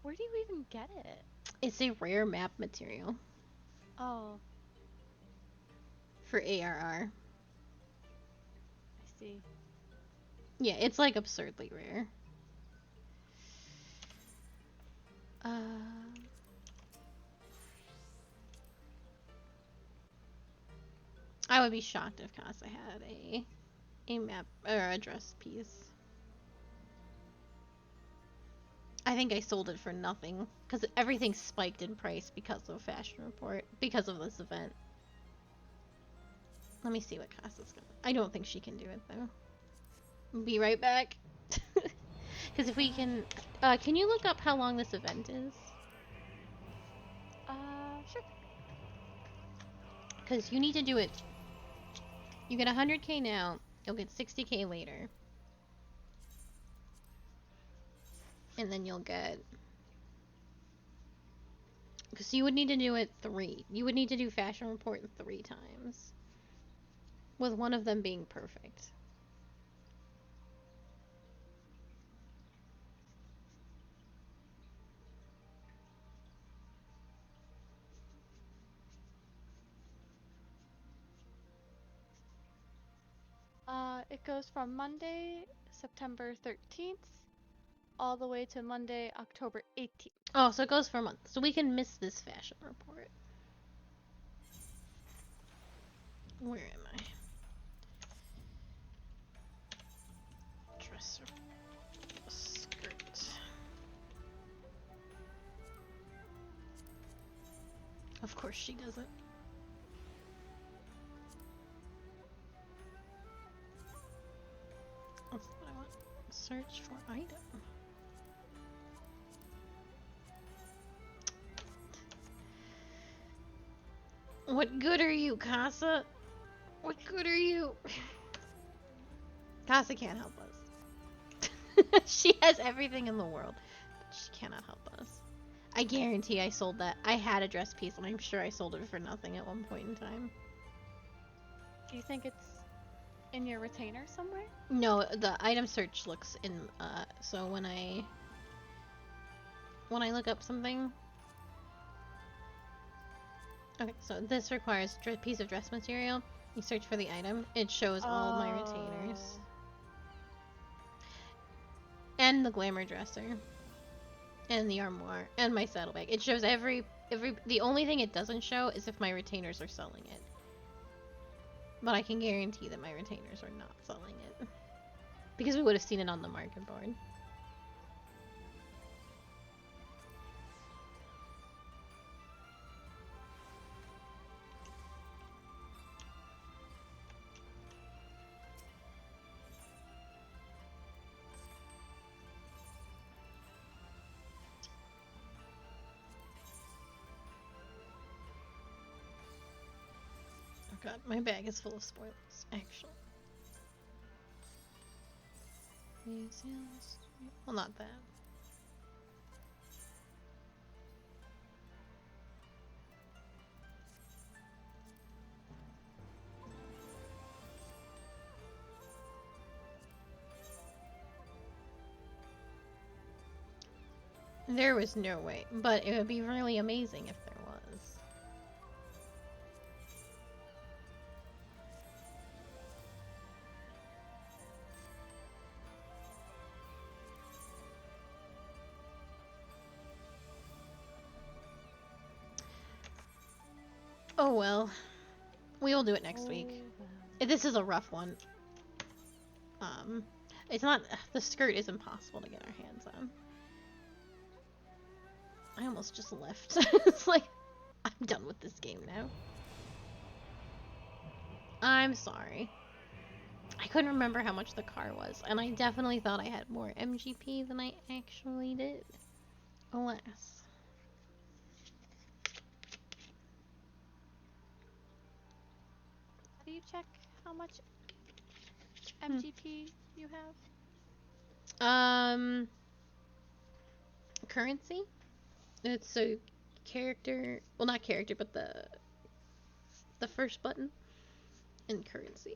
Where do you even get it?
It's a rare map material.
Oh.
For ARR.
I see.
Yeah, it's like absurdly rare. I would be shocked if Casa had a map or a dress piece. I think I sold it for nothing because everything spiked in price because of Fashion Report, because of this event. Let me see what Casa's got. I don't think she can do it though. Be right back. Because if we can you look up how long this event is?
Sure.
Because you need to do it. You get 100k now, you'll get 60k later. And then you'll get... Because you would need to do it 3. You would need to do Fashion Report 3 times. With one of them being perfect.
It goes from Monday, September 13th, all the way to Monday, October 18th.
Oh, so it goes for a month. So we can miss this Fashion Report. Where am I? Dresser. Skirt. Of course she doesn't. That's what I want. Search for item. What good are you, Casa? What good are you? Casa can't help us. She has everything in the world, but she cannot help us. I guarantee I sold that. I had a dress piece, and I'm sure I sold it for nothing at one point in time.
Do you think it's in your retainer somewhere?
No, the item search looks in, so when I look up something... Okay, so this requires a piece of dress material. You search for the item, it shows all my retainers. And the glamour dresser. And the armoire. And my saddlebag. It shows the only thing it doesn't show is if my retainers are selling it. But I can guarantee that my retainers are not selling it. Because we would have seen it on the market board. God, my bag is full of spoilers, actually. Well, not that. There was no way, but it would be really amazing if there was. Oh well. We will do it next week. This is a rough one. It's not... The skirt is impossible to get our hands on. I almost just left. It's like, I'm done with this game now. I'm sorry. I couldn't remember how much the car was, and I definitely thought I had more MGP than I actually did. Alas.
How do you check how much MGP you have?
Currency? It's a character, well, not character, but the first button in currency.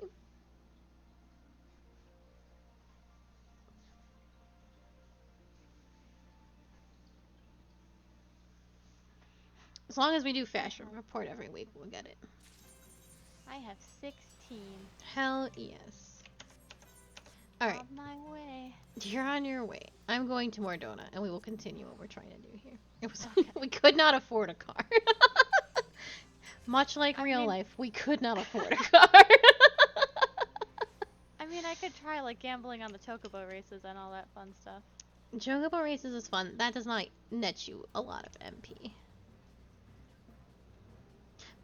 As long as we do fashion report every week, we'll get it.
I have 16.
Hell yes. Alright,
On my way.
you're on your way. I'm going to Mordona, and we will continue what we're trying to do here. It was
Okay.
we could not afford a car. Much like
I
real
mean-
life, we could not afford a car.
I mean, I could try like gambling on the chocobo races and all that fun stuff.
Chocobo races is fun. That does not net you a lot of MP.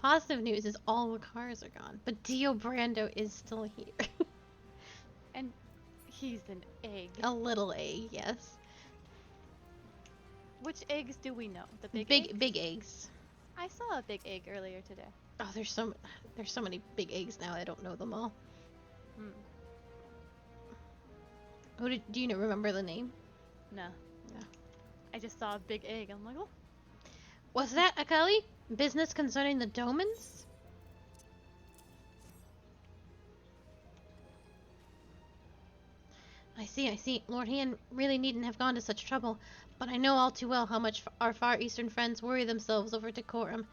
Positive news is all the cars are gone, but Dio Brando is still here.
And he's an egg.
A little egg, yes.
Which eggs do we know? The big eggs?
Big eggs.
I saw a big egg earlier today.
Oh, there's so many big eggs now. I don't know them all.
Hmm.
Do you remember the name?
No.
No.
I just saw a big egg. I'm like, oh.
Was that Akali? Business concerning the Domans? I see. Lord Ian really needn't have gone to such trouble, but I know all too well how much our Far Eastern friends worry themselves over decorum.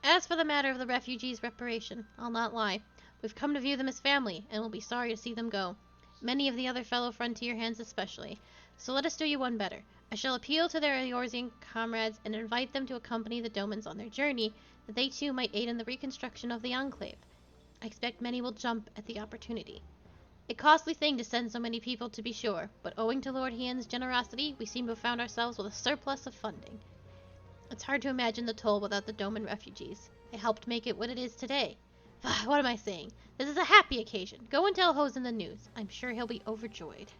As for the matter of the refugees' reparation, I'll not lie. We've come to view them as family, and will be sorry to see them go. Many of the other fellow frontier hands especially. So let us do you one better. I shall appeal to their Eorzean comrades and invite them to accompany the Domans on their journey, that they too might aid in the reconstruction of the Enclave. I expect many will jump at the opportunity. A costly thing to send so many people, to be sure, but owing to Lord Ian's generosity, we seem to have found ourselves with a surplus of funding. It's hard to imagine the toll without the Doman refugees. They helped make it what it is today. What am I saying? This is a happy occasion. Go and tell Hosen the news. I'm sure he'll be overjoyed.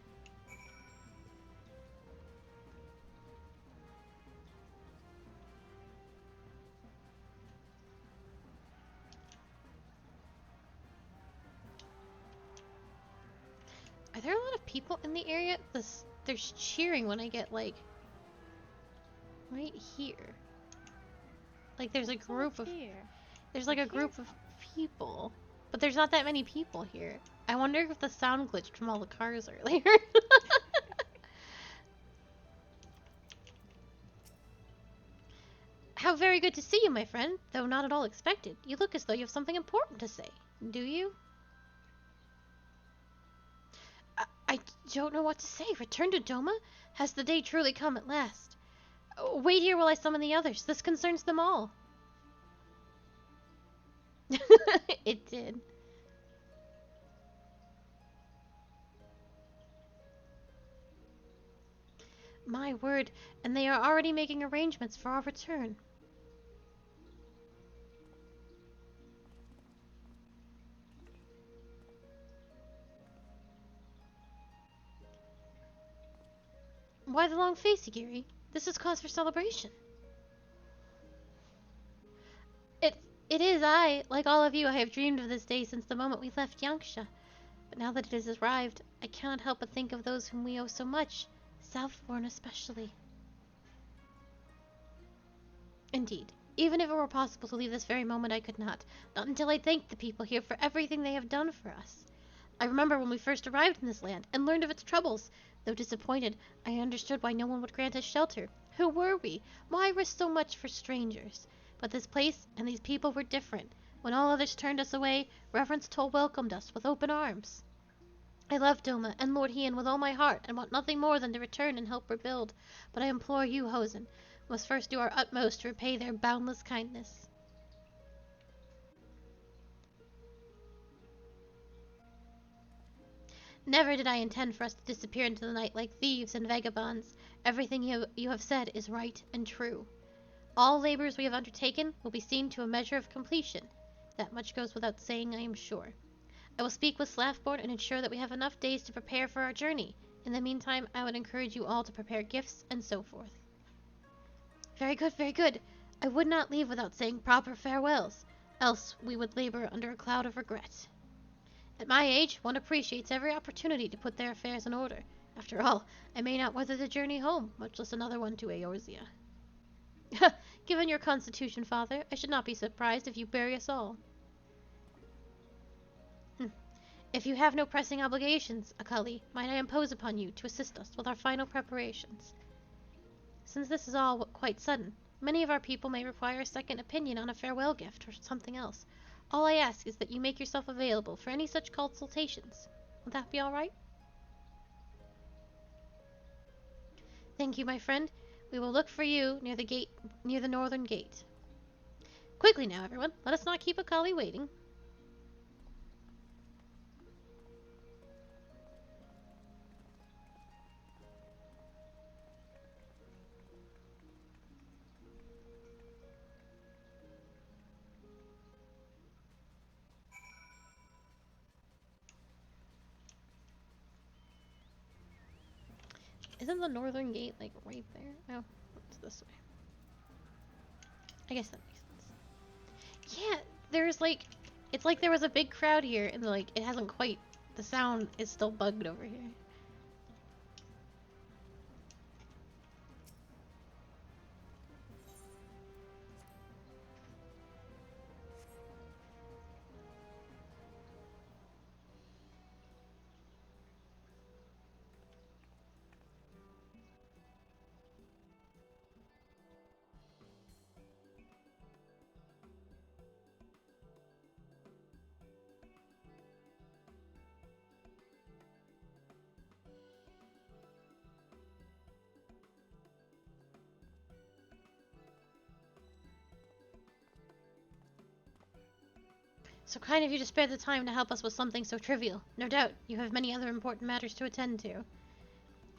Are there a lot of people in the area? There's cheering when I get, like, right here. Like, there's a group of...
Here.
There's, like, a group of people. But there's not that many people here. I wonder if the sound glitched from all the cars earlier. How very good to see you, my friend. Though not at all expected. You look as though you have something important to say. Do you? I don't know what to say. Return to Doma? Has the day truly come at last? Wait here while I summon the others. This concerns them all. It did. My word, and they are already making arrangements for our return. Why the long face, Igiri? This is cause for celebration. It is I. Like all of you, I have dreamed of this day since the moment we left Yanksha. But now that it has arrived, I cannot help but think of those whom we owe so much, Southbourne especially. Indeed, even if it were possible to leave this very moment, I could not. Not until I thanked the people here for everything they have done for us. I remember when we first arrived in this land and learned of its troubles. Though disappointed, I understood why no one would grant us shelter. Who were we? Why risk so much for strangers? But this place and these people were different. When all others turned us away, Reverence Toll welcomed us with open arms. I love Doma and Lord Ian with all my heart, and want nothing more than to return and help rebuild. But I implore you, Hosen, must first do our utmost to repay their boundless kindness. Never did I intend for us to disappear into the night like thieves and vagabonds. Everything you have said is right and true. All labors we have undertaken will be seen to a measure of completion. That much goes without saying, I am sure. I will speak with Slaffborn and ensure that we have enough days to prepare for our journey. In the meantime, I would encourage you all to prepare gifts and so forth. Very good, very good. I would not leave without saying proper farewells, else we would labor under a cloud of regret. At my age, one appreciates every opportunity to put their affairs in order. After all, I may not weather the journey home, much less another one to Eorzea. Given your constitution, father, I should not be surprised if you bury us all. If you have no pressing obligations, Akali, might I impose upon you to assist us with our final preparations? Since this is all quite sudden, many of our people may require a second opinion on a farewell gift or something else. All I ask is that you make yourself available for any such consultations. Would that be all right? Thank you, my friend. We will look for you near the northern gate. Quickly now, everyone. Let us not keep Akali waiting. Isn't the northern gate, like, right there? Oh, it's this way. I guess that makes sense. Yeah, there's, like... It's like there was a big crowd here, and, like, it hasn't quite... The sound is still bugged over here. So kind of you to spare the time to help us with something so trivial. No doubt, you have many other important matters to attend to.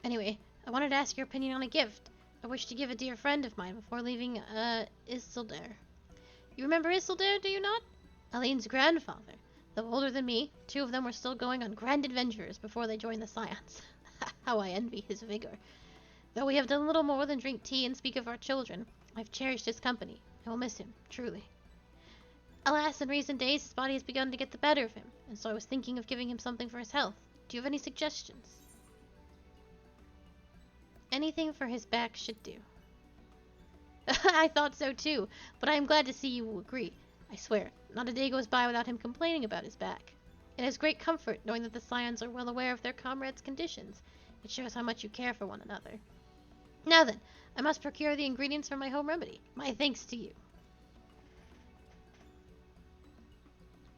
Anyway, I wanted to ask your opinion on a gift. I wish to give a dear friend of mine before leaving, Isildur. You remember Isildur, do you not? Elaine's grandfather. Though older than me, two of them were still going on grand adventures before they joined the Scions. How I envy his vigor. Though we have done little more than drink tea and speak of our children, I've cherished his company. I will miss him, truly. Alas, in recent days, his body has begun to get the better of him, and so I was thinking of giving him something for his health. Do you have any suggestions? Anything for his back should do. I thought so too, but I am glad to see you agree. I swear, not a day goes by without him complaining about his back. It is great comfort knowing that the Scions are well aware of their comrades' conditions. It shows how much you care for one another. Now then, I must procure the ingredients for my home remedy. My thanks to you.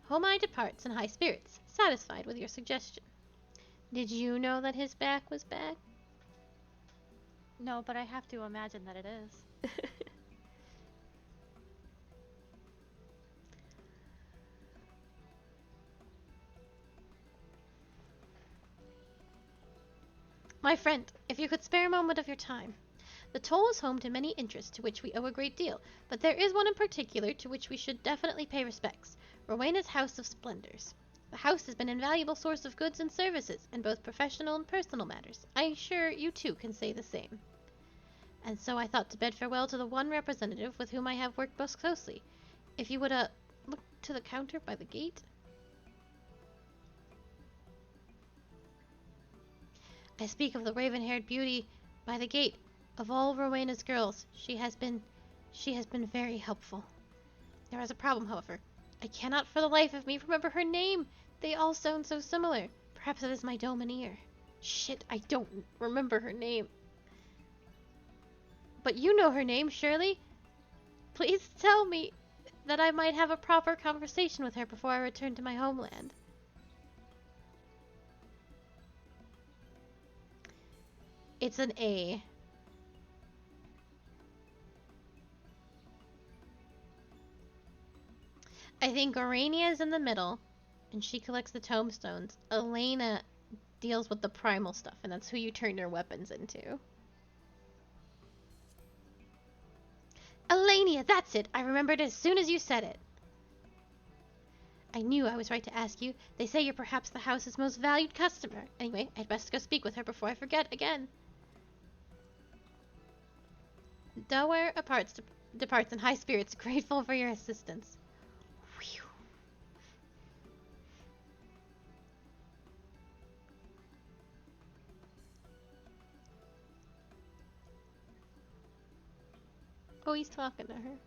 Homai departs in high spirits, satisfied with your suggestion. Did you know that his back was back?
No, but I have to imagine that it is.
My friend, if you could spare a moment of your time. The toll is home to many interests to which we owe a great deal, but there is one in particular to which we should definitely pay respects. Rowena's House of Splendors. The house has been an invaluable source of goods and services in both professional and personal matters. I am sure you too can say the same. And so I thought to bid farewell to the one representative with whom I have worked most closely. If you would, look to the counter by the gate. I speak of the raven-haired beauty by the gate. Of all Rowena's girls, she has been very helpful. There is a problem, however. I cannot for the life of me remember her name. They all sound so similar. Perhaps it is my domineer. Shit, I don't remember her name. But you know her name, surely? Please tell me that I might have a proper conversation with her before I return to my homeland. It's an A. I think Orania is in the middle, and she collects the tomestones. Elena deals with the primal stuff, and that's who you turn your weapons into. Elenia, that's it! I remembered as soon as you said it. I knew I was right to ask you. They say you're perhaps the house's most valued customer. Anyway, I'd best go speak with her before I forget again. Delaware departs in high spirits, grateful for your assistance. Whew. Oh, he's talking to her.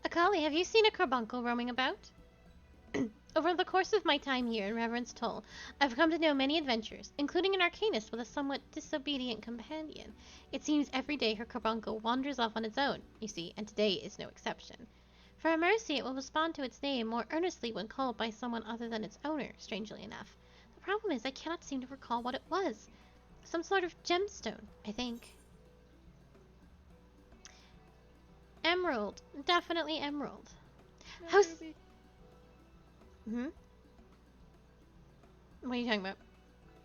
Akali, have you seen a carbuncle roaming about? Over the course of my time here in Reverence Toll, I've come to know many adventures, including an arcanist with a somewhat disobedient companion. It seems every day her carbuncle wanders off on its own, you see, and today is no exception. For a mercy, it will respond to its name more earnestly when called by someone other than its owner, strangely enough. The problem is I cannot seem to recall what it was. Some sort of gemstone, I think. Emerald. Definitely emerald.
No,
How's...
Ruby.
Hmm? What are you talking about?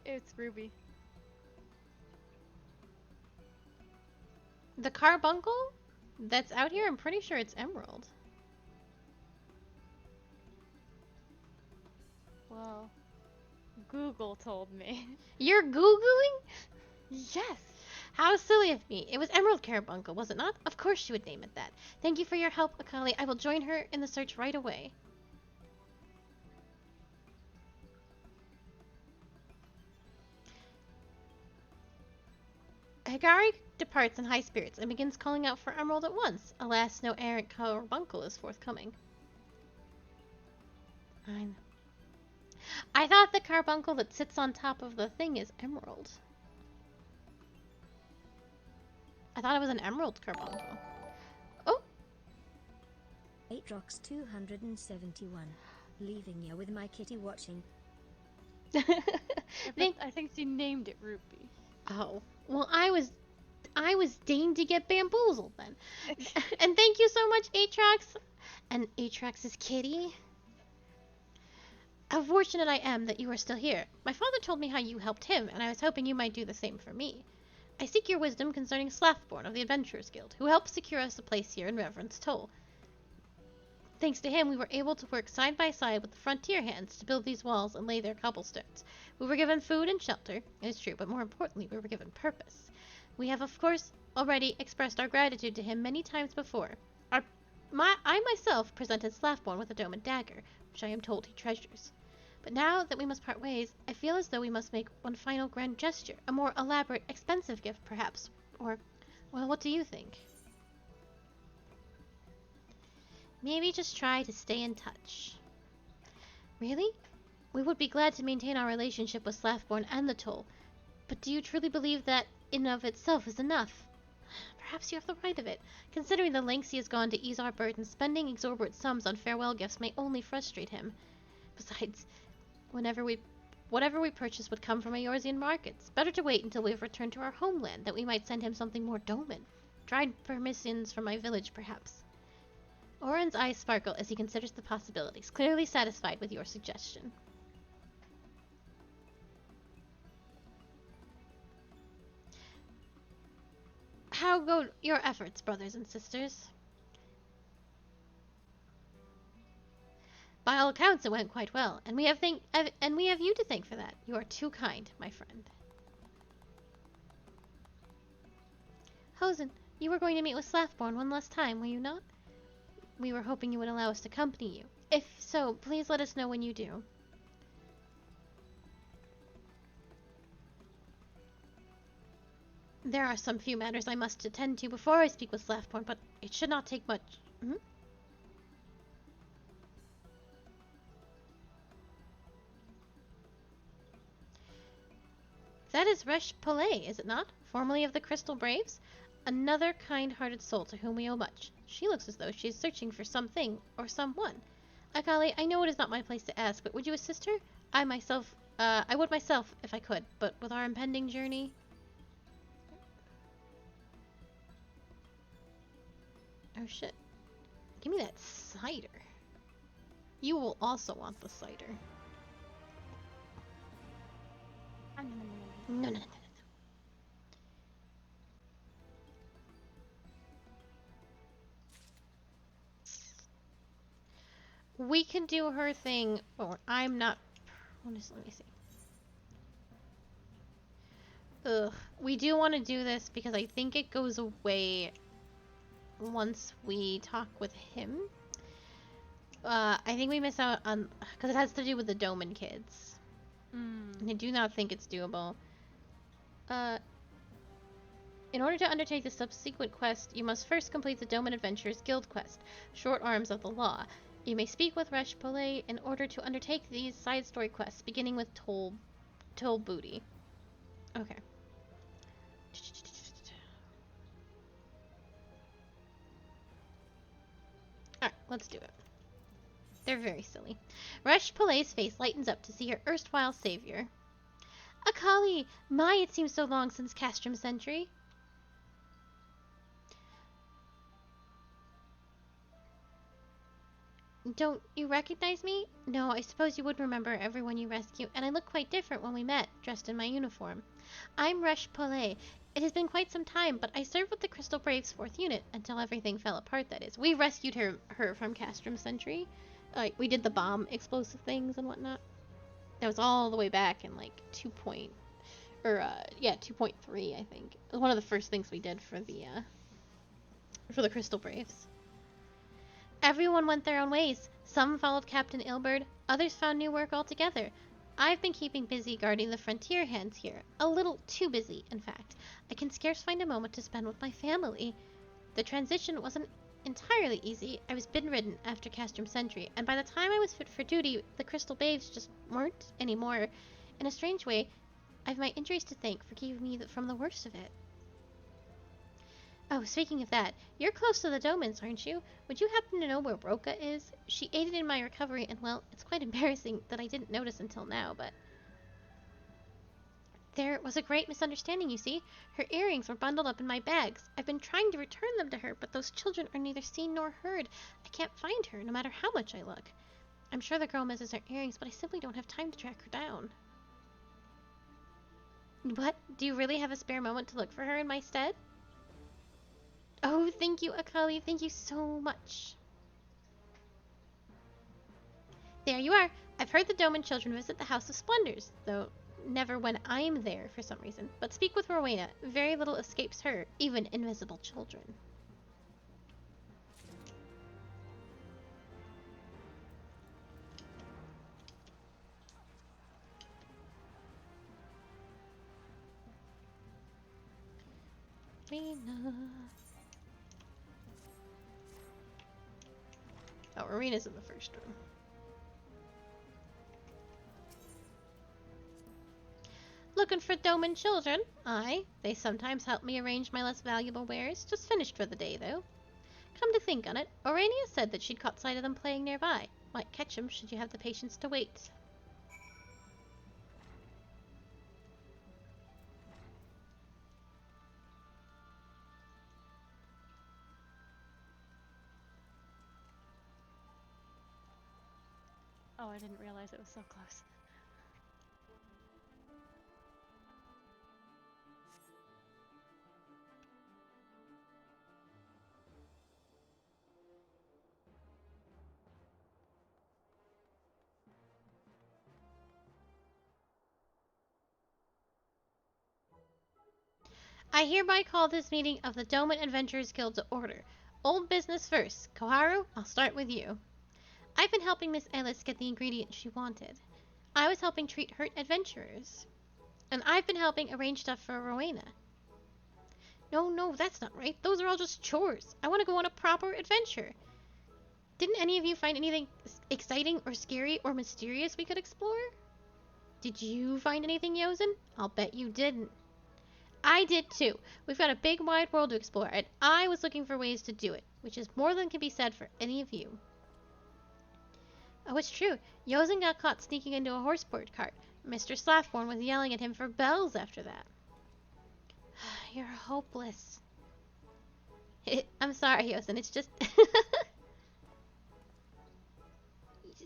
It's Ruby.
The carbuncle that's out here? I'm pretty sure it's emerald.
Well, Google told me.
You're Googling?
Yes.
How silly of me. It was Emerald Carbuncle, was it not? Of course she would name it that. Thank you for your help, Akali. I will join her in the search right away. Higari departs in high spirits and begins calling out for Emerald at once. Alas, no errant carbuncle is forthcoming. Fine. I thought the carbuncle that sits on top of the thing is emerald. I thought it was an emerald carbuncle. Oh!
Aatrox 271. Leaving you with my kitty watching.
I think she named it Ruby.
Oh, well, I was deigned to get bamboozled then. And thank you so much, Aatrox. And Aatrox's kitty. How fortunate I am that you are still here. My father told me how you helped him, and I was hoping you might do the same for me. I seek your wisdom concerning Slathborn of the Adventurers Guild, who helped secure us a place here in Reverence Toll. Thanks to him, we were able to work side by side with the frontier hands to build these walls and lay their cobblestones. We were given food and shelter, it is true, but more importantly, we were given purpose. We have, of course, already expressed our gratitude to him many times before. I myself presented Slathborn with a dome and dagger, which I am told he treasures. But now that we must part ways, I feel as though we must make one final grand gesture, a more elaborate, expensive gift, perhaps. Or, well, what do you think? Maybe just try to stay in touch. Really? We would be glad to maintain our relationship with Slathborn and the Toll, but do you truly believe that in and of itself is enough? Perhaps you have the right of it. Considering the lengths he has gone to ease our burden, spending exorbitant sums on farewell gifts may only frustrate him. Besides, whatever we purchase would come from Eorzean markets. Better to wait until we have returned to our homeland, that we might send him something more dolmen. Dried permissions from my village, perhaps. Oren's eyes sparkle as he considers the possibilities, clearly satisfied with your suggestion. How go your efforts, brothers and sisters? By all accounts, it went quite well, and we have you to thank for that. You are too kind, my friend. Hosen, you were going to meet with Slathborn one last time, were you not? We were hoping you would allow us to accompany you. If so, please let us know when you do. There are some few matters I must attend to before I speak with Slathborn, but it should not take much. That is Resh Pillay, is it not? Formerly of the Crystal Braves? Another kind-hearted soul to whom we owe much. She looks as though she is searching for something or someone. Akali, I know it is not my place to ask, but would you assist her? I would myself if I could, but with our impending journey... Oh shit. Give me that cider. You will also want the cider. No, no, no, no, no. We can do her thing, or I'm not. Let me see. Ugh. We do want to do this because I think it goes away once we talk with him. I think we miss out on, because it has to do with the Doman kids. And I do not think it's doable. In order to undertake the subsequent quest, you must first complete the Doman Adventurers Guild quest, Short Arms of the Law. You may speak with Resh Pole in order to undertake these side story quests, beginning with Toll Booty. Okay. Alright, let's do it. They're very silly. Resh Pole's face lightens up to see her erstwhile savior. Akali! My, it seems so long since Castrum Sentry. Don't you recognize me? No, I suppose you would remember everyone you rescue, and I look quite different when we met, dressed in my uniform. I'm Resh Pole. It has been quite some time, but I served with the Crystal Braves 4th Unit, until everything fell apart, that is. We rescued her from Castrum Sentry. We did the bomb explosive things and whatnot. That was all the way back in, like, 2.3, I think. It was one of the first things we did for the Crystal Braves. Everyone went their own ways. Some followed Captain Ilberd, others found new work altogether. I've been keeping busy guarding the frontier hands here. A little too busy, in fact. I can scarce find a moment to spend with my family. The transition wasn't entirely easy. I was bedridden after Castrum Sentry, and by the time I was fit for duty, the Crystal Babes just weren't anymore. In a strange way, I've my injuries to thank for keeping me from the worst of it. Oh, speaking of that, you're close to the Domans, aren't you? Would you happen to know where Roka is? She aided in my recovery, and well, it's quite embarrassing that I didn't notice until now, but... There was a great misunderstanding, you see. Her earrings were bundled up in my bags. I've been trying to return them to her, but those children are neither seen nor heard. I can't find her, no matter how much I look. I'm sure the girl misses her earrings, but I simply don't have time to track her down. What? Do you really have a spare moment to look for her in my stead? Oh, thank you, Akali. Thank you so much. There you are. I've heard the Doman children visit the House of Splendors, though never when I'm there for some reason. But speak with Rowena. Very little escapes her, even invisible children. Rowena. Oh, Rowena's in the first room. Looking for Doman children? Aye. They sometimes help me arrange my less valuable wares. Just finished for the day, though. Come to think on it, Orania said that she'd caught sight of them playing nearby. Might catch 'em should you have the patience to wait.
Oh, I didn't realize it was so close.
I hereby call this meeting of the Doman Adventurers Guild to order. Old business first. Koharu, I'll start with you. I've been helping Miss Ellis get the ingredients she wanted. I was helping treat hurt adventurers. And I've been helping arrange stuff for Rowena. No, that's not right. Those are all just chores. I want to go on a proper adventure. Didn't any of you find anything exciting or scary or mysterious we could explore? Did you find anything, Yozen? I'll bet you didn't. I did too. We've got a big wide world to explore, and I was looking for ways to do it, which is more than can be said for any of you. Oh, it's true. Yozen got caught sneaking into a horseboard cart. Mr. Slaffborn was yelling at him for bells after that. You're hopeless. I'm sorry, Yosin. It's just...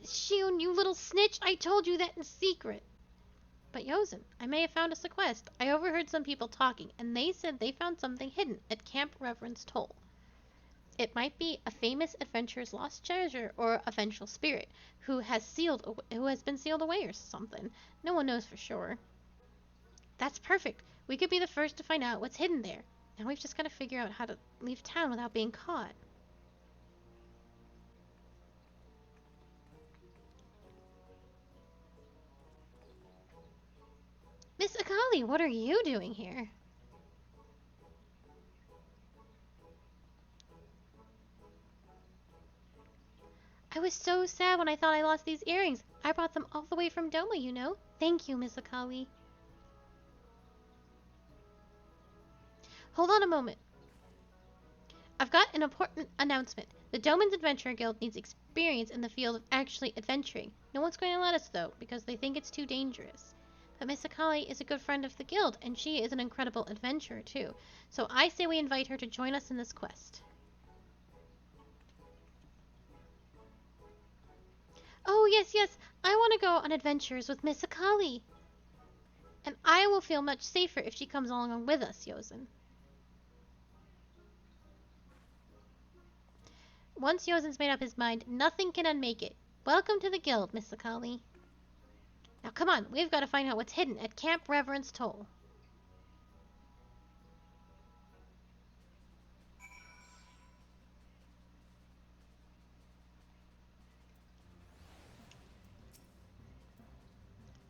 Shun, you little snitch! I told you that in secret! But Yosin, I may have found us a quest. I overheard some people talking, and they said they found something hidden at Camp Reverend's Toll. It might be a famous adventurer's lost treasure or a vengeful spirit who has been sealed away or something. No one knows for sure. That's perfect. We could be the first to find out what's hidden there. Now we've just got to figure out how to leave town without being caught. Miss Akali, what are you doing here? I was so sad when I thought I lost these earrings. I brought them all the way from Doma, you know. Thank you, Miss Akali. Hold on a moment. I've got an important announcement. The Doman's Adventurer Guild needs experience in the field of actually adventuring. No one's going to let us, though, because they think it's too dangerous. But Miss Akali is a good friend of the guild, and she is an incredible adventurer, too. So I say we invite her to join us in this quest. Oh, yes, yes. I want to go on adventures with Miss Akali. And I will feel much safer if she comes along with us, Yosin. Once Yosin's made up his mind, nothing can unmake it. Welcome to the guild, Miss Akali. Now come on, we've got to find out what's hidden at Camp Reverend's Toll.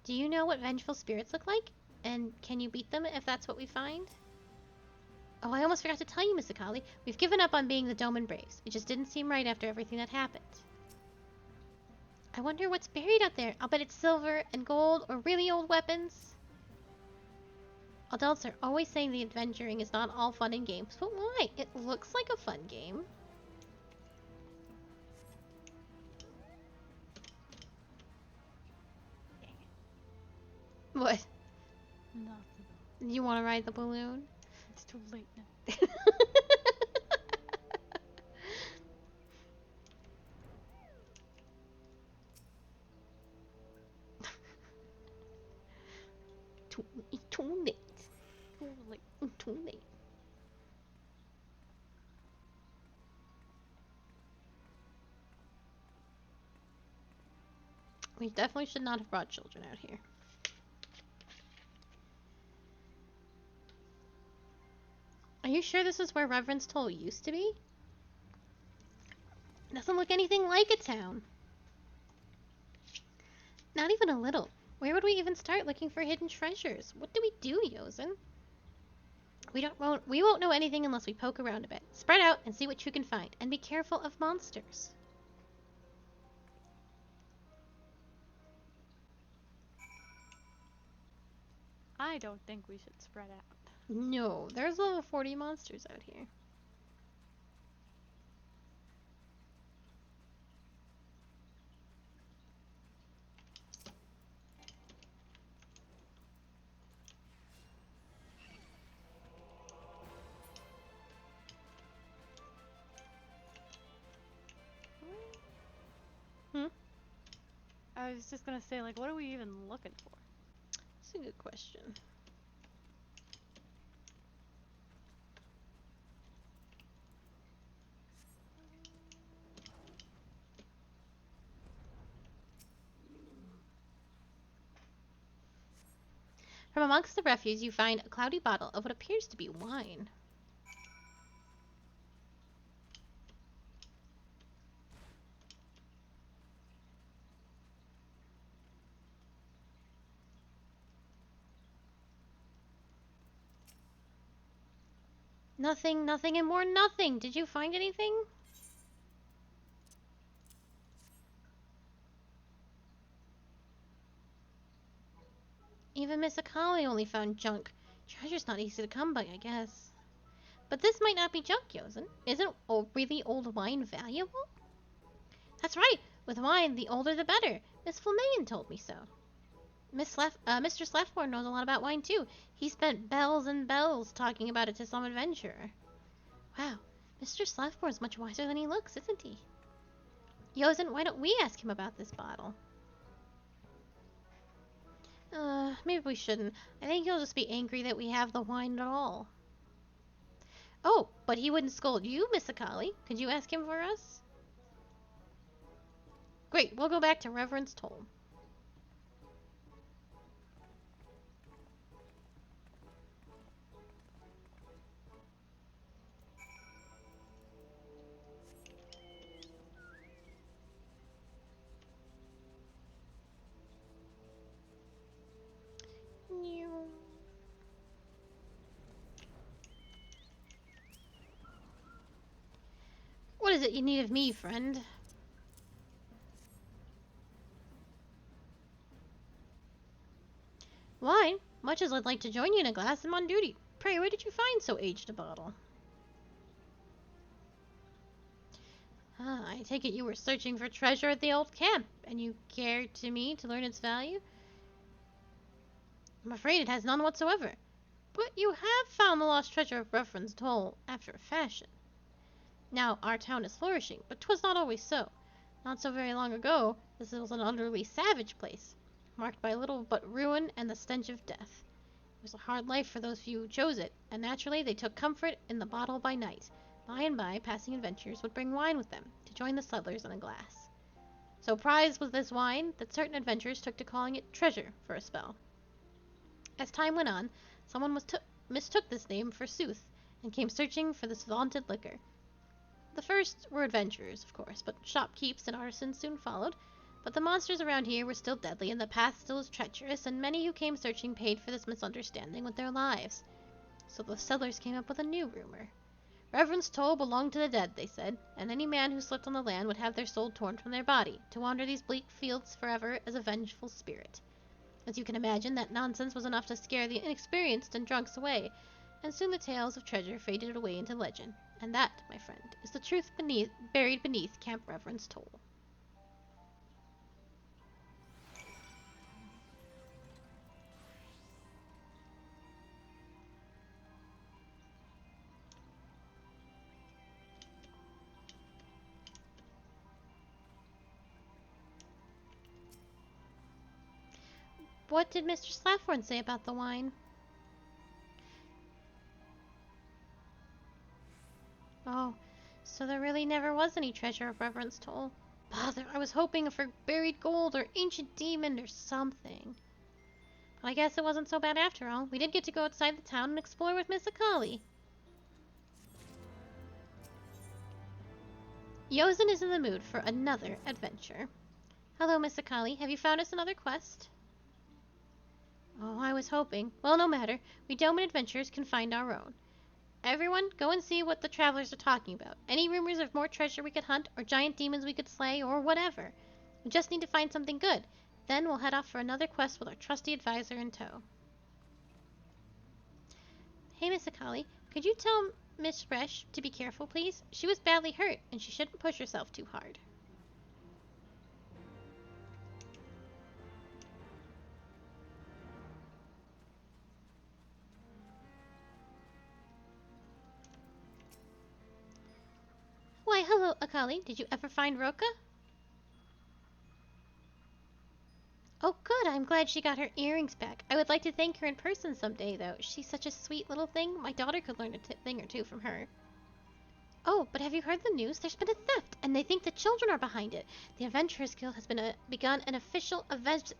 Do you know what vengeful spirits look like? And can you beat them if that's what we find? Oh, I almost forgot to tell you, Miss Akali. We've given up on being the Doman Braves. It just didn't seem right after everything that happened. I wonder what's buried out there. I'll bet it's silver and gold or really old weapons. Adults are always saying the adventuring is not all fun and games, but why? It looks like a fun game. What?
Nothing.
You want to ride the balloon?
It's too late now.
Too late.
Too late.
Too late. We definitely should not have brought children out here. Are you sure this is where Reverend's Toll used to be? It doesn't look anything like a town. Not even a little. Where would we even start looking for hidden treasures? What do we do, Yosin? We won't know anything unless we poke around a bit. Spread out and see what you can find, and be careful of monsters.
I don't think we should spread out.
No, there's over 40 monsters out here.
I was just gonna say, like, what are we even looking for?
That's a good question. From amongst the refuse, you find a cloudy bottle of what appears to be wine. Nothing, nothing, and more nothing. Did you find anything? Even Miss Akali only found junk. Treasure's not easy to come by, I guess. But this might not be junk, Yosin. Isn't really old wine valuable? That's right. With wine, the older the better. Miss Flamayan told me so. Mr. Slefmore knows a lot about wine, too. He spent bells and bells talking about it to some adventurer. Wow. Mr. Slaffborn's much wiser than he looks, isn't he? Yozen, why don't we ask him about this bottle? Maybe we shouldn't. I think he'll just be angry that we have the wine at all. Oh, but he wouldn't scold you, Miss Akali. Could you ask him for us? Great, we'll go back to Reverend's Toll. What is it you need of me, friend? Wine? Much as I'd like to join you in a glass, I'm on duty. Pray, where did you find so aged a bottle? Ah, I take it you were searching for treasure at the old camp, and you cared to me to learn its value? I'm afraid it has none whatsoever. But you have found the lost treasure of Reverend's Toll, after a fashion. Now, our town is flourishing, but 'twas not always so. Not so very long ago, this was an utterly savage place, marked by little but ruin and the stench of death. It was a hard life for those few who chose it, and naturally they took comfort in the bottle by night. By and by, passing adventurers would bring wine with them, to join the settlers in a glass. So prized was this wine, that certain adventurers took to calling it treasure for a spell. As time went on, someone mistook this name for sooth, and came searching for this vaunted liquor. The first were adventurers, of course, but shopkeepers and artisans soon followed. But the monsters around here were still deadly, and the path still was treacherous, and many who came searching paid for this misunderstanding with their lives. So the settlers came up with a new rumor. Reverend's Toll belonged to the dead, they said, and any man who slept on the land would have their soul torn from their body, to wander these bleak fields forever as a vengeful spirit. As you can imagine, that nonsense was enough to scare the inexperienced and drunks away, and soon the tales of treasure faded away into legend. And that, my friend, is the truth buried beneath Camp Reverend's Toll. What did Mr. Slafford say about the wine? Oh, so there really never was any treasure of Reverend's Toll. Bother, I was hoping for buried gold or ancient demon or something. But I guess it wasn't so bad after all. We did get to go outside the town and explore with Miss Akali. Yozen is in the mood for another adventure. Hello, Miss Akali. Have you found us another quest? Oh, I was hoping. Well, no matter. We Doman adventurers can find our own. Everyone, go and see what the travelers are talking about. Any rumors of more treasure we could hunt, or giant demons we could slay, or whatever. We just need to find something good. Then we'll head off for another quest with our trusty advisor in tow. Hey, Miss Akali, could you tell Miss Fresh to be careful, please? She was badly hurt, and she shouldn't push herself too hard. Why, hello, Akali. Did you ever find Roka? Oh, good. I'm glad she got her earrings back. I would like to thank her in person someday, though. She's such a sweet little thing. My daughter could learn a thing or two from her. Oh, but have you heard the news? There's been a theft, and they think the children are behind it. The Adventurers Guild has begun an official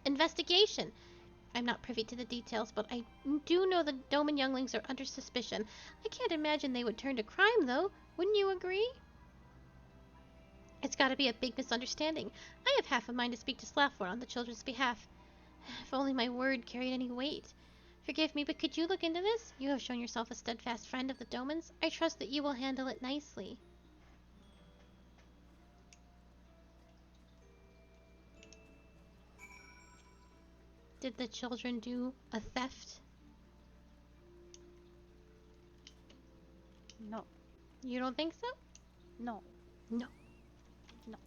investigation. I'm not privy to the details, but I do know the Doman younglings are under suspicion. I can't imagine they would turn to crime, though. Wouldn't you agree? It's got to be a big misunderstanding. I have half a mind to speak to Slafford on the children's behalf. If only my word carried any weight. Forgive me, but could you look into this? You have shown yourself a steadfast friend of the Domans. I trust that you will handle it nicely. Did the children do a theft?
No.
You don't think so?
No.
No.
No.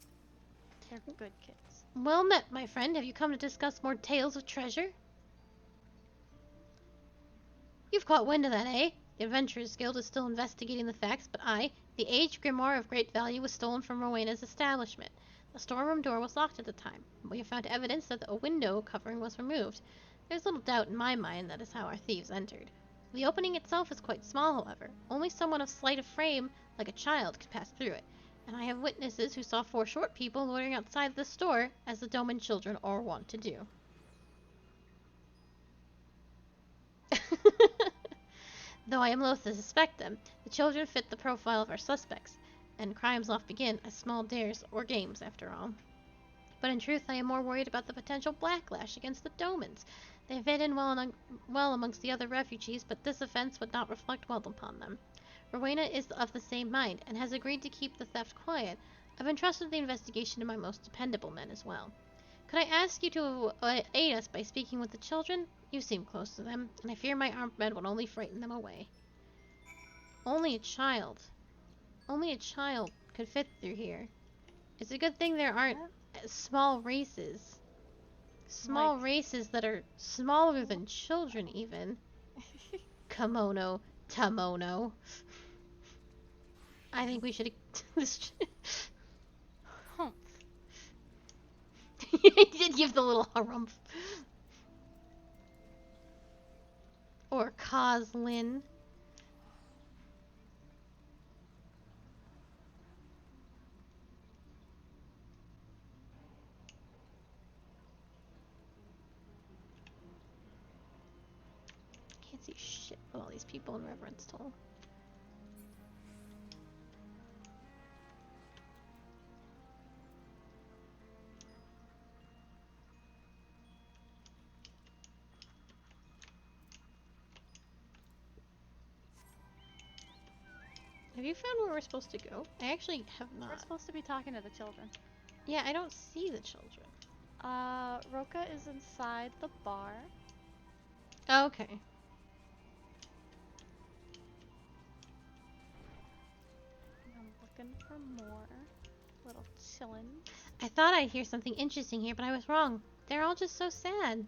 They're good kids.
Well met, my friend. Have you come to discuss more tales of treasure? You've caught wind of that, eh? The Adventurers Guild is still investigating the facts, but I, The aged grimoire of great value was stolen from Rowena's establishment. The storeroom door was locked at the time. We have found evidence that a window covering was removed. There's little doubt in my mind that is how our thieves entered. The opening itself is quite small, however. Only someone of slight of frame, like a child, could pass through it. And I have witnesses who saw 4 short people loitering outside the store, as the Doman children are wont to do. Though I am loath to suspect them, the children fit the profile of our suspects, and crimes oft begin as small dares or games, after all. But in truth, I am more worried about the potential backlash against the Domans. They fit in well amongst the other refugees, but this offense would not reflect well upon them. Rowena is of the same mind, and has agreed to keep the theft quiet. I've entrusted the investigation to my most dependable men as well. Could I ask you to aid us by speaking with the children? You seem close to them, and I fear my armed men would only frighten them away. Only a child. Only a child could fit through here. It's a good thing there aren't small races. Small races that are smaller than children, even. Kimono, Tamono. I think we should...
Humph.
I did give the little harumph. Or Coslin. Can't see shit with all these people in Reverence Toll. Have you found where we're supposed to go? I actually have not.
We're supposed to be talking to the children.
Yeah, I don't see the children.
Roka is inside the bar.
Oh, okay.
I'm looking for more. Little chillin'.
I thought I'd hear something interesting here, but I was wrong. They're all just so sad.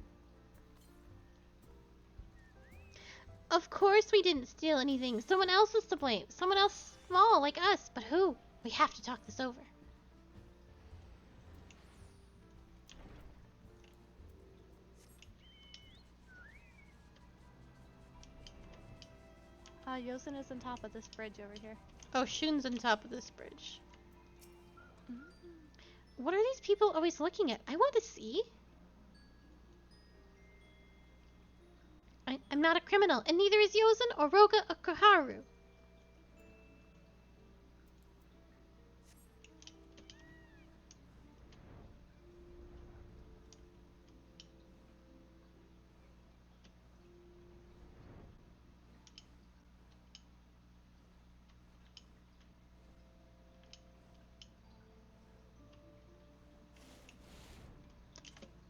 Of course we didn't steal anything. Someone else is to blame. Someone else small like us. But who? We have to talk this over.
Yosin is on top of this bridge over here.
Oh, Shun's on top of this bridge. What are these people always looking at? I want to see. I'm not a criminal, and neither is Yosin or Roga or Koharu.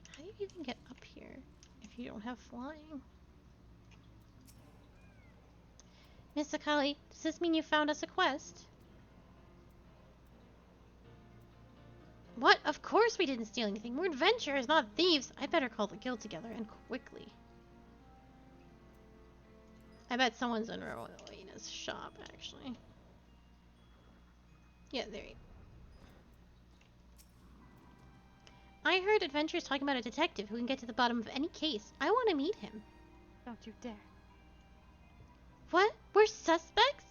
How do you even get up here if you don't have flying? Miss Akali, does this mean you found us a quest? What? Of course we didn't steal anything. We're adventurers, not thieves. I better call the guild together, and quickly. I bet someone's in Rowena's shop, actually. Yeah, there you go. I heard adventurers talking about a detective who can get to the bottom of any case. I want to meet him.
Don't you dare.
What? We're suspects?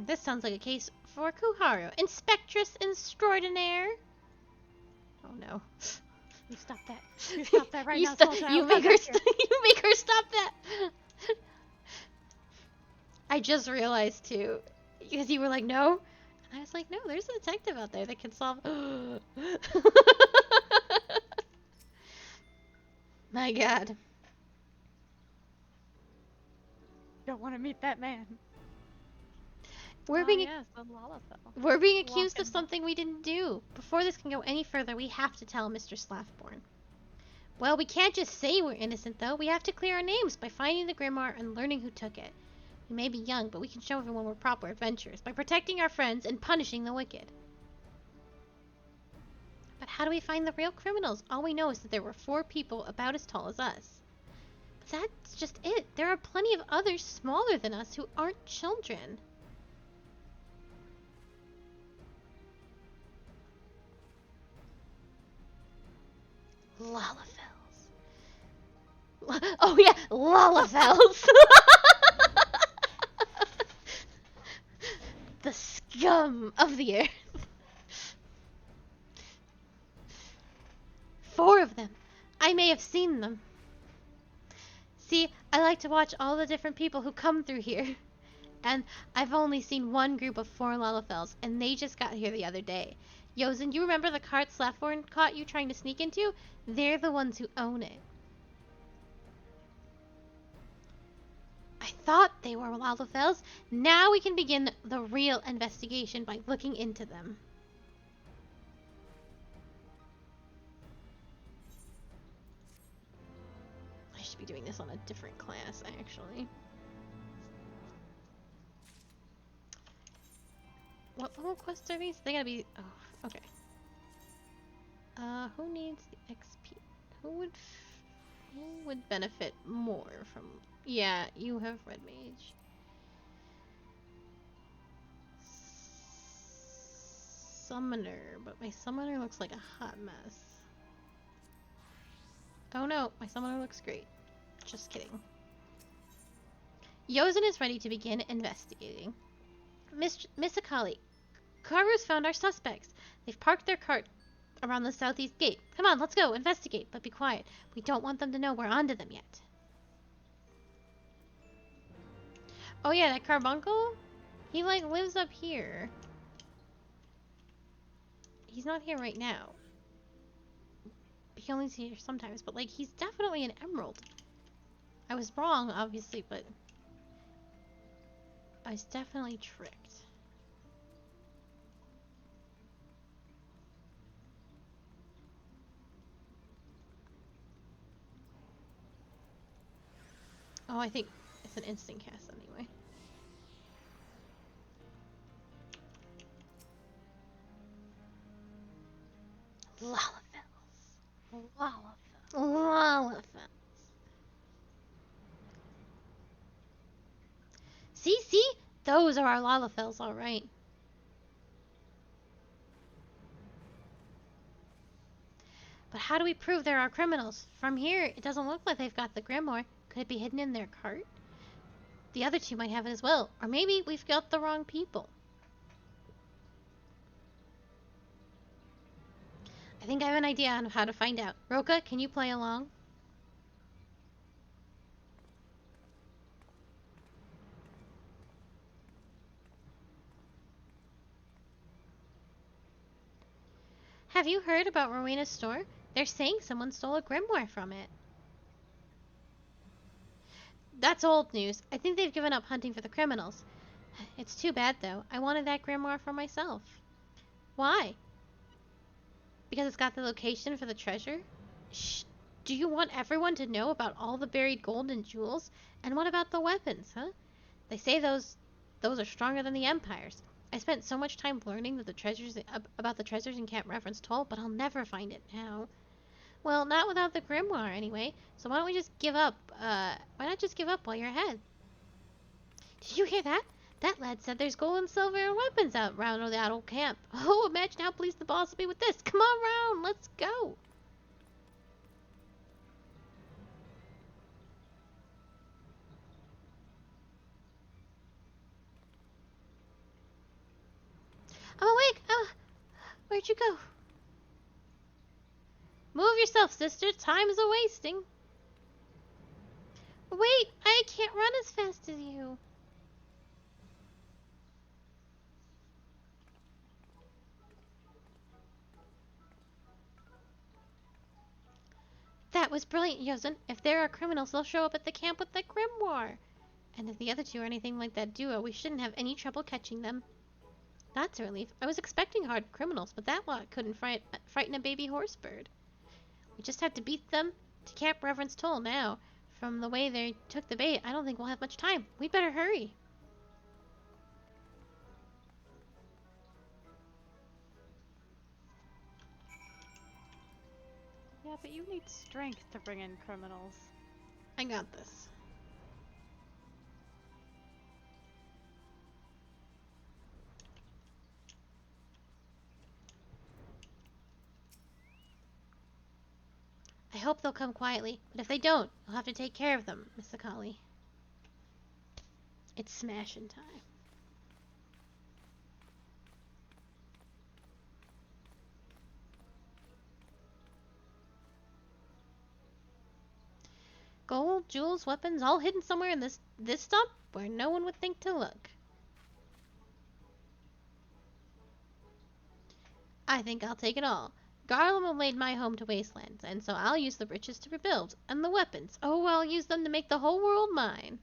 This sounds like a case for Koharu. Inspectress extraordinaire. Oh no.
You stop that. You stop that right now, small child.
You make her stop that. I just realized too, because you were like, no, and I was like, no, there's a detective out there that can solve. My God.
Don't want to meet that man.
We're being
yes, the Lalafell.
we're being accused of something we didn't do. Before this can go any further, we have to tell Mr. Slathborn. Well, we can't just say we're innocent, though. We have to clear our names by finding the grimoire and learning who took it. We may be young, but we can show everyone we're proper adventurers by protecting our friends and punishing the wicked. But how do we find the real criminals? All we know is that there were 4 people about as tall as us. But that's just it. There are plenty of others smaller than us who aren't children. Lalafels. Oh yeah, Lalafels. The scum of the earth. 4 of them. I may have seen them. See, I like to watch all the different people who come through here. And I've only seen one group of 4 Lalafels, and they just got here the other day. Yozen, you remember the cart Slathorn caught you trying to sneak into? They're the ones who own it. I thought they were Lalafels. Now we can begin the real investigation by looking into them. I should be doing this on a different class, actually. What level quests are these? They gotta be... Oh, okay. Who needs the XP? Who would benefit more from... Yeah, you have Red Mage. Summoner, but my summoner looks like a hot mess. Oh no, my summoner looks great. Just kidding. Yozen is ready to begin investigating. Miss Akali, Karu's found our suspects. They've parked their cart around the southeast gate. Come on, let's go, investigate, but be quiet. We don't want them to know we're onto them yet. Oh yeah, that carbuncle? He like lives up here. He's not here right now. He only's here sometimes, but like he's definitely an emerald. I was wrong, obviously, but I was definitely tricked. Oh, I think it's an instant cast anyway. Lalafels. Lalafels. See? Those are our Lalafels, alright. But how do we prove there are criminals? From here, it doesn't look like they've got the grimoire. Could it be hidden in their cart? The other 2 might have it as well. Or maybe we've got the wrong people. I think I have an idea on how to find out. Roka, can you play along? Have you heard about Rowena's store? They're saying someone stole a grimoire from it. That's old news. I think they've given up hunting for the criminals. It's too bad, though. I wanted that grimoire for myself. Why? Because it's got the location for the treasure? Shh! Do you want everyone to know about all the buried gold and jewels? And what about the weapons, huh? They say those are stronger than the Empire's. I spent so much time learning that about the treasures in Camp Reference Toll, but I'll never find it now. Well, not without the grimoire, anyway. So why don't we just give up? Why not just give up while you're ahead? Did you hear that? That lad said there's gold and silver and weapons out round that old camp. Oh, imagine how pleased the boss will be with this. Come on round, let's go. I'm awake. Where'd you go? Move yourself, sister. Time is a-wasting. Wait, I can't run as fast as you. That was brilliant, Yozen. If there are criminals, they'll show up at the camp with the grimoire. And if the other 2 are anything like that duo, we shouldn't have any trouble catching them. That's a relief. I was expecting hard criminals, but that lot couldn't frighten a baby horse bird. We just have to beat them to Camp Reverence Toll now. From the way they took the bait, I don't think we'll have much time. We'd better hurry.
Yeah, but you need strength to bring in criminals.
I got this. I hope they'll come quietly, but if they don't, you'll have to take care of them, Miss Akali. It's smashing time. Gold, jewels, weapons, all hidden somewhere in this stump where no one would think to look. I think I'll take it all. Garlemald made my home to wastelands, and so I'll use the riches to rebuild. And the weapons. Oh, I'll use them to make the whole world mine.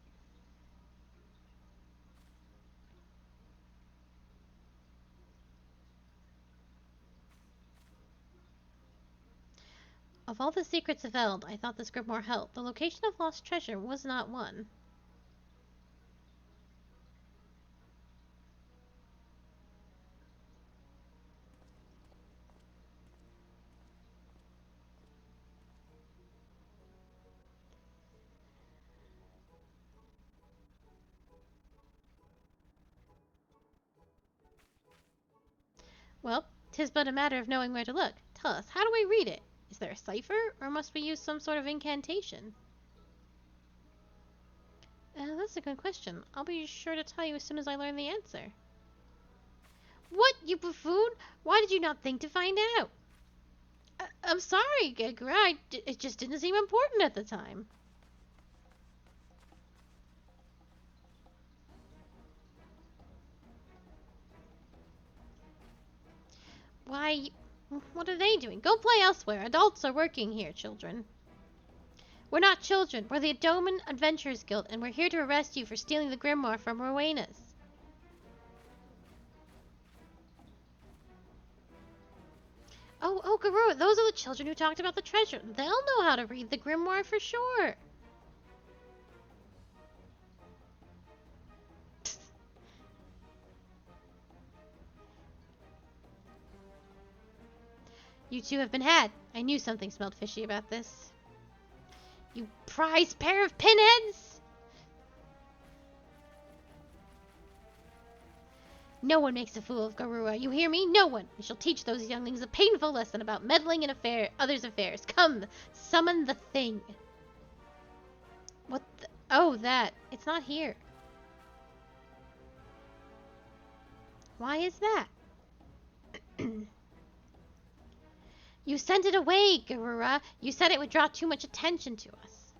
Of all the secrets of Eld, I thought this grimoire held. The location of lost treasure was not one. Well, 'tis but a matter of knowing where to look. Tell us, how do we read it? Is there a cipher, or must we use some sort of incantation? That's a good question. I'll be sure to tell you as soon as I learn the answer. What, you buffoon? Why did you not think to find out? I'm sorry, Gegura. It just didn't seem important at the time. Why, what are they doing? Go play elsewhere. Adults are working here, children. We're not children. We're the Adoman Adventurers Guild, and we're here to arrest you for stealing the grimoire from Rowena's. Oh, Garou, those are the children who talked about the treasure. They'll know how to read the grimoire for sure. You two have been had. I knew something smelled fishy about this. You prize pair of pinheads! No one makes a fool of Garua. You hear me? No one. We shall teach those younglings a painful lesson about meddling in others' affairs. Come, summon the thing. What the? Oh, that. It's not here. Why is that? You sent it away, Garura. You said it would draw too much attention to us.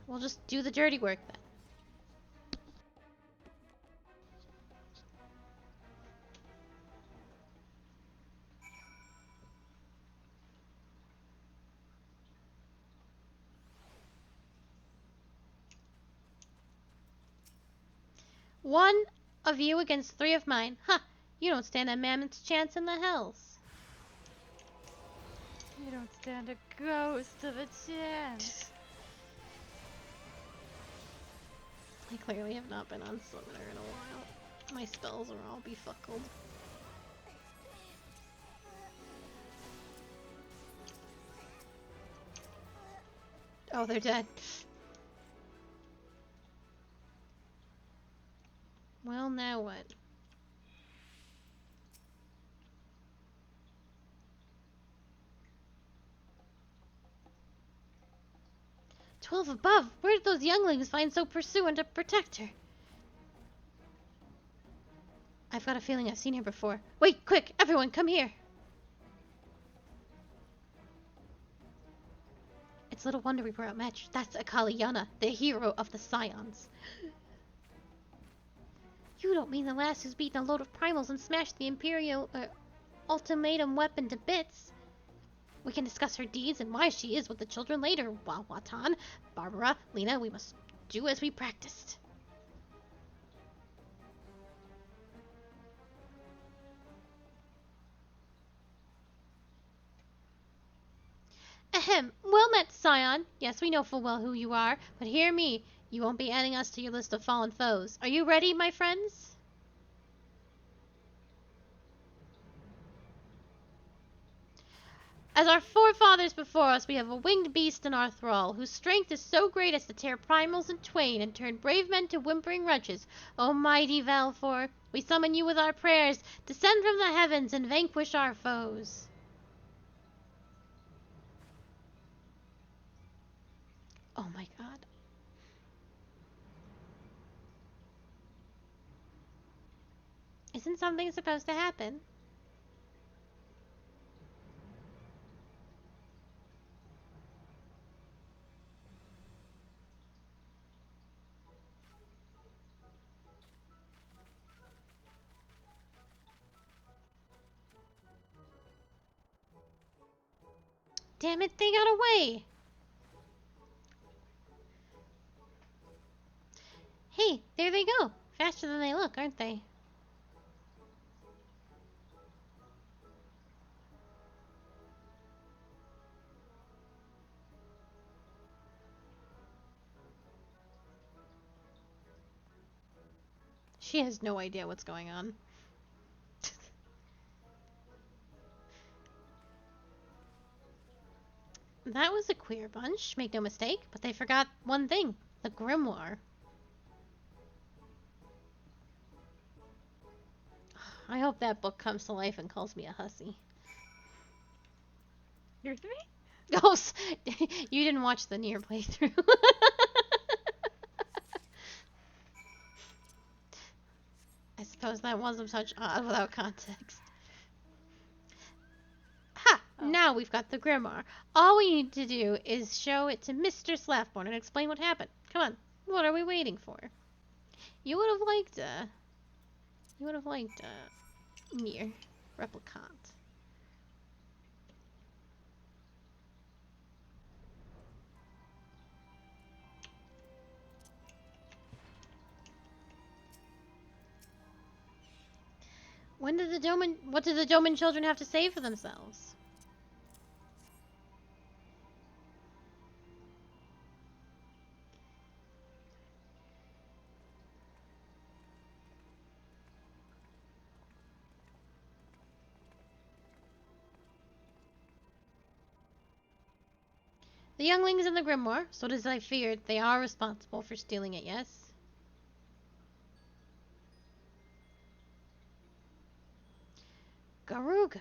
We'll just do the dirty work then. One of you against 3 of mine. Huh. You don't stand a mammoth's chance in the hells.
You don't stand a ghost of a chance.
I clearly have not been on Summoner in a while. My spells are all befuckled. Oh, they're dead. Well, now what? "12 above! Where did those younglings find so pursuant a protector?" I've got a feeling I've seen her before. Wait, quick! Everyone, come here! It's little wonder we were outmatched. That's Akali Yana, the hero of the Scions. You don't mean the lass who's beaten a load of primals and smashed the Imperial ultimatum weapon to bits? We can discuss her deeds and why she is with the children later, Watan. Barbara, Lena, we must do as we practiced. Ahem. Well met, Scion. Yes, we know full well who you are, but hear me. You won't be adding us to your list of fallen foes. Are you ready, my friends? As our forefathers before us, we have a winged beast in our thrall, whose strength is so great as to tear primals in twain and turn brave men to whimpering wretches. O mighty Valfor, we summon you with our prayers. Descend from the heavens and vanquish our foes. Isn't something supposed to happen? Damn it, they got away! Hey, there they go! Faster than they look, aren't they? She has no idea what's going on. That was a queer bunch, make no mistake, but they forgot one thing, the grimoire. I hope that book comes to life and calls me a hussy.
You're 3?
Oh, you didn't watch the near playthrough. I suppose that was a touch odd without context. Ha!
Oh.
Now we've got the grimoire. All we need to do is show it to Mr. Slaffborn and explain what happened. Come on, what are we waiting for? You would have liked, mere replicant. What did the Doman children have to say for themselves? The younglings in the grimoire, so as I feared, they are responsible for stealing it, yes? Garuga.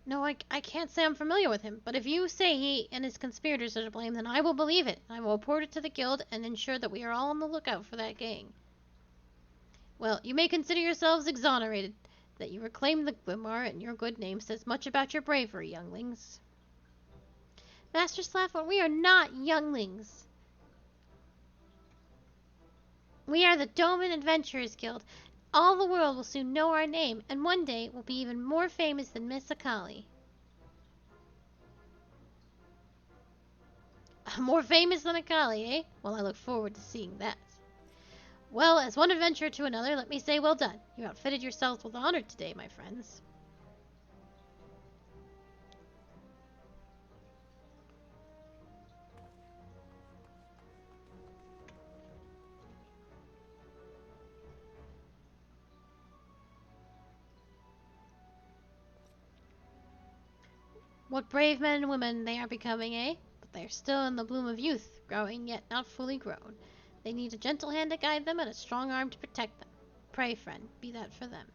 No, I can't say I'm familiar with him, but if you say he and his conspirators are to blame, then I will believe it. I will report it to the guild and ensure that we are all on the lookout for that gang. Well, you may consider yourselves exonerated. That you reclaim the grimoire and your good name says much about your bravery, younglings. Master Slafford, we are not younglings. We are the Doman Adventurers Guild. All the world will soon know our name, and one day we'll be even more famous than Miss Akali. More famous than Akali, eh? Well, I look forward to seeing that. Well, as one adventurer to another, let me say well done. You outfitted yourselves with honor today, my friends. What brave men and women they are becoming, eh? But they are still in the bloom of youth, growing yet not fully grown. They need a gentle hand to guide them and a strong arm to protect them. Pray, friend, be that for them.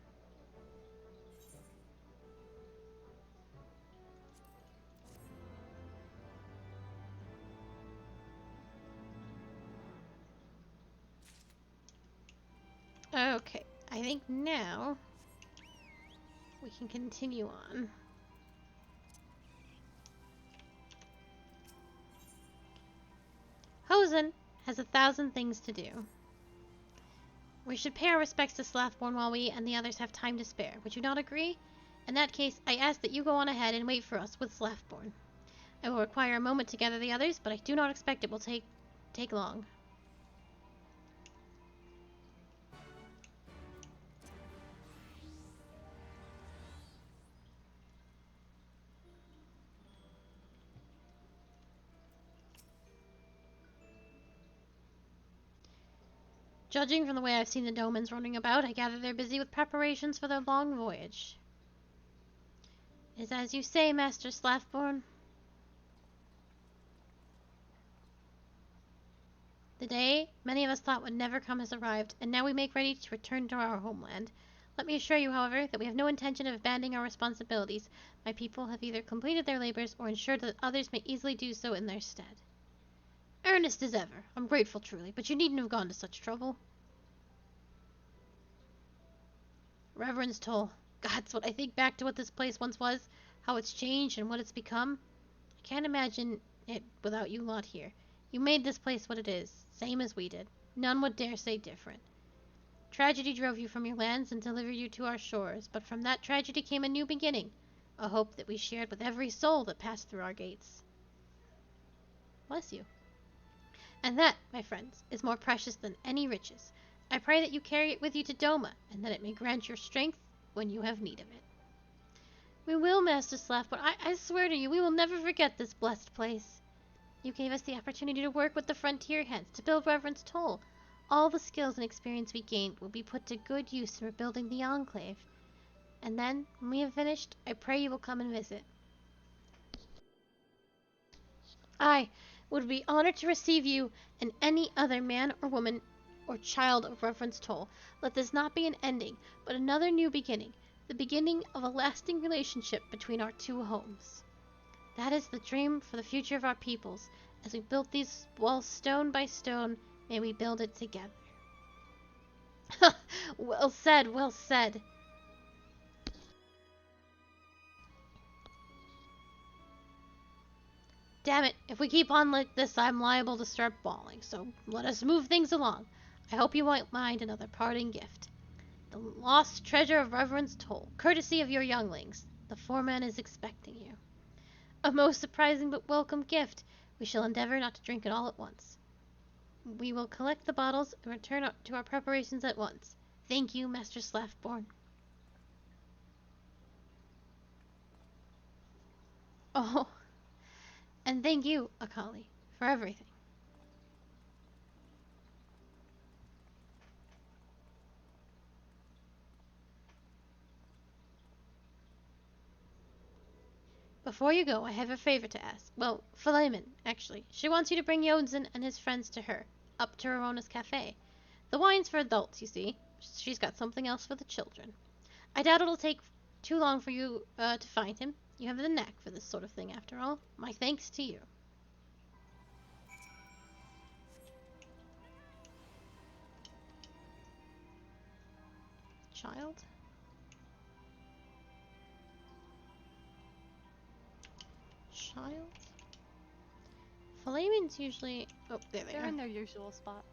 Okay, I think now we can continue on. Hosen has 1,000 things to do. We should pay our respects to Slaffborn while we and the others have time to spare. Would you not agree? In that case, I ask that you go on ahead and wait for us with Slaffborn. I will require a moment to gather the others, but I do not expect it will take long. Judging from the way I've seen the Domans running about, I gather they're busy with preparations for their long voyage. Is as you say, Master Slaffborn. The day many of us thought would never come has arrived, and now we make ready to return to our homeland. Let me assure you, however, that we have no intention of abandoning our responsibilities. My people have either completed their labors or ensured that others may easily do so in their stead. Earnest as ever. I'm grateful truly, but you needn't have gone to such trouble. Reverend's Toll. God's what I think back to what this place once was, how it's changed and what it's become. I can't imagine it without you lot here. You made this place what it is, same as we did. None would dare say different. Tragedy drove you from your lands and delivered you to our shores, but from that tragedy came a new beginning, a hope that we shared with every soul that passed through our gates. Bless you. And that, my friends, is more precious than any riches. I pray that you carry it with you to Doma, and that it may grant your strength when you have need of it. We will, Master Slav, but I swear to you, we will never forget this blessed place. You gave us the opportunity to work with the frontier hands, to build Reverend's Toll. All the skills and experience we gained will be put to good use in rebuilding the Enclave. And then, when we have finished, I pray you will come and visit. I would be honored to receive you and any other man or woman or child of Reverend's Toll. Let this not be an ending, but another new beginning, the beginning of a lasting relationship between our two homes. That is the dream for the future of our peoples. As we built these walls stone by stone, may we build it together. Well said, well said. Damn it, if we keep on like this, I'm liable to start bawling, so let us move things along. I hope you won't mind another parting gift. The lost treasure of Reverend's Toll, courtesy of your younglings. The foreman is expecting you. A most surprising but welcome gift. We shall endeavor not to drink it all at once. We will collect the bottles and return to our preparations at once. Thank you, Master Slaffborn. Oh, and thank you, Akali, for everything. Before you go, I have a favor to ask. Well, Philemon, actually. She wants you to bring Yonzin and his friends to her, up to Rarona's cafe. The wine's for adults, you see. She's got something else for the children. I doubt it'll take too long for you to find him. You have the knack for this sort of thing, after all. My thanks to you. Child? Child? Philemon's usually... Oh, there they
They're
are.
in their usual spot.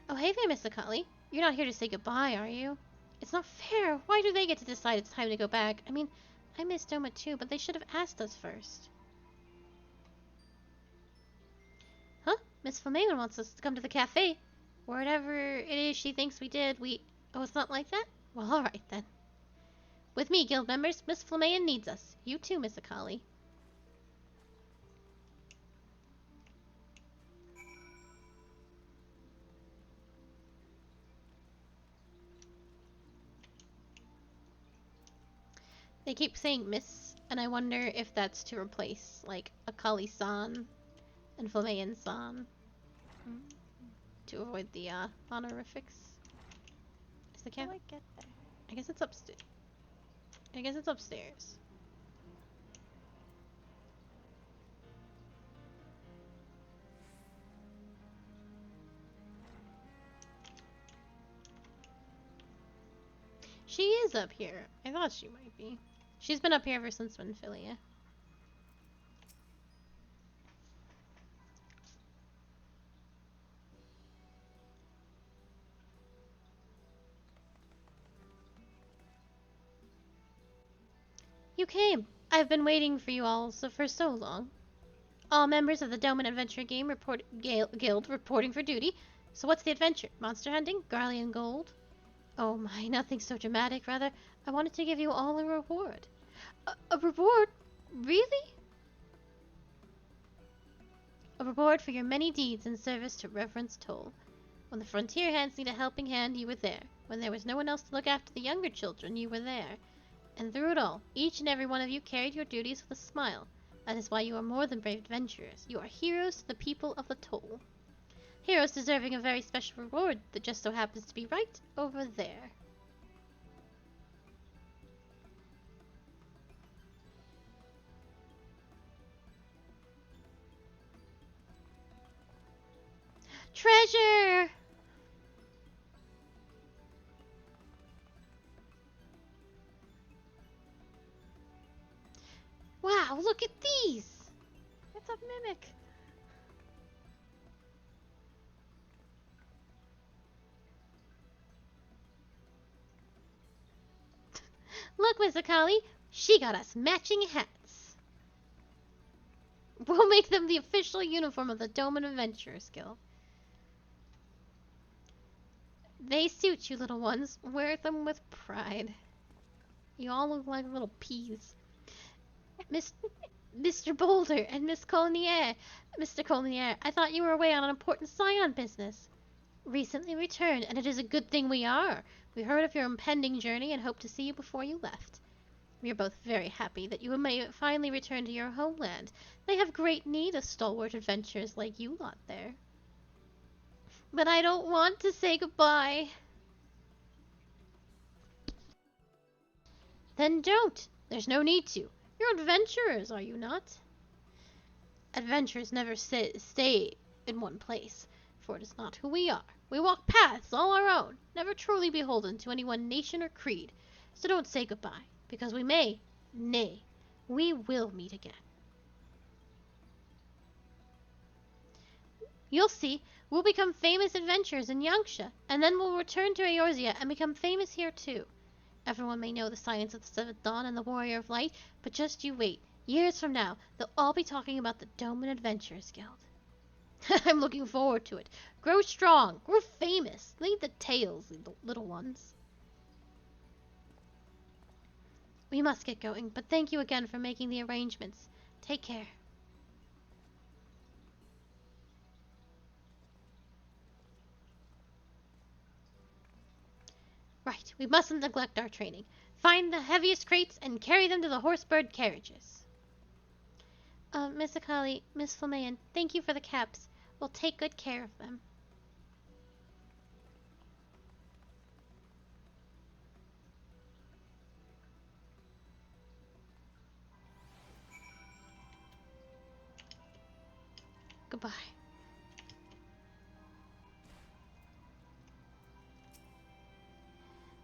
Oh, hey there, Miss Akali. You're not here to say goodbye, are you? It's not fair. Why do they get to decide it's time to go back? I mean, I miss Doma too, but they should have asked us first. Huh? Miss Philemon wants us to come to the cafe. Whatever it is she thinks we did, Oh, it's not like that? Well, alright then. With me, guild members, Miss Philemon needs us. You too, Miss Akali. They keep saying Miss, and I wonder if that's to replace, like, Akali-san and Philemon-san. To avoid the, honorifics. Is the
How
cat?
do I get there?
I guess it's upstairs. I guess it's upstairs. She is up here. I thought she might be. She's been up here ever since Winfilia. You came! I've been waiting for you all for so long. All members of the Doman Adventure Guild reporting for duty. So what's the adventure? Monster hunting? Garlean gold? Oh my, nothing so dramatic. Rather, I wanted to give you all a reward. A reward? Really? A reward for your many deeds in service to Reverend's Toll. When the frontier hands need a helping hand, you were there. When there was no one else to look after the younger children, you were there. And through it all, each and every one of you carried your duties with a smile. That is why you are more than brave adventurers. You are heroes to the people of the Toll. Heroes deserving a very special reward that just so happens to be right over there. Treasure! Wow, look at these!
It's a mimic.
Look, Miss Akali, she got us matching hats. We'll make them the official uniform of the Doman Adventurers Guild. They suit you, little ones. Wear them with pride. You all look like little peas. Mr. Boulder and Miss Collier. Mr. Collier, I thought you were away on an important scion business. Recently returned, and it is a good thing we are. We heard of your impending journey and hoped to see you before you left. We are both very happy that you may finally return to your homeland. They have great need of stalwart adventurers like you lot there. But I don't want to say goodbye. Then don't. There's no need to. You're adventurers, are you not? Adventurers never stay in one place, for it is not who we are. We walk paths all our own, never truly beholden to any one nation or creed. So don't say goodbye, because we may, nay, we will meet again. You'll see, we'll become famous adventurers in Yangsha, and then we'll return to Eorzea and become famous here too. Everyone may know the science of the Seventh Dawn and the Warrior of Light, but just you wait. Years from now, they'll all be talking about the Doman Adventurers Guild. I'm looking forward to it. Grow strong, grow famous, lead the tales, little ones. We must get going, but thank you again for making the arrangements. Take care. Right, we mustn't neglect our training. Find the heaviest crates and carry them to the horsebird carriages. Miss Akali, Miss Flamean, thank you for the caps. We'll take good care of them. Goodbye.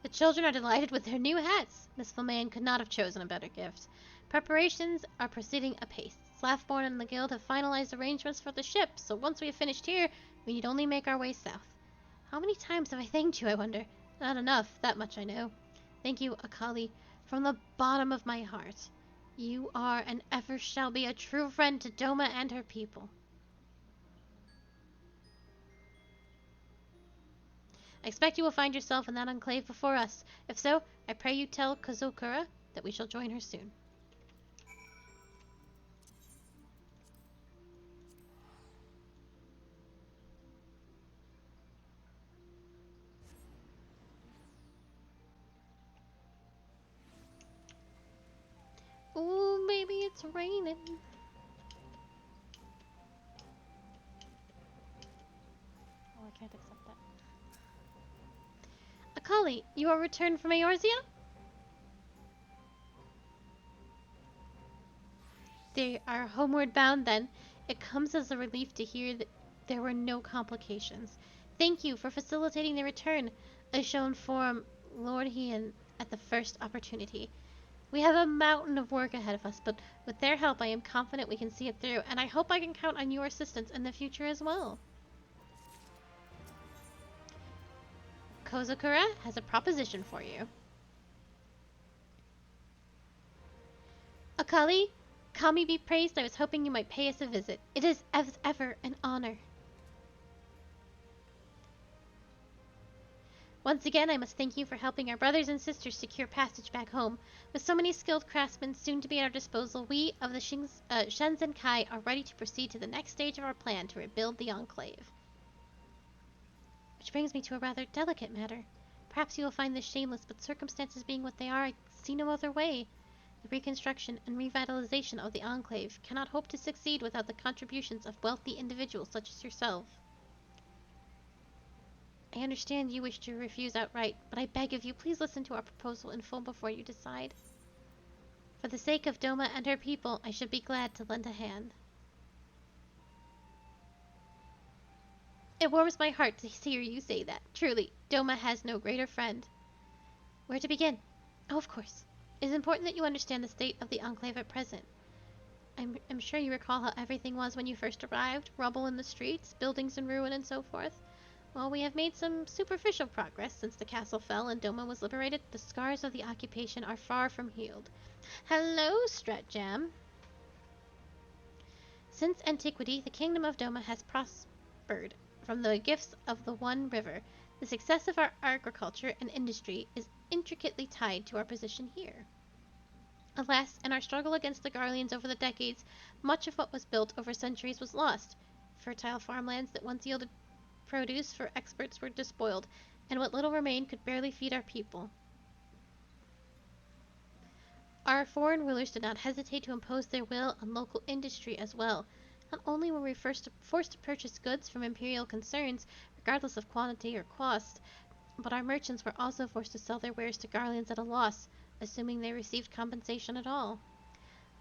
The children are delighted with their new hats. Miss Flamean could not have chosen a better gift. Preparations are proceeding apace. Slathborn and the guild have finalized arrangements for the ship, so once we have finished here, we need only make our way south. How many times have I thanked you, I wonder? Not enough, that much I know. Thank you, Akali, from the bottom of my heart. You are and ever shall be a true friend to Doma and her people. I expect you will find yourself in that enclave before us. If so, I pray you tell Kozokura that we shall join her soon. Ooh, maybe it's raining.
Oh, I can't accept that.
Akali, you are returned from Eorzea? They are homeward bound then. It comes as a relief to hear that there were no complications. Thank you for facilitating their return. I shall inform Lord Heian at the first opportunity. We have a mountain of work ahead of us, but with their help I am confident we can see it through, and I hope I can count on your assistance in the future as well. Kozokura has a proposition for you. Akali, Kami be praised, I was hoping you might pay us a visit. It is, as ever, an honor. Once again, I must thank you for helping our brothers and sisters secure passage back home. With so many skilled craftsmen soon to be at our disposal, we of the Shenzhen Kai are ready to proceed to the next stage of our plan to rebuild the Enclave. Which brings me to a rather delicate matter. Perhaps you will find this shameless, but circumstances being what they are, I see no other way. The reconstruction and revitalization of the Enclave cannot hope to succeed without the contributions of wealthy individuals such as yourself. I understand you wish to refuse outright, but I beg of you, please listen to our proposal in full before you decide. For the sake of Doma and her people, I should be glad to lend a hand. It warms my heart to hear you say that. Truly, Doma has no greater friend. Where to begin? Oh, of course. It is important that you understand the state of the Enclave at present. I'm sure you recall how everything was when you first arrived. Rubble in the streets, buildings in ruin, and so forth. While we have made some superficial progress since the castle fell and Doma was liberated, the scars of the occupation are far from healed. Hello, Stratjam! Since antiquity, the kingdom of Doma has prospered from the gifts of the One River. The success of our agriculture and industry is intricately tied to our position here. Alas, in our struggle against the Garleans over the decades, much of what was built over centuries was lost. Fertile farmlands that once yielded produce for exports were despoiled, and what little remained could barely feed our people. Our foreign rulers did not hesitate to impose their will on local industry as well. Not only were we forced to purchase goods from imperial concerns, regardless of quantity or cost, but our merchants were also forced to sell their wares to Garleans at a loss, assuming they received compensation at all.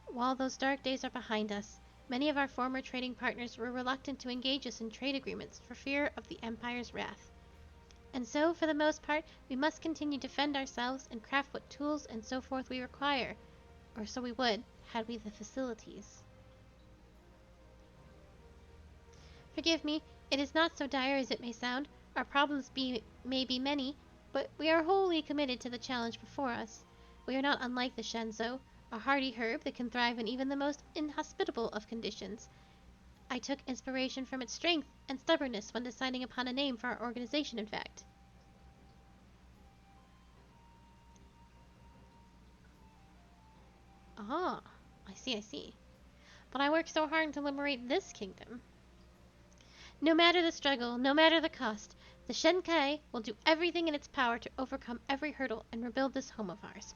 While those dark days are behind us, many of our former trading partners were reluctant to engage us in trade agreements for fear of the Empire's wrath. And so, for the most part, we must continue to defend ourselves and craft what tools and so forth we require. Or so we would, had we the facilities. Forgive me, it is not so dire as it may sound. Our problems may be many, but we are wholly committed to the challenge before us. We are not unlike the Shenzo, a hardy herb that can thrive in even the most inhospitable of conditions. I took inspiration from its strength and stubbornness when deciding upon a name for our organization, in fact. Ah, I see. But I worked so hard to liberate this kingdom. No matter the struggle, no matter the cost, the Shenkai will do everything in its power to overcome every hurdle and rebuild this home of ours.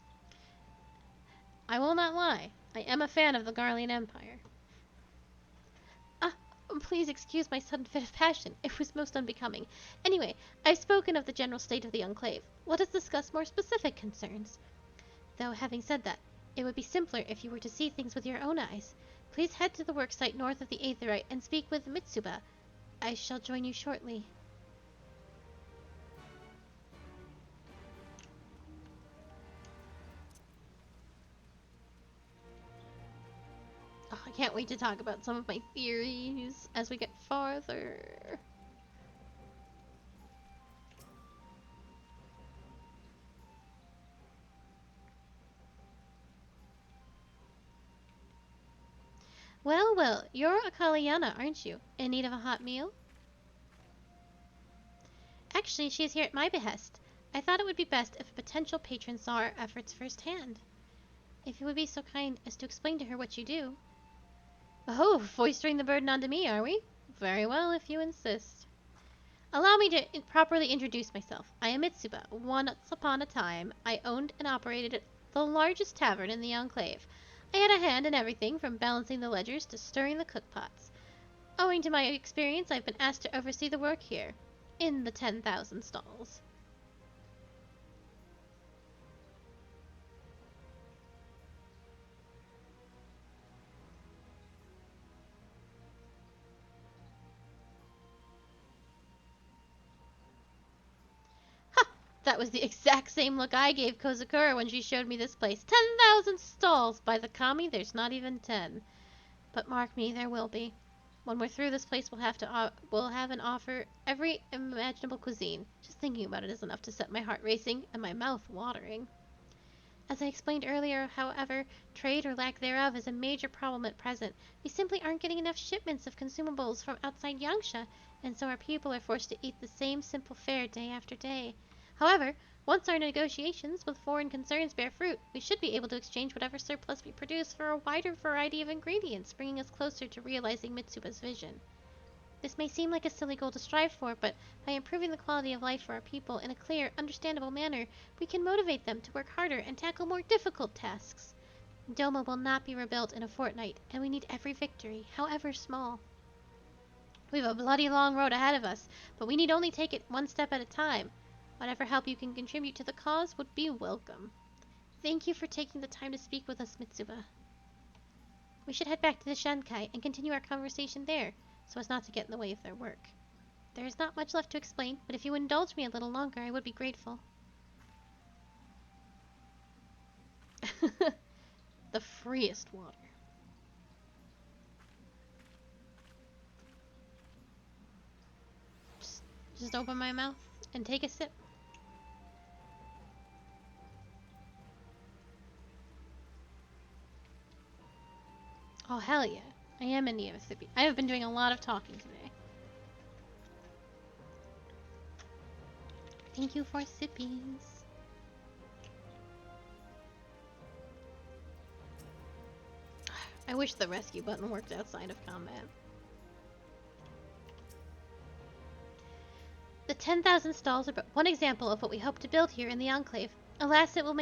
I will not lie, I am a fan of the Garlean Empire. Ah, please excuse my sudden fit of passion. It was most unbecoming. Anyway, I've spoken of the general state of the Enclave. Let us discuss more specific concerns. Though, having said that, it would be simpler if you were to see things with your own eyes. Please head to the worksite north of the Aetherite and speak with Mitsuba. I shall join you shortly. Oh, I can't wait to talk about some of my theories as we get farther. Well, you're a Kalyana, aren't you? In need of a hot meal? Actually, she is here at my behest. I thought it would be best if a potential patron saw our efforts firsthand. If you would be so kind as to explain to her what you do. Oh, foisting the burden onto me, are we? Very well, if you insist. Allow me to properly introduce myself. I am Mitsuba. Once upon a time, I owned and operated the largest tavern in the Enclave. I had a hand in everything from balancing the ledgers to stirring the cookpots. Owing to my experience, I've been asked to oversee the work here, in the 10,000 stalls. Ha! That was the exact same look I gave Kozukura when she showed me this place. 10,000 stalls! By the kami, there's not even 10. But mark me, there will be. When we're through, this place will have and offer every imaginable cuisine. Just thinking about it is enough to set my heart racing and my mouth watering. As I explained earlier, however, trade or lack thereof is a major problem at present. We simply aren't getting enough shipments of consumables from outside Yangsha, and so our people are forced to eat the same simple fare day after day. However, once our negotiations with foreign concerns bear fruit, we should be able to exchange whatever surplus we produce for a wider variety of ingredients, bringing us closer to realizing Mitsuba's vision. This may seem like a silly goal to strive for, but by improving the quality of life for our people in a clear, understandable manner, we can motivate them to work harder and tackle more difficult tasks. Doma will not be rebuilt in a fortnight, and we need every victory, however small. We've a bloody long road ahead of us, but we need only take it one step at a time. Whatever help you can contribute to the cause would be welcome. Thank you for taking the time to speak with us, Mitsuba. We should head back to the Shankai and continue our conversation there, so as not to get in the way of their work. There is not much left to explain, but if you would indulge me a little longer, I would be grateful. The freest water. Just open my mouth and take a sip. Oh, hell yeah. I am in need of a sippy. I have been doing a lot of talking today. Thank you for sippies. I wish the rescue button worked outside of combat. The 10,000 stalls are but one example of what we hope to build here in the Enclave. Alas, it will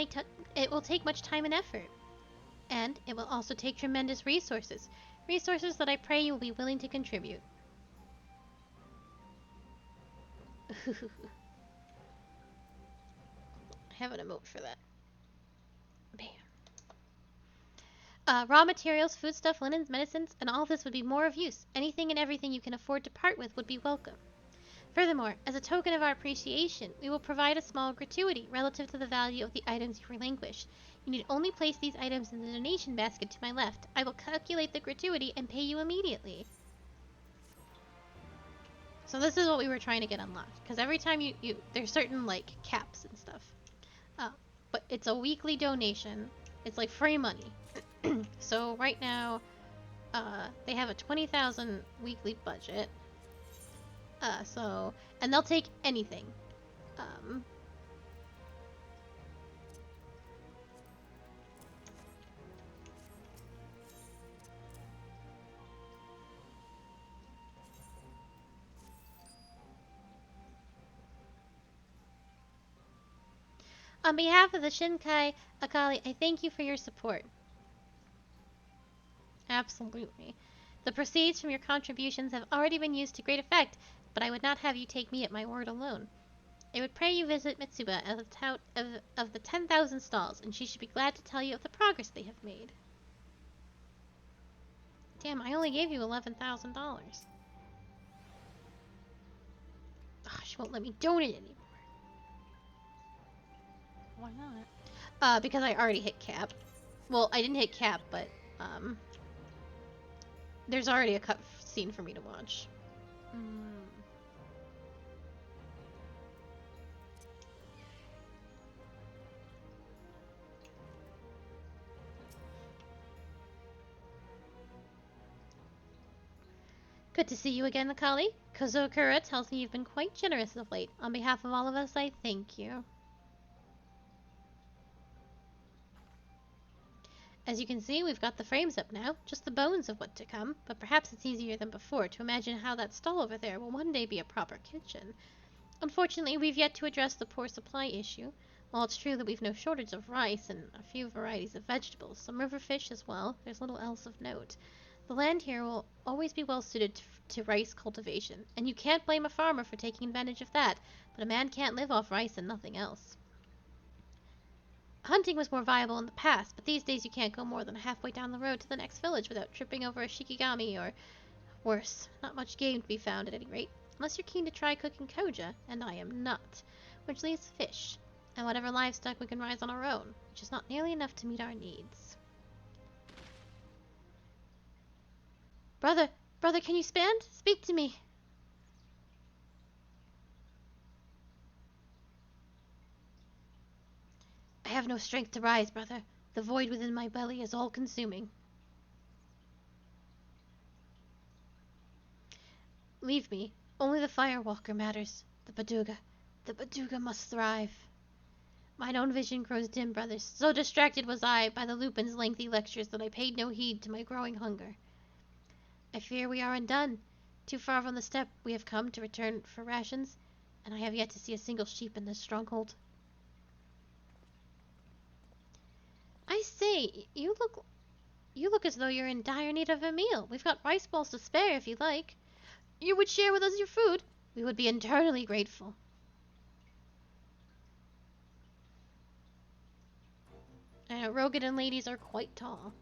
take much time and effort. And it will also take tremendous resources. Resources that I pray you will be willing to contribute. I have an emote for that. Bam. Raw materials, foodstuff, linens, medicines, and all this would be more of use. Anything and everything you can afford to part with would be welcome. Furthermore, as a token of our appreciation, we will provide a small gratuity relative to the value of the items you relinquish. You need only place these items in the donation basket to my left. I will calculate the gratuity and pay you immediately. So this is what we were trying to get unlocked. Because every time there's certain, like, caps and stuff. But it's a weekly donation. It's like free money. So right now, they have a 20,000 weekly budget. And they'll take anything. On behalf of the Shinkai Akali, I thank you for your support. Absolutely. The proceeds from your contributions have already been used to great effect, but I would not have you take me at my word alone. I would pray you visit Mitsuba as a tout of the 10,000 stalls, and she should be glad to tell you of the progress they have made. Damn, I only gave you $11,000. Oh, she won't let me donate anymore.
Why not?
Because I already hit cap. Well, I didn't hit cap, but, there's already a cut scene for me to watch. Good to see you again, Akali. Kozokura tells me you've been quite generous of late. On behalf of all of us, I thank you. As you can see, we've got the frames up now, just the bones of what to come, but perhaps it's easier than before to imagine how that stall over there will one day be a proper kitchen. Unfortunately, we've yet to address the poor supply issue. While it's true that we've no shortage of rice and a few varieties of vegetables, some river fish as well, there's little else of note. The land here will always be well suited to rice cultivation, and you can't blame a farmer for taking advantage of that, but a man can't live off rice and nothing else. Hunting was more viable in the past, but these days you can't go more than halfway down the road to the next village without tripping over a shikigami or worse. Not much game to be found at any rate, unless you're keen to try cooking koja, and I am not, which leaves fish, and whatever livestock we can raise on our own, which is not nearly enough to meet our needs. Brother, can you stand? Speak to me. I have no strength to rise, brother. The void within my belly is all-consuming. Leave me. Only the Firewalker matters. The Baduga must thrive. Mine own vision grows dim, brothers. So distracted was I by the Lupin's lengthy lectures that I paid no heed to my growing hunger. I fear we are undone. Too far from the steppe we have come to return for rations, and I have yet to see a single sheep in this stronghold. I say, you look as though you're in dire need of a meal. We've got rice balls to spare if you like. You would share with us your food? We would be eternally grateful. Rogadin ladies are quite tall.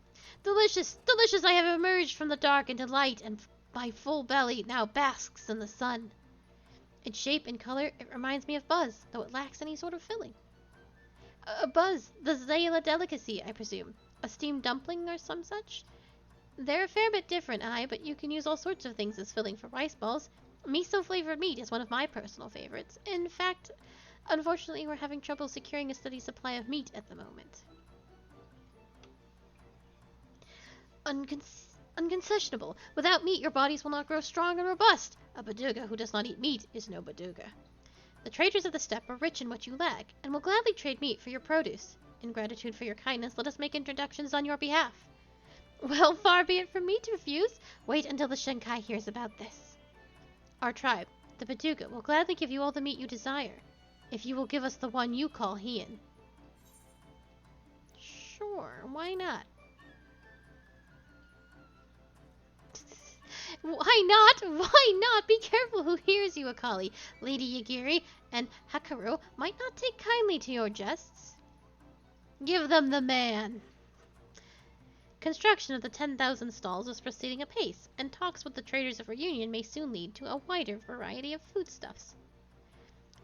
Delicious, delicious! I have emerged from the dark into light, and my full belly now basks in the sun. In shape and color, it reminds me of Buzz, though it lacks any sort of filling. Buzz, the Zayla delicacy, I presume. A steamed dumpling or some such? They're a fair bit different, but you can use all sorts of things as filling for rice balls. Miso-flavored meat is one of my personal favorites. In fact, unfortunately, we're having trouble securing a steady supply of meat at the moment. Unconcessionable. Without meat, your bodies will not grow strong and robust. A Baduga who does not eat meat is no Baduga. The traders of the steppe are rich in what you lack, and will gladly trade meat for your produce. In gratitude for your kindness, let us make introductions on your behalf. Well, far be it from me to refuse. Wait until the Shenkai hears about this. Our tribe, the Baduga, will gladly give you all the meat you desire, if you will give us the one you call Hien. Sure, why not? Why not? Why not? Be careful who hears you, Akali. Lady Yagiri and Hakaru might not take kindly to your jests. Give them the man. Construction of the 10,000 stalls is proceeding apace, and talks with the traders of Reunion may soon lead to a wider variety of foodstuffs.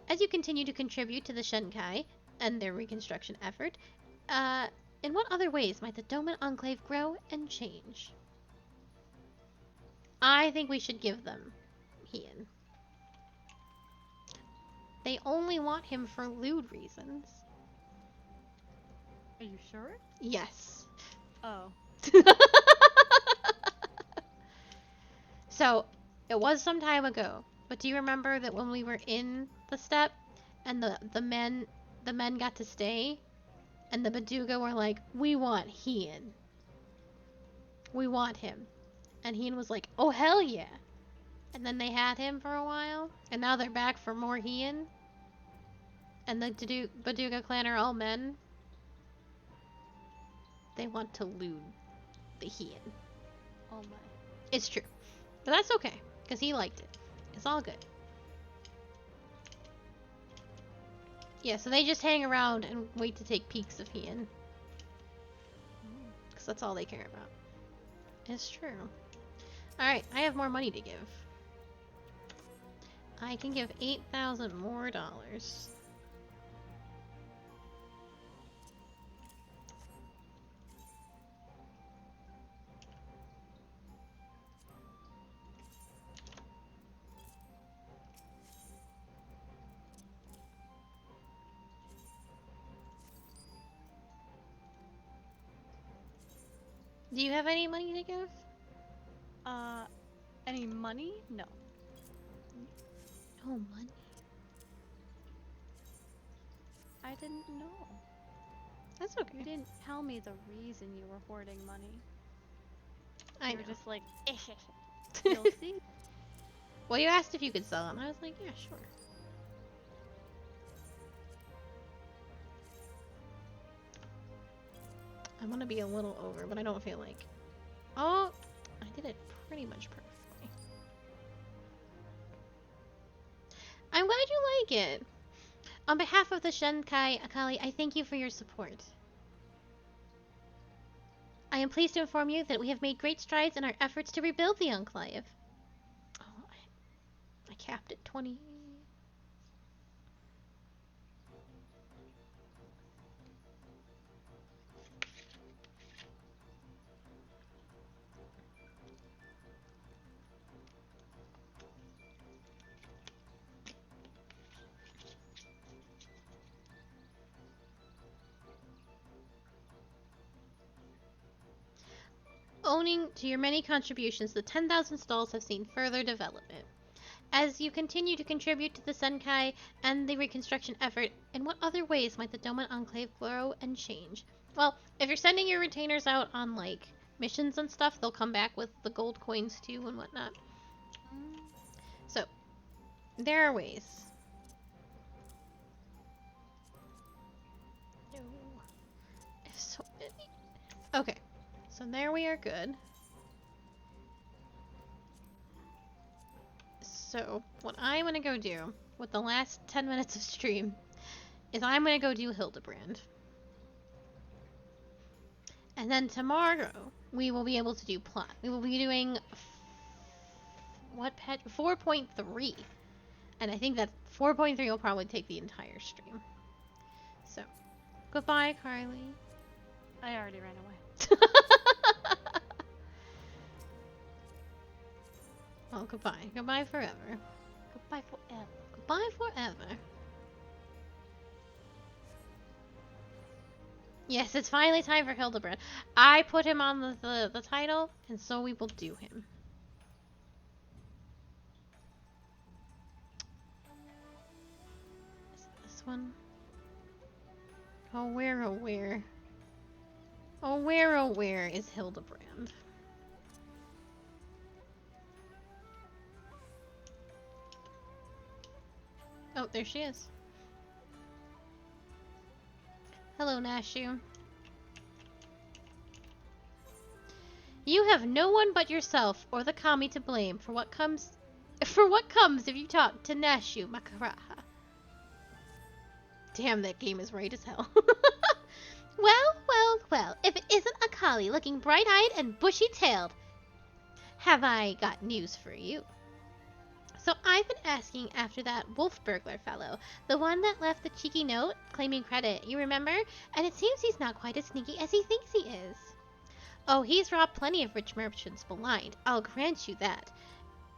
As you continue to contribute to the Shenkai and their reconstruction effort, in what other ways might the Doman Enclave grow and change? I think we should give them Hien. They only want him for lewd reasons.
Are you sure?
Yes.
Oh.
So, it was some time ago, but do you remember that when we were in the steppe and the men got to stay and the Baduga were like, "We want Hien. We want him." And Hien was like, "Oh hell yeah." And then they had him for a while, and now they're back for more Hien. And the Baduga clan are all men. They want to loot the Hien.
Oh my.
It's true. But that's okay, because he liked it. It's all good. Yeah, so they just hang around and wait to take peeks of Hien. Because that's all they care about. It's true. Alright, I have more money to give. I can give 8,000 more dollars. Do you have any money to give?
Any money? No.
No money.
I didn't know.
That's
You
okay.
didn't tell me the reason you were hoarding money.
I
You
know.
were just like, you'll see.
Well, you asked if you could sell them. I was like, yeah, sure. I'm gonna be a little over, but I don't feel like... Oh, I did it pretty much perfectly. I'm glad you like it. On behalf of the Shenkai, Akali, I thank you for your support. I am pleased to inform you that we have made great strides in our efforts to rebuild the Enclave. Oh, I capped at 20. Owing to your many contributions, the 10,000 stalls have seen further development. As you continue to contribute to the Senkai and the reconstruction effort, in what other ways might the Doman Enclave grow and change? Well, if you're sending your retainers out on, like, missions and stuff, they'll come back with the gold coins too and whatnot. So, there are ways. No. There's so many. Okay. So there we are good. So what I'm gonna go do with the last 10 minutes of stream is I'm gonna go do Hildebrand. And then tomorrow we will be able to do plot. We will be doing what pet 4.3. And I think that 4.3 will probably take the entire stream. So goodbye, Carly.
I already ran away.
Oh, goodbye. Goodbye forever.
Goodbye forever.
Goodbye forever. Yes, it's finally time for Hildebrand. I put him on the title, and so we will do him. Is it this one? Oh, where is Hildebrand? Oh, there she is. Hello, Nashu. You have no one but yourself or the kami to blame for what comes if you talk to Nashu Makaraha. Damn, that game is right as hell. Well, if it isn't a collie looking bright-eyed and bushy-tailed, have I got news for you. So I've been asking after that wolf burglar fellow, the one that left the cheeky note claiming credit, you remember? And it seems he's not quite as sneaky as he thinks he is. Oh, he's robbed plenty of rich merchants blind, I'll grant you that.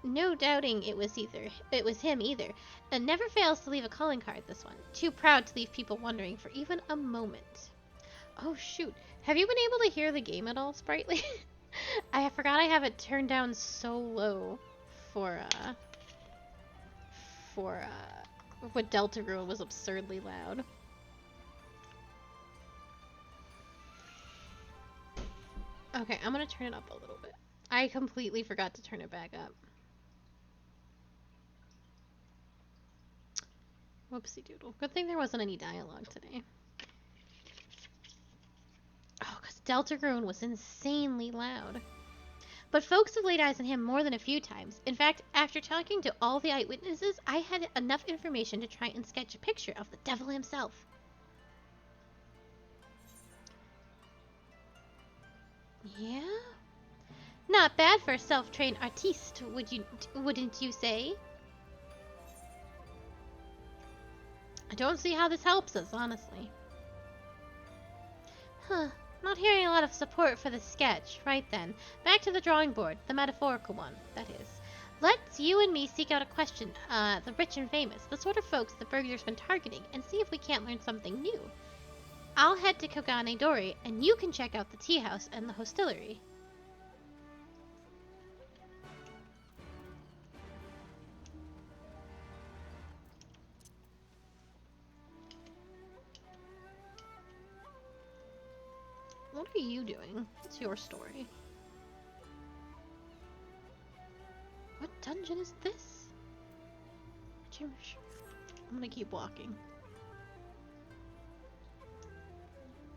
No doubting it was him either, and never fails to leave a calling card, this one. Too proud to leave people wondering for even a moment. Oh shoot, have you been able to hear the game at all, Sprightly? I forgot I have it turned down so low for what Deltarune was absurdly loud. Okay, I'm gonna turn it up a little bit. I completely forgot to turn it back up. Whoopsie doodle. Good thing there wasn't any dialogue today. Oh, because Deltarune was insanely loud. But folks have laid eyes on him more than a few times. In fact, after talking to all the eyewitnesses, I had enough information to try and sketch a picture of the devil himself. Yeah? Not bad for a self-trained artiste, wouldn't you say? I don't see how this helps us, honestly. Huh. Not hearing a lot of support for the sketch. Right then. Back to the drawing board. The metaphorical one, that is. Let's you and me seek out a question, the rich and famous, the sort of folks the burglar's been targeting, and see if we can't learn something new. I'll head to Kogane Dori, and you can check out the tea house and the hostelry. What are you doing? What's your story? What dungeon is this? I'm gonna keep walking.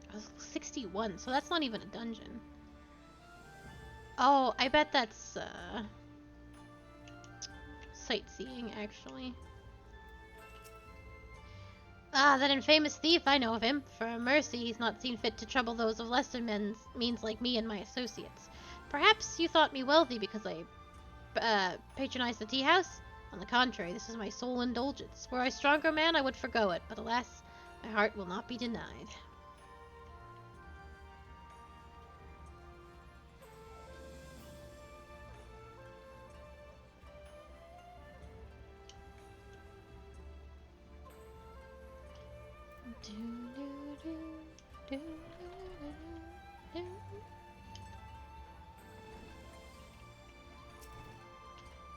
I was 61, so that's not even a dungeon. Oh, I bet that's sightseeing, actually. Ah, that infamous thief, I know of him. For mercy, he's not seen fit to trouble those of lesser means like me and my associates. Perhaps you thought me wealthy because I patronized the tea house? On the contrary, this is my sole indulgence. Were I a stronger man, I would forgo it, but alas, my heart will not be denied.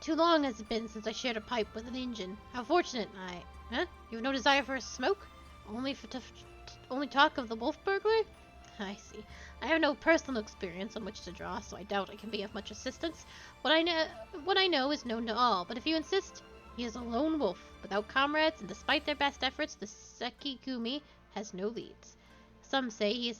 Too long has it been since I shared a pipe with an Injun. How fortunate I... Huh? You have no desire for a smoke? Only talk of the wolf burglar? I see. I have no personal experience on which to draw, so I doubt I can be of much assistance. What I know is known to all, but if you insist, he is a lone wolf, without comrades, and despite their best efforts, the Sekigumi has no leads. Some say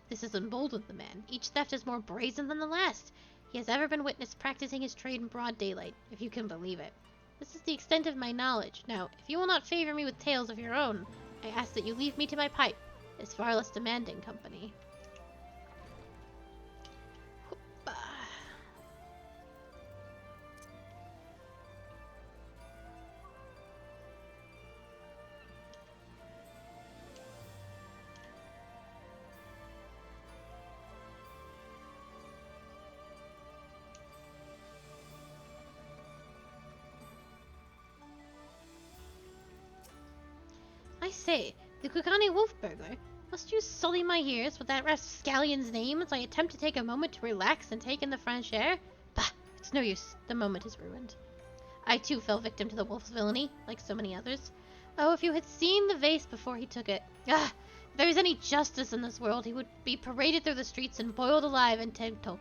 this has emboldened the man. Each theft is more brazen than the last. He has ever been witnessed practicing his trade in broad daylight, if you can believe it. This is the extent of my knowledge. Now, if you will not favor me with tales of your own, I ask that you leave me to my pipe. It is far less demanding company. I say, the Kugane wolf burglar. Must you sully my ears with that rascallion's name as I attempt to take a moment to relax and take in the fresh air? Bah, it's no use. The moment is ruined. I too fell victim to the wolf's villainy, like so many others. Oh, if you had seen the vase before he took it. Ah, if there was any justice in this world, he would be paraded through the streets and boiled alive in Tento.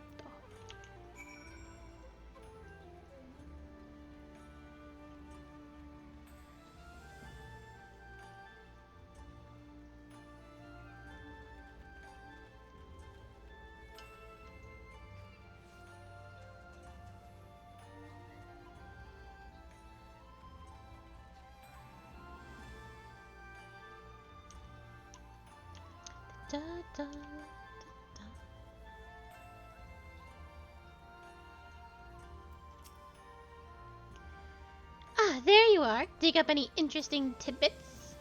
Da, da, da, da. Ah, there you are. Dig up any interesting tidbits?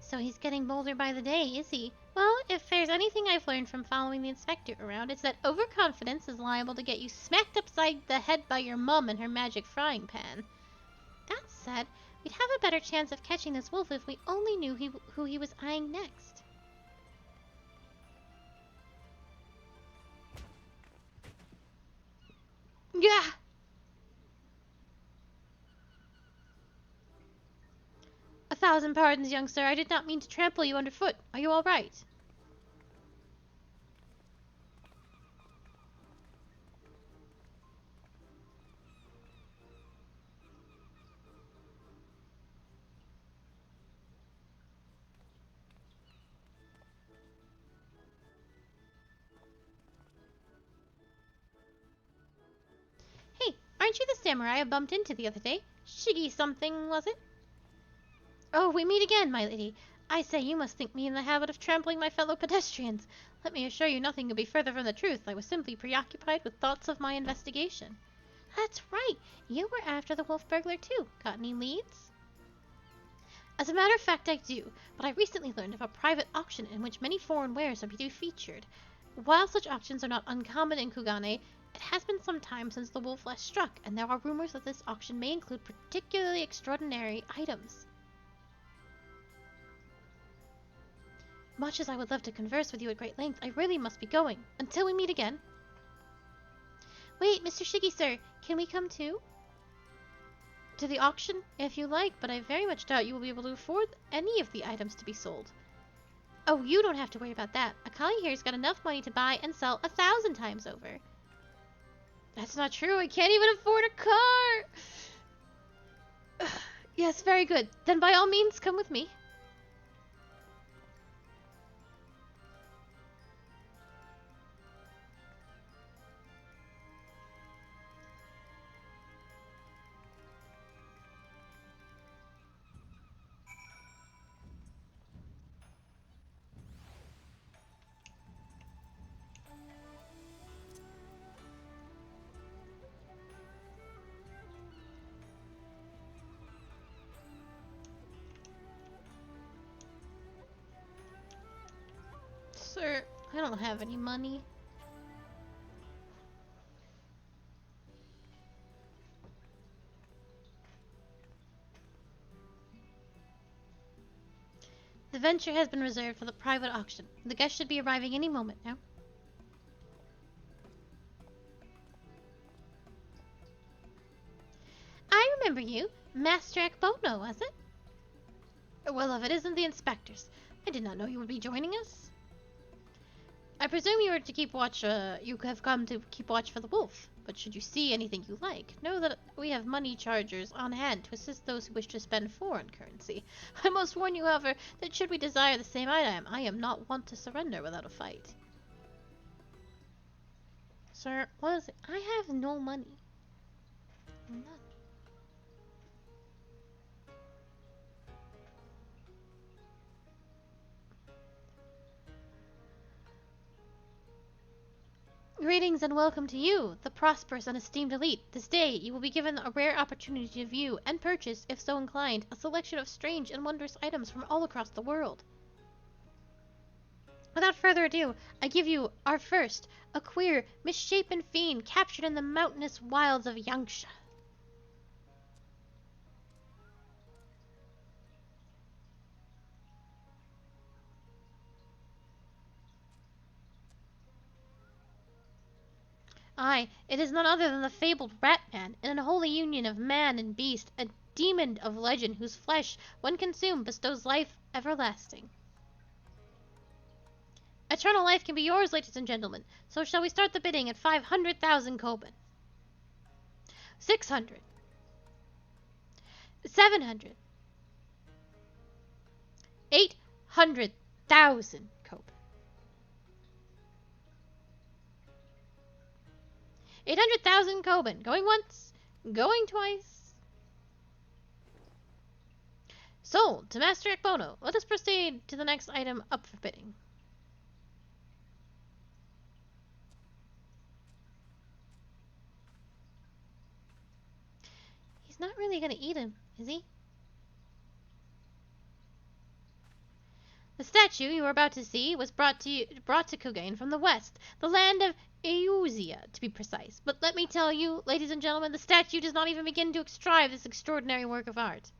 So he's getting bolder by the day, is he? Well, if there's anything I've learned from following the inspector around, it's that overconfidence is liable to get you smacked upside the head by your mum and her magic frying pan. That said, we'd have a better chance of catching this wolf if we only knew who he was eyeing next. Yeah! A thousand pardons, young sir. I did not mean to trample you underfoot. Are you all right? Hey, aren't you the samurai I bumped into the other day? Shiggy something, was it? Oh, we meet again, my lady. I say, you must think me in the habit of trampling my fellow pedestrians. Let me assure you nothing could be further from the truth. I was simply preoccupied with thoughts of my investigation. That's right. You were after the wolf burglar too. Got any leads? As a matter of fact, I do, but I recently learned of a private auction in which many foreign wares are to be featured. While such auctions are not uncommon in Kugane, it has been some time since the wolf last struck, and there are rumors that this auction may include particularly extraordinary items. Much as I would love to converse with you at great length, I really must be going. Until we meet again. Wait, Mr. Shiggy, sir, can we come too? To the auction, if you like, but I very much doubt you will be able to afford any of the items to be sold. Oh, you don't have to worry about that. Akali here's got enough money to buy and sell 1,000 times over. That's not true. I can't even afford a car. Yes, very good. Then by all means, come with me. Sir, I don't have any money. The venture has been reserved for the private auction. The guests should be arriving any moment now. I remember you. Master Akbono, was it? Well, if it isn't the inspectors. I did not know you would be joining us. I presume you are to keep watch, you have come to keep watch for the wolf. But should you see anything you like, know that we have money chargers on hand to assist those who wish to spend foreign currency. I must warn you, however, that should we desire the same item, I am not one to surrender without a fight. Sir, what is it? I have no money. None. Greetings and welcome to you, the prosperous and esteemed elite. This day, you will be given a rare opportunity to view and purchase, if so inclined, a selection of strange and wondrous items from all across the world. Without further ado, I give you our first, a queer, misshapen fiend captured in the mountainous wilds of Yangsha. Aye, it is none other than the fabled Rat-Man, an unholy union of man and beast, a demon of legend whose flesh, when consumed, bestows life everlasting. Eternal life can be yours, ladies and gentlemen, so shall we start the bidding at 500,000 Koban? 600. 700. 800,000 Koban. 800,000 Koban. Going once, going twice. Sold to Master Ekbono. Let us proceed to the next item up for bidding. He's not really going to eat him, is he? The statue you are about to see was brought to Kugain from the west, the land of Eosia, to be precise. But let me tell you, ladies and gentlemen, the statue does not even begin to describe this extraordinary work of art.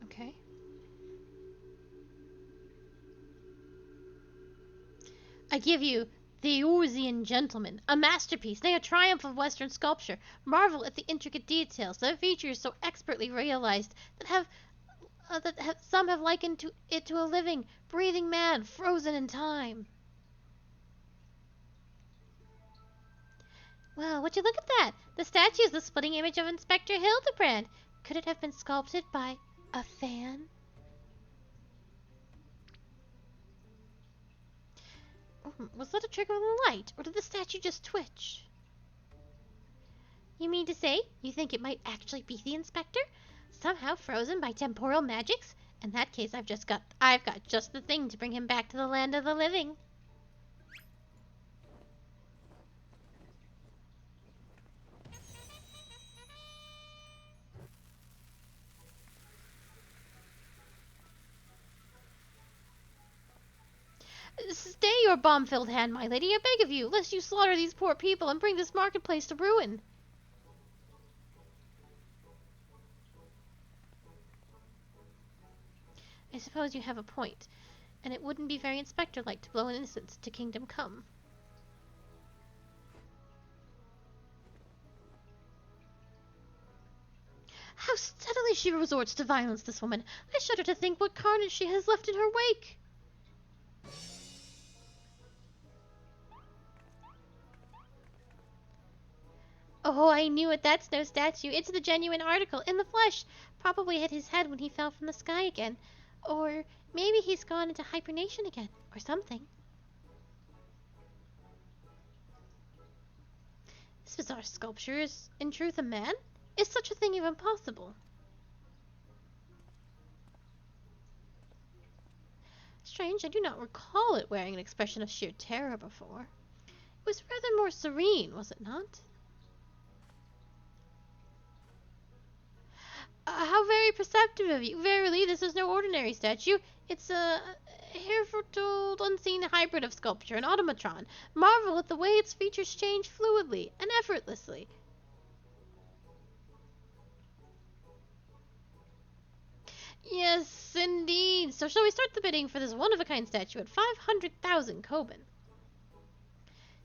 Okay. I give you the Eosian Gentleman, a masterpiece, nay, a triumph of Western sculpture. Marvel at the intricate details, the features so expertly realized that some have likened it to a living, breathing man frozen in time. Well, would you look at that? The statue is the splitting image of Inspector Hildebrand. Could it have been sculpted by a fan? Was that a trick of the light, or did the statue just twitch? You mean to say you think it might actually be the inspector? Somehow frozen by temporal magics? In that case, I've got just the thing to bring him back to the land of the living. Stay your bomb-filled hand, my lady, I beg of you, lest you slaughter these poor people and bring this marketplace to ruin. I suppose you have a point, and it wouldn't be very inspector-like to blow innocents to kingdom come. How steadily she resorts to violence, this woman. I shudder to think what carnage she has left in her wake. Oh, I knew it. That's no statue. It's the genuine article, in the flesh. Probably hit his head when he fell from the sky again. Or maybe he's gone into hibernation again, or something. This bizarre sculpture is, in truth, a man? Is such a thing even possible? Strange, I do not recall it wearing an expression of sheer terror before. It was rather more serene, was it not? How very perceptive of you. Verily, this is no ordinary statue. It's a hitherto unseen hybrid of sculpture, an automatron. Marvel at the way its features change fluidly and effortlessly. Yes, indeed. So shall we start the bidding for this one-of-a-kind statue at 500,000 Koban?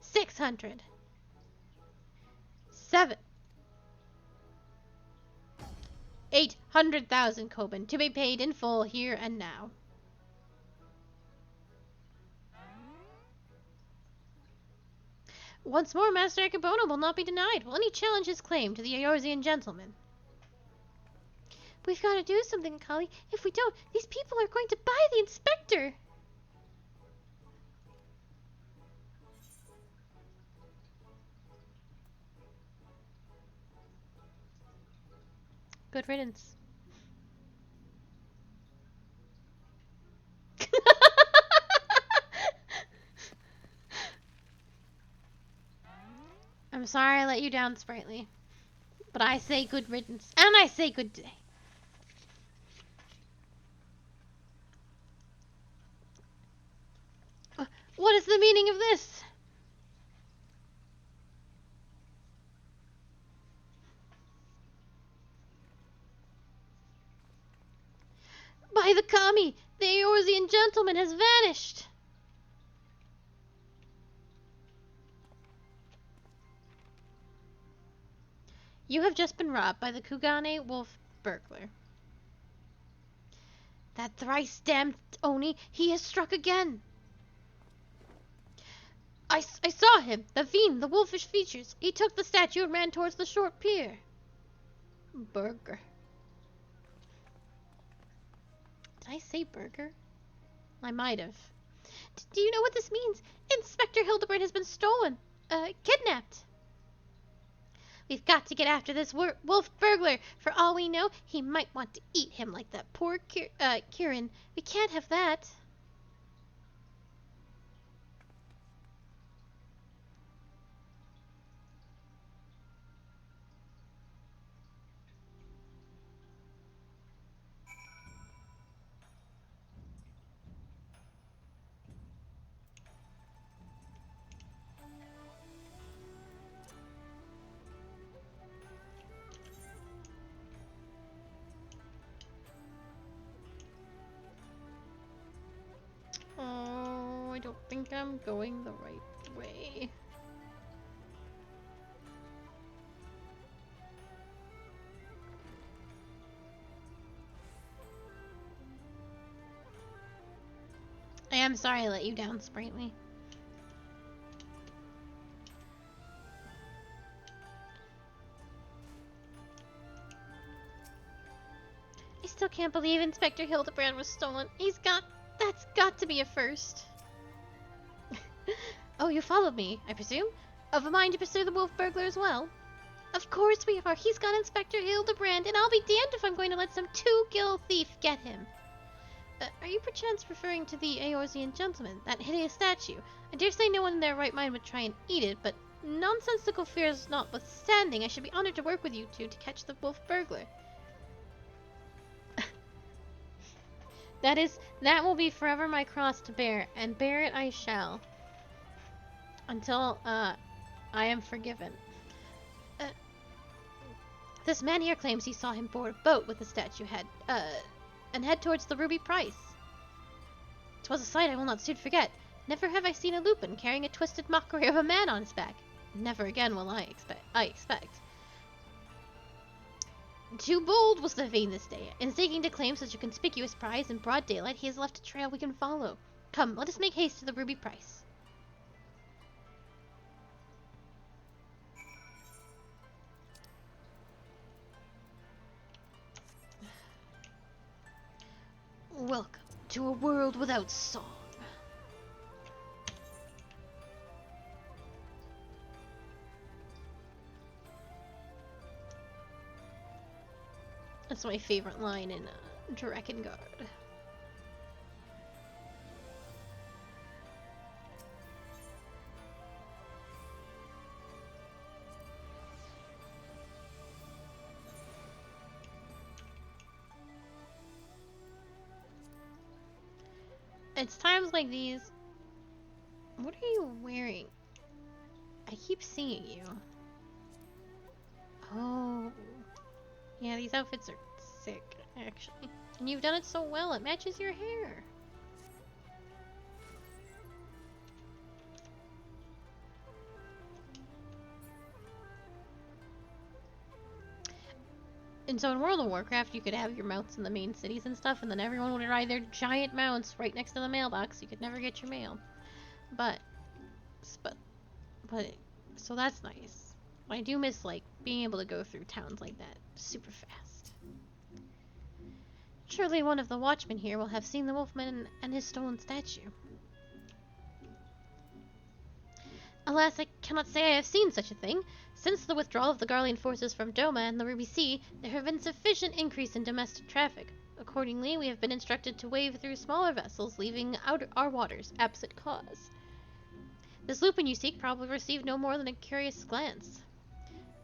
600. 7. 800,000 Koban to be paid in full here and now. Once more, Master Akebono will not be denied. Will any challenge his claim to the Eorzean gentleman? We've got to do something, Kali. If we don't, these people are going to buy the inspector. Good riddance. I'm sorry I let you down, Sprightly. But I say good riddance. And I say good day. What is the meaning of this? By the Kami, the Eorzean gentleman has vanished. You have just been robbed by the Kugane wolf burglar. That thrice damned Oni, he has struck again. I saw him, the fiend, the wolfish features. He took the statue and ran towards the short pier. Burger. Did I say burger? I might have. Do you know what this means? Inspector Hildebrand has been stolen. Kidnapped. We've got to get after this wolf burglar. For all we know, he might want to eat him like that poor Kieran. We can't have that. Oh, I don't think I'm going the right way. I am sorry I let you down, Sprightly. I still can't believe Inspector Hildebrand was stolen. That's got to be a first. Oh, you followed me, I presume? Of a mind to pursue the wolf burglar as well? Of course we are. He's got Inspector Hildebrand, and I'll be damned if I'm going to let some two-gill thief get him. Are you perchance referring to the Eorzean gentleman, that hideous statue? I dare say no one in their right mind would try and eat it, but nonsensical fears notwithstanding, I should be honored to work with you two to catch the wolf burglar. That will be forever my cross to bear, and bear it I shall. Until, I am forgiven. This man here claims he saw him board a boat with the statue head, and head towards the ruby price. 'Twas a sight I will not soon forget. Never have I seen a lupin carrying a twisted mockery of a man on his back. Never again will I expect. Too bold was the fiend this day. In seeking to claim such a conspicuous prize in broad daylight, he has left a trail we can follow. Come, let us make haste to the ruby price. Welcome to a world without song. That's my favorite line in Drakengard. It's times like these. What are you wearing? I keep seeing you. Oh. Yeah, these outfits are sick, actually. And you've done it so well, it matches your hair. And so in World of Warcraft, you could have your mounts in the main cities and stuff, and then everyone would ride their giant mounts right next to the mailbox. You could never get your mail. But so that's nice. I do miss, like, being able to go through towns like that super fast. Surely one of the watchmen here will have seen the wolfman and his stolen statue. Alas, I cannot say I have seen such a thing. Since the withdrawal of the Garlean forces from Doma and the Ruby Sea, there have been sufficient increase in domestic traffic. Accordingly, we have been instructed to wave through smaller vessels, leaving out our waters, absent cause. This lupin you seek probably received no more than a curious glance.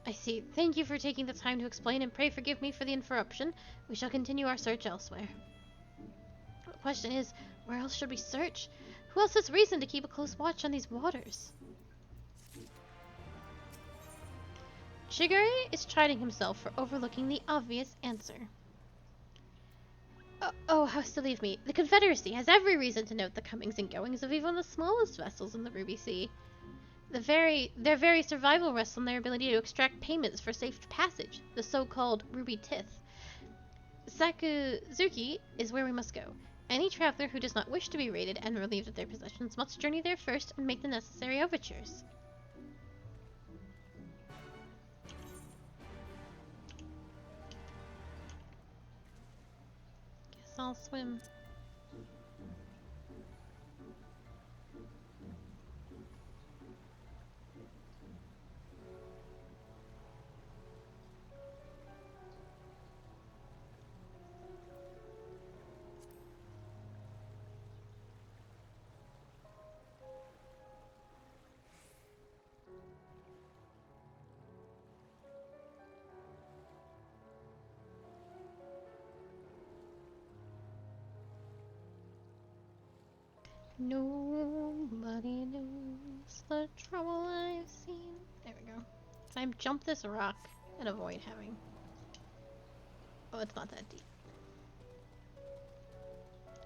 I see. Thank you for taking the time to explain, and pray forgive me for the interruption. We shall continue our search elsewhere. The question is, where else should we search? Who else has reason to keep a close watch on these waters? Shigure is chiding himself for overlooking the obvious answer. Oh, how silly of me. The Confederacy has every reason to note the comings and goings of even the smallest vessels in the Ruby Sea. Their very survival rests on their ability to extract payments for safe passage, the so-called Ruby Tith. Sakuzuki is where we must go. Any traveler who does not wish to be raided and relieved of their possessions must journey there first and make the necessary overtures. Guess I'll swim. Nobody knows the trouble I've seen. There we go. Can I jump this rock and avoid having... Oh, it's not that deep.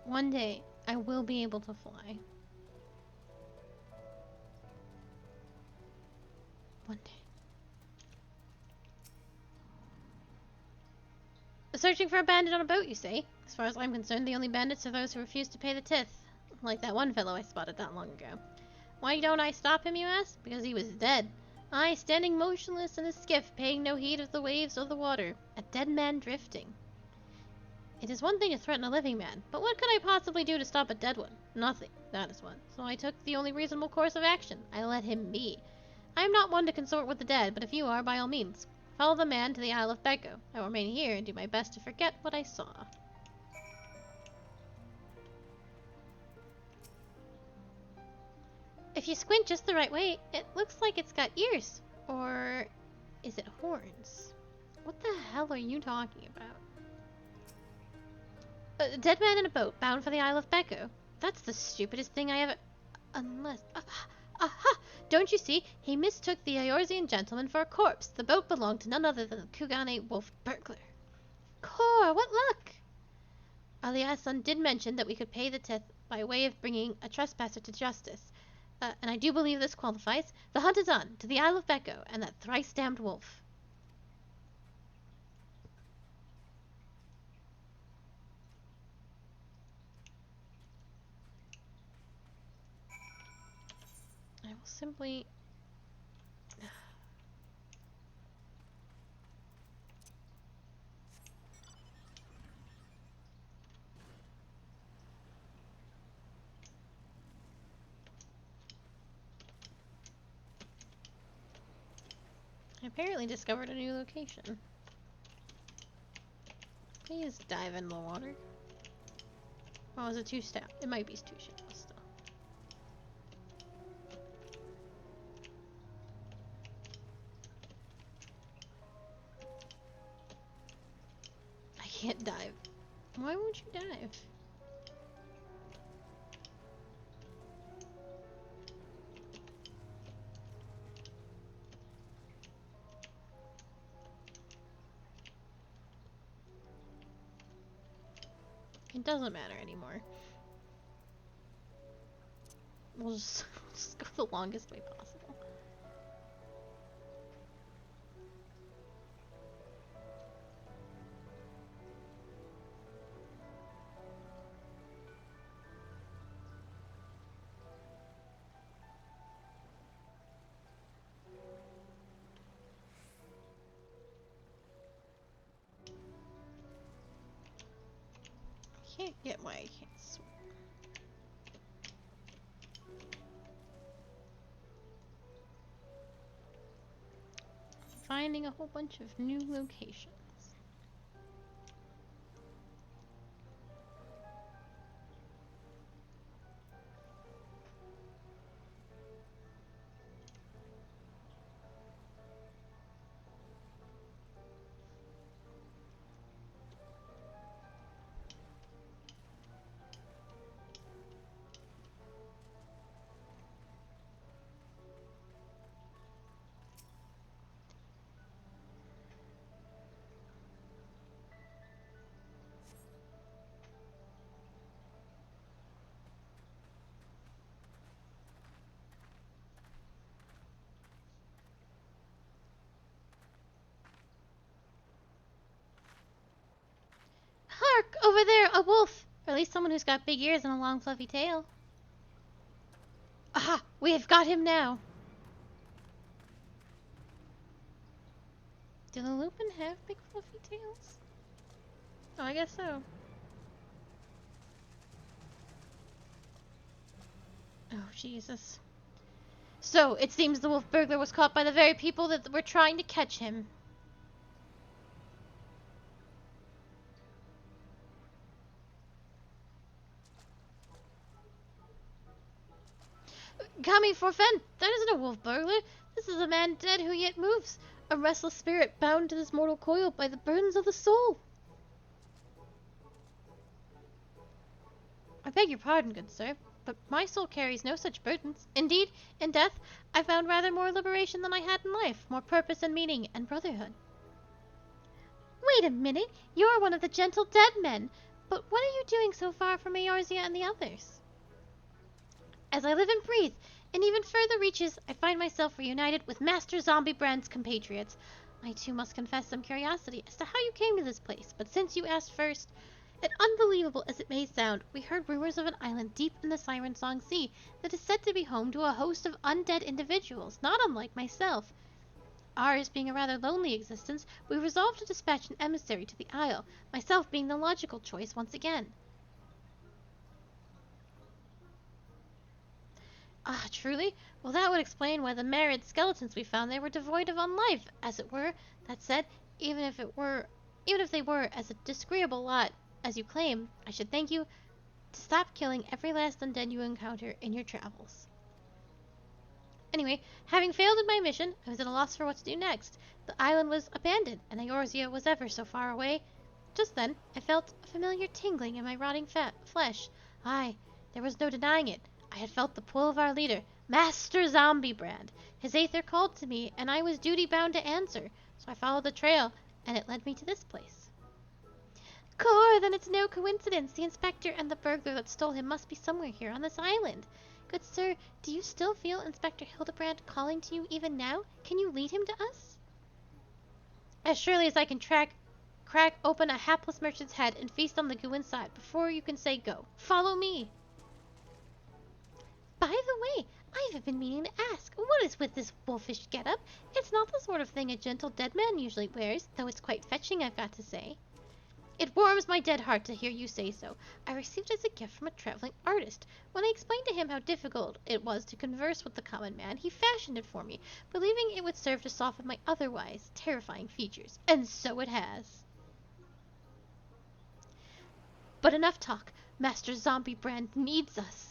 One day, I will be able to fly. One day. Searching for a bandit on a boat, you say? As far as I'm concerned, the only bandits are those who refuse to pay the tithe. Like that one fellow I spotted not long ago. Why don't I stop him, you ask? Because he was dead. I, standing motionless in a skiff, paying no heed of the waves or the water. A dead man drifting. It is one thing to threaten a living man, but what could I possibly do to stop a dead one? Nothing, that is what. So I took the only reasonable course of action. I let him be. I am not one to consort with the dead, but if you are, by all means, follow the man to the Isle of Becco. I will remain here and do my best to forget what I saw. If you squint just the right way, it looks like it's got ears. Or is it horns? What the hell are you talking about? A dead man in a boat bound for the Isle of Becco. That's the stupidest thing I ever... Unless... Aha! Don't you see? He mistook the Eorzean gentleman for a corpse. The boat belonged to none other than the Kugane wolf burglar. Core, what luck! Aliasan did mention that we could pay the tithe by way of bringing a trespasser to justice. And I do believe this qualifies. The hunt is on, to the Isle of Becco, and that thrice-damned wolf. I will simply... I apparently discovered a new location. Please dive into the water. Oh, is it too shallow? It might be too shallow still. I can't dive. Why won't you dive? It doesn't matter anymore. We'll just go the longest way possible. I can't get why I can't swim. finding a whole bunch of new locations. Hark! Over there, a wolf! Or at least someone who's got big ears and a long fluffy tail. Aha! We have got him now! Do the lupin have big fluffy tails? Oh, I guess so. Oh, Jesus. So, it seems the wolf burglar was caught by the very people that were trying to catch him. Coming for Fen! That isn't a wolf burglar. This is a man dead who yet moves. A restless spirit bound to this mortal coil by the burdens of the soul. I beg your pardon, good sir, but my soul carries no such burdens. Indeed, in death, I found rather more liberation than I had in life, more purpose and meaning and brotherhood. Wait a minute, you're one of the gentle dead men. But what are you doing so far from Eorzea and the others? As I live and breathe, in even further reaches, I find myself reunited with Master Zombie Brand's compatriots. I too must confess some curiosity as to how you came to this place, but since you asked first, and unbelievable as it may sound, we heard rumors of an island deep in the Siren Song Sea that is said to be home to a host of undead individuals, not unlike myself. Ours being a rather lonely existence, we resolved to dispatch an emissary to the isle, myself being the logical choice once again. Ah, truly? Well, that would explain why the married skeletons we found there were devoid of unlife, as it were. That said, even if they were as a disagreeable lot as you claim, I should thank you to stop killing every last undead you encounter in your travels. Anyway, having failed in my mission, I was at a loss for what to do next. The island was abandoned, and Eorzea was ever so far away. Just then, I felt a familiar tingling in my rotting flesh. Aye, there was no denying it. I had felt the pull of our leader, Master Zombie Brand. His aether called to me, and I was duty-bound to answer. So I followed the trail, and it led me to this place. Core, then it's no coincidence. The inspector and the burglar that stole him must be somewhere here on this island. Good sir, do you still feel Inspector Hildebrand calling to you even now? Can you lead him to us? As surely as I can crack open a hapless merchant's head and feast on the goo inside before you can say go. Follow me. By the way, I've been meaning to ask, what is with this wolfish getup? It's not the sort of thing a gentle dead man usually wears, though it's quite fetching, I've got to say. It warms my dead heart to hear you say so. I received it as a gift from a traveling artist. When I explained to him how difficult it was to converse with the common man, he fashioned it for me, believing it would serve to soften my otherwise terrifying features. And so it has. But enough talk. Master Zombie Brand needs us.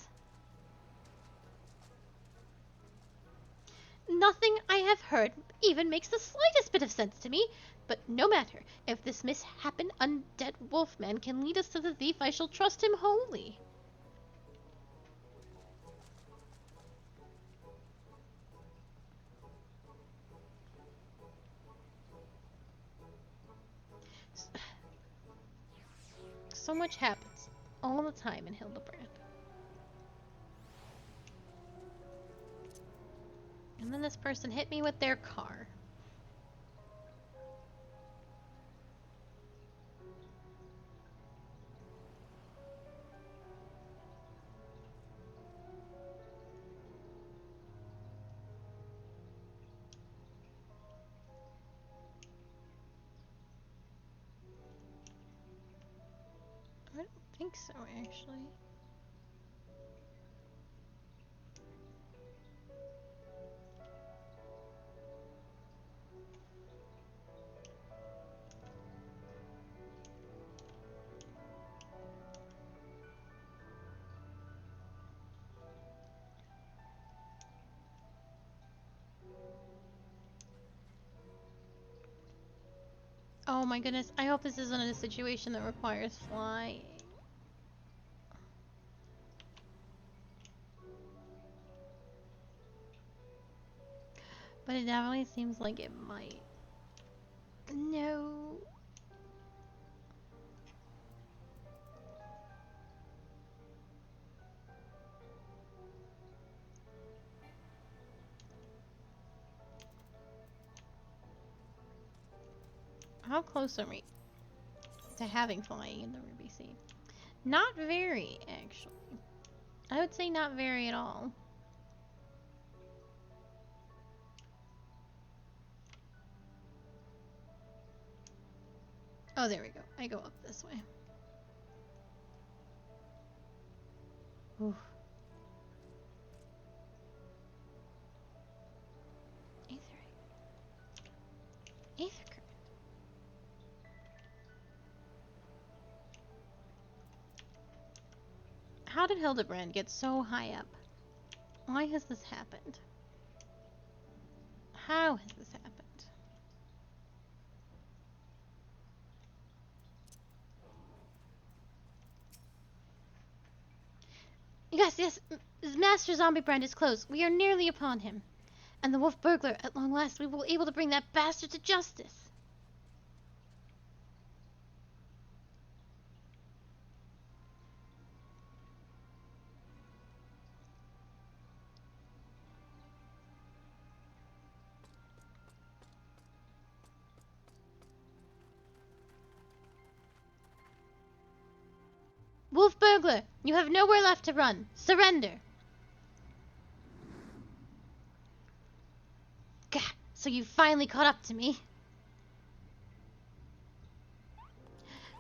Nothing I have heard even makes the slightest bit of sense to me. But no matter. If this misshapen undead wolfman can lead us to the thief, I shall trust him wholly. So much happens all the time in Hildebrand. And then this person hit me with their car. I don't think so, actually. Oh my goodness, I hope this isn't a situation that requires flying. But it definitely seems like it might. No. How close are we to having flying in the Ruby Sea? Not very, actually. I would say not very at all. Oh, there we go. I go up this way. Oof. Aetherite. Aether current. How did Hildebrand get so high up? Why has this happened? How has this happened? Yes, yes, Master Zombie Brand is close. We are nearly upon him. And the wolf burglar, at long last, we will be able to bring that bastard to justice. Wolf burglar, you have nowhere left to run. Surrender. Gah, so you finally caught up to me.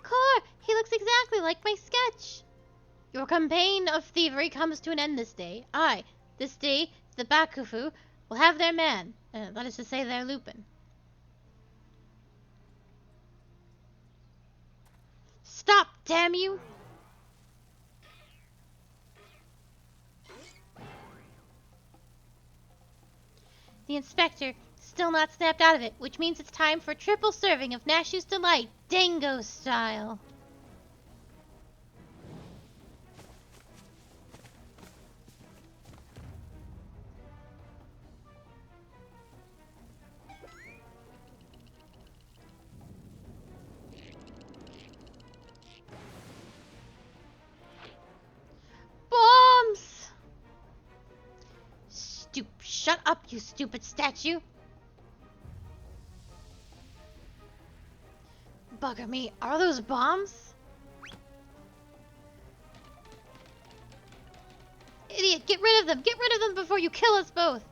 Core, he looks exactly like my sketch. Your campaign of thievery comes to an end this day. This day, the Bakufu will have their man. That is to say, their Lupin. Stop, damn you! The inspector still not snapped out of it, which means it's time for a triple serving of Nashu's Delight, Dango style. Bombs! Shut up, you stupid statue! Bugger me, are those bombs? Idiot, get rid of them! Get rid of them before you kill us both!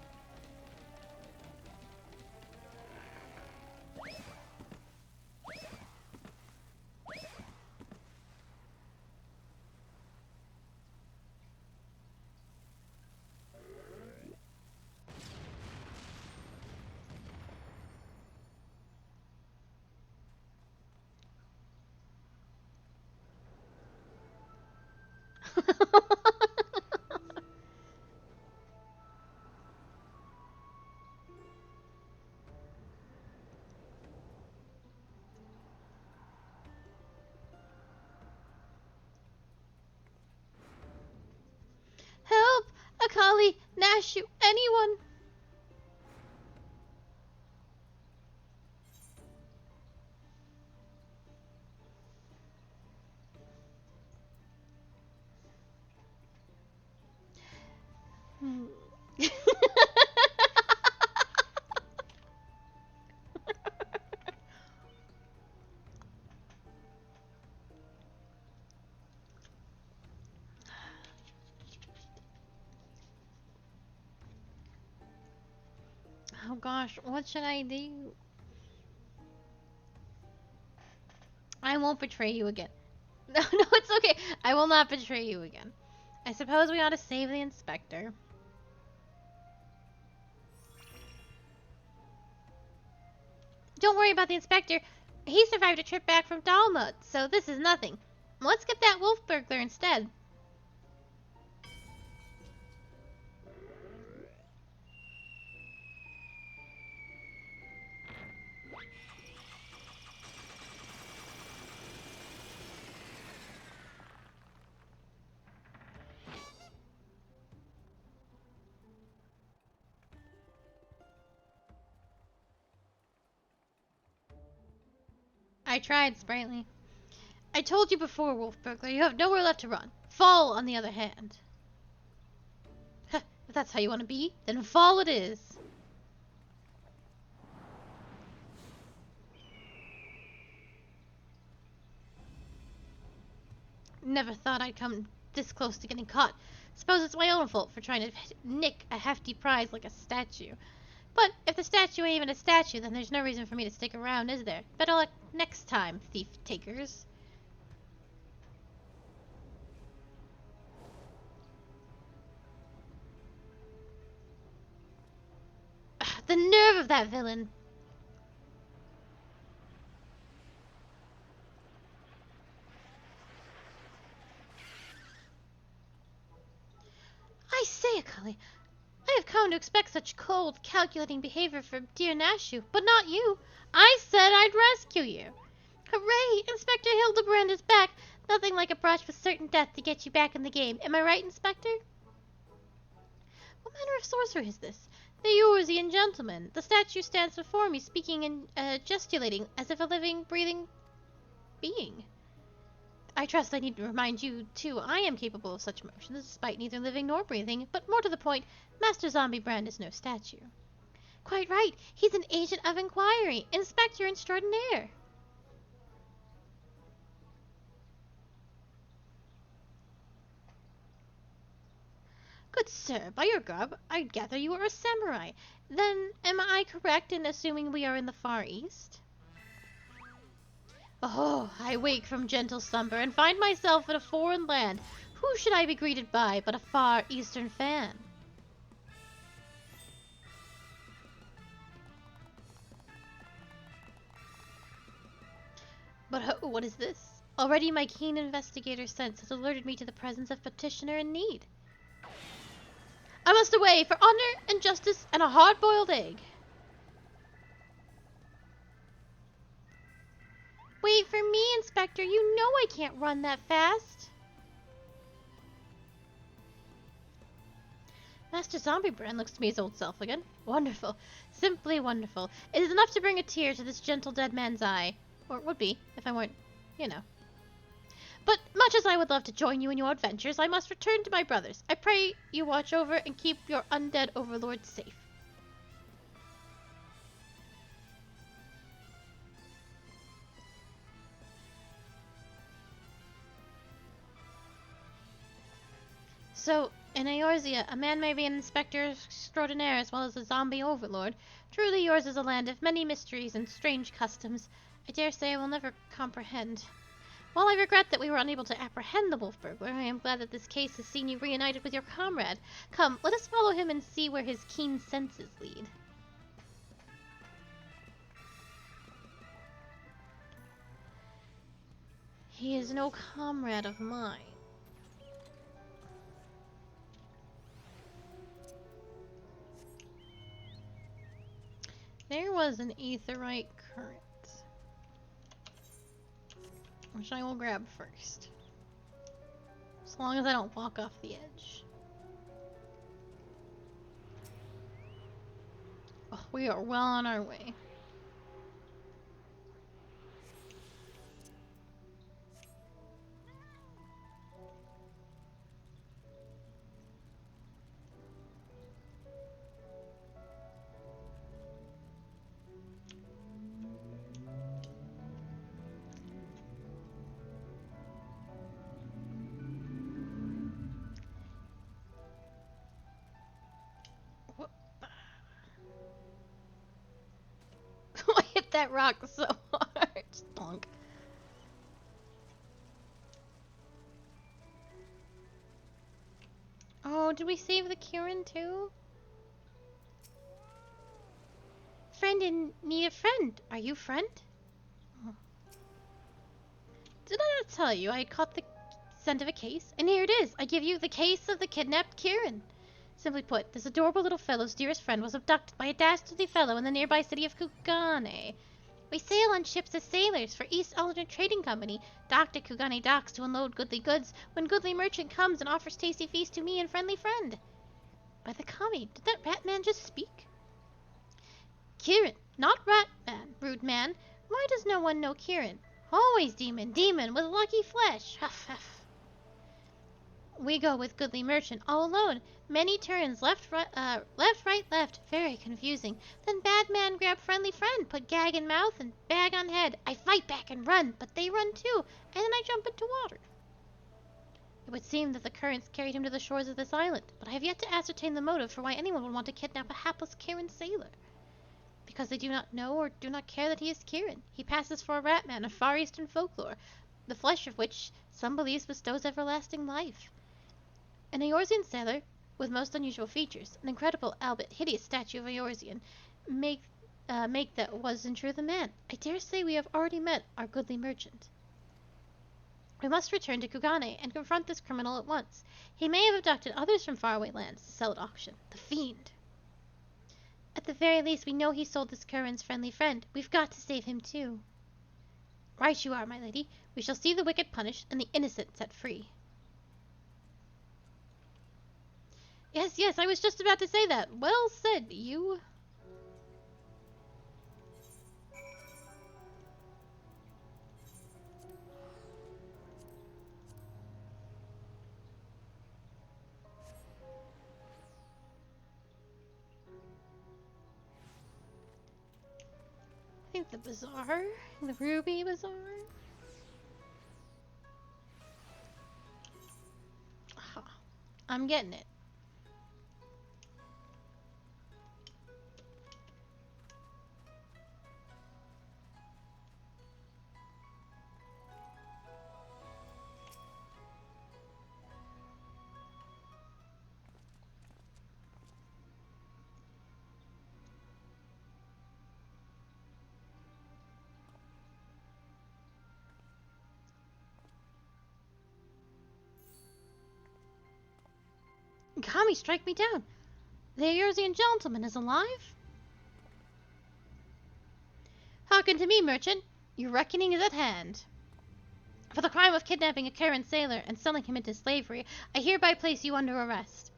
Help! Akali, Nashu, anyone! Oh gosh, what should I do? I won't betray you again. No, no, it's okay. I will not betray you again. I suppose we ought to save the inspector. Don't worry about the inspector. He survived a trip back from doll mode, so this is nothing. Let's get that wolf burglar instead. I tried, Sprightly. I told you before, Wolf Burglar, you have nowhere left to run. Fall, on the other hand. Heh, if that's how you want to be, then fall it is. Never thought I'd come this close to getting caught. Suppose it's my own fault for trying to nick a hefty prize like a statue. But if the statue ain't even a statue, then there's no reason for me to stick around, is there? Better luck next time, thief takers. The nerve of that villain! I say, Akali, I have come to expect such cold, calculating behavior from dear Nashu, but not you. I said I'd rescue you. Hooray! Inspector Hildebrand is back. Nothing like a brush with certain death to get you back in the game. Am I right, Inspector? What manner of sorcerer is this? The Yorzian gentleman. The statue stands before me, speaking and gesticulating as if a living, breathing being. I trust I need to remind you, too, I am capable of such motions, despite neither living nor breathing, but more to the point, Master Zombie Brand is no statue. Quite right, he's an agent of inquiry, Inspector Extraordinaire. Good sir, by your garb, I gather you are a samurai. Then, am I correct in assuming we are in the Far East? Oh, I wake from gentle slumber and find myself in a foreign land. Who should I be greeted by but a Far Eastern fan? But what is this? Already my keen investigator sense has alerted me to the presence of petitioner in need. I must away for honor and justice and a hard-boiled egg. Wait for me, Inspector. You know I can't run that fast. Master Zombie Brand looks to me his old self again. Wonderful. Simply wonderful. It is enough to bring a tear to this gentle dead man's eye. Or it would be, if I weren't, you know. But much as I would love to join you in your adventures, I must return to my brothers. I pray you watch over and keep your undead overlord safe. So, in Eorzea, a man may be an inspector extraordinaire as well as a zombie overlord. Truly yours is a land of many mysteries and strange customs. I dare say I will never comprehend. While I regret that we were unable to apprehend the wolf burglar, I am glad that this case has seen you reunited with your comrade. Come, let us follow him and see where his keen senses lead. He is no comrade of mine. There was an aetherite current, which I will grab first. As long as I don't walk off the edge. Oh, we are well on our way. I hit that rock so hard. Stonk. Oh, did we save the Kieran too? Friend in need of friend. Are you friend? Oh. Did I not tell you I had caught the scent of a case? And here it is. I give you the case of the kidnapped Kieran. Simply put, this adorable little fellow's dearest friend was abducted by a dastardly fellow in the nearby city of Kugane. We sail on ships as sailors for East Aldern Trading Company, docked at Kugane docks to unload goodly goods, when goodly merchant comes and offers tasty feast to me and friendly friend. By the kami, did that rat man just speak? Kieran, not rat man, rude man. Why does no one know Kieran? Always demon, demon, with lucky flesh. Huff, huff. We go with goodly merchant, all alone. Many turns, left, right, left. Very confusing. Then bad man grab friendly friend, put gag in mouth and bag on head. I fight back and run, but they run too, and then I jump into water. It would seem that the currents carried him to the shores of this island, but I have yet to ascertain the motive for why anyone would want to kidnap a hapless Kieran sailor. Because they do not know or do not care that he is Kieran. He passes for a rat man of far eastern folklore, the flesh of which some believes bestows everlasting life. An Eorzean sailor with most unusual features, an incredible, albeit hideous statue of Eorzean, make that was in truth a man. I dare say we have already met our goodly merchant. We must return to Kugane and confront this criminal at once. He may have abducted others from faraway lands to sell at auction. The fiend! At the very least, we know he sold this Curran's friendly friend. We've got to save him too. Right you are, my lady. We shall see the wicked punished and the innocent set free. Yes, yes, I was just about to say that. Well said, you. I think the bazaar, the ruby bazaar. Aha. I'm getting it. Kami, strike me down. The Eorzean gentleman is alive? Hearken to me, merchant. Your reckoning is at hand. For the crime of kidnapping a Karen sailor and selling him into slavery, I hereby place you under arrest.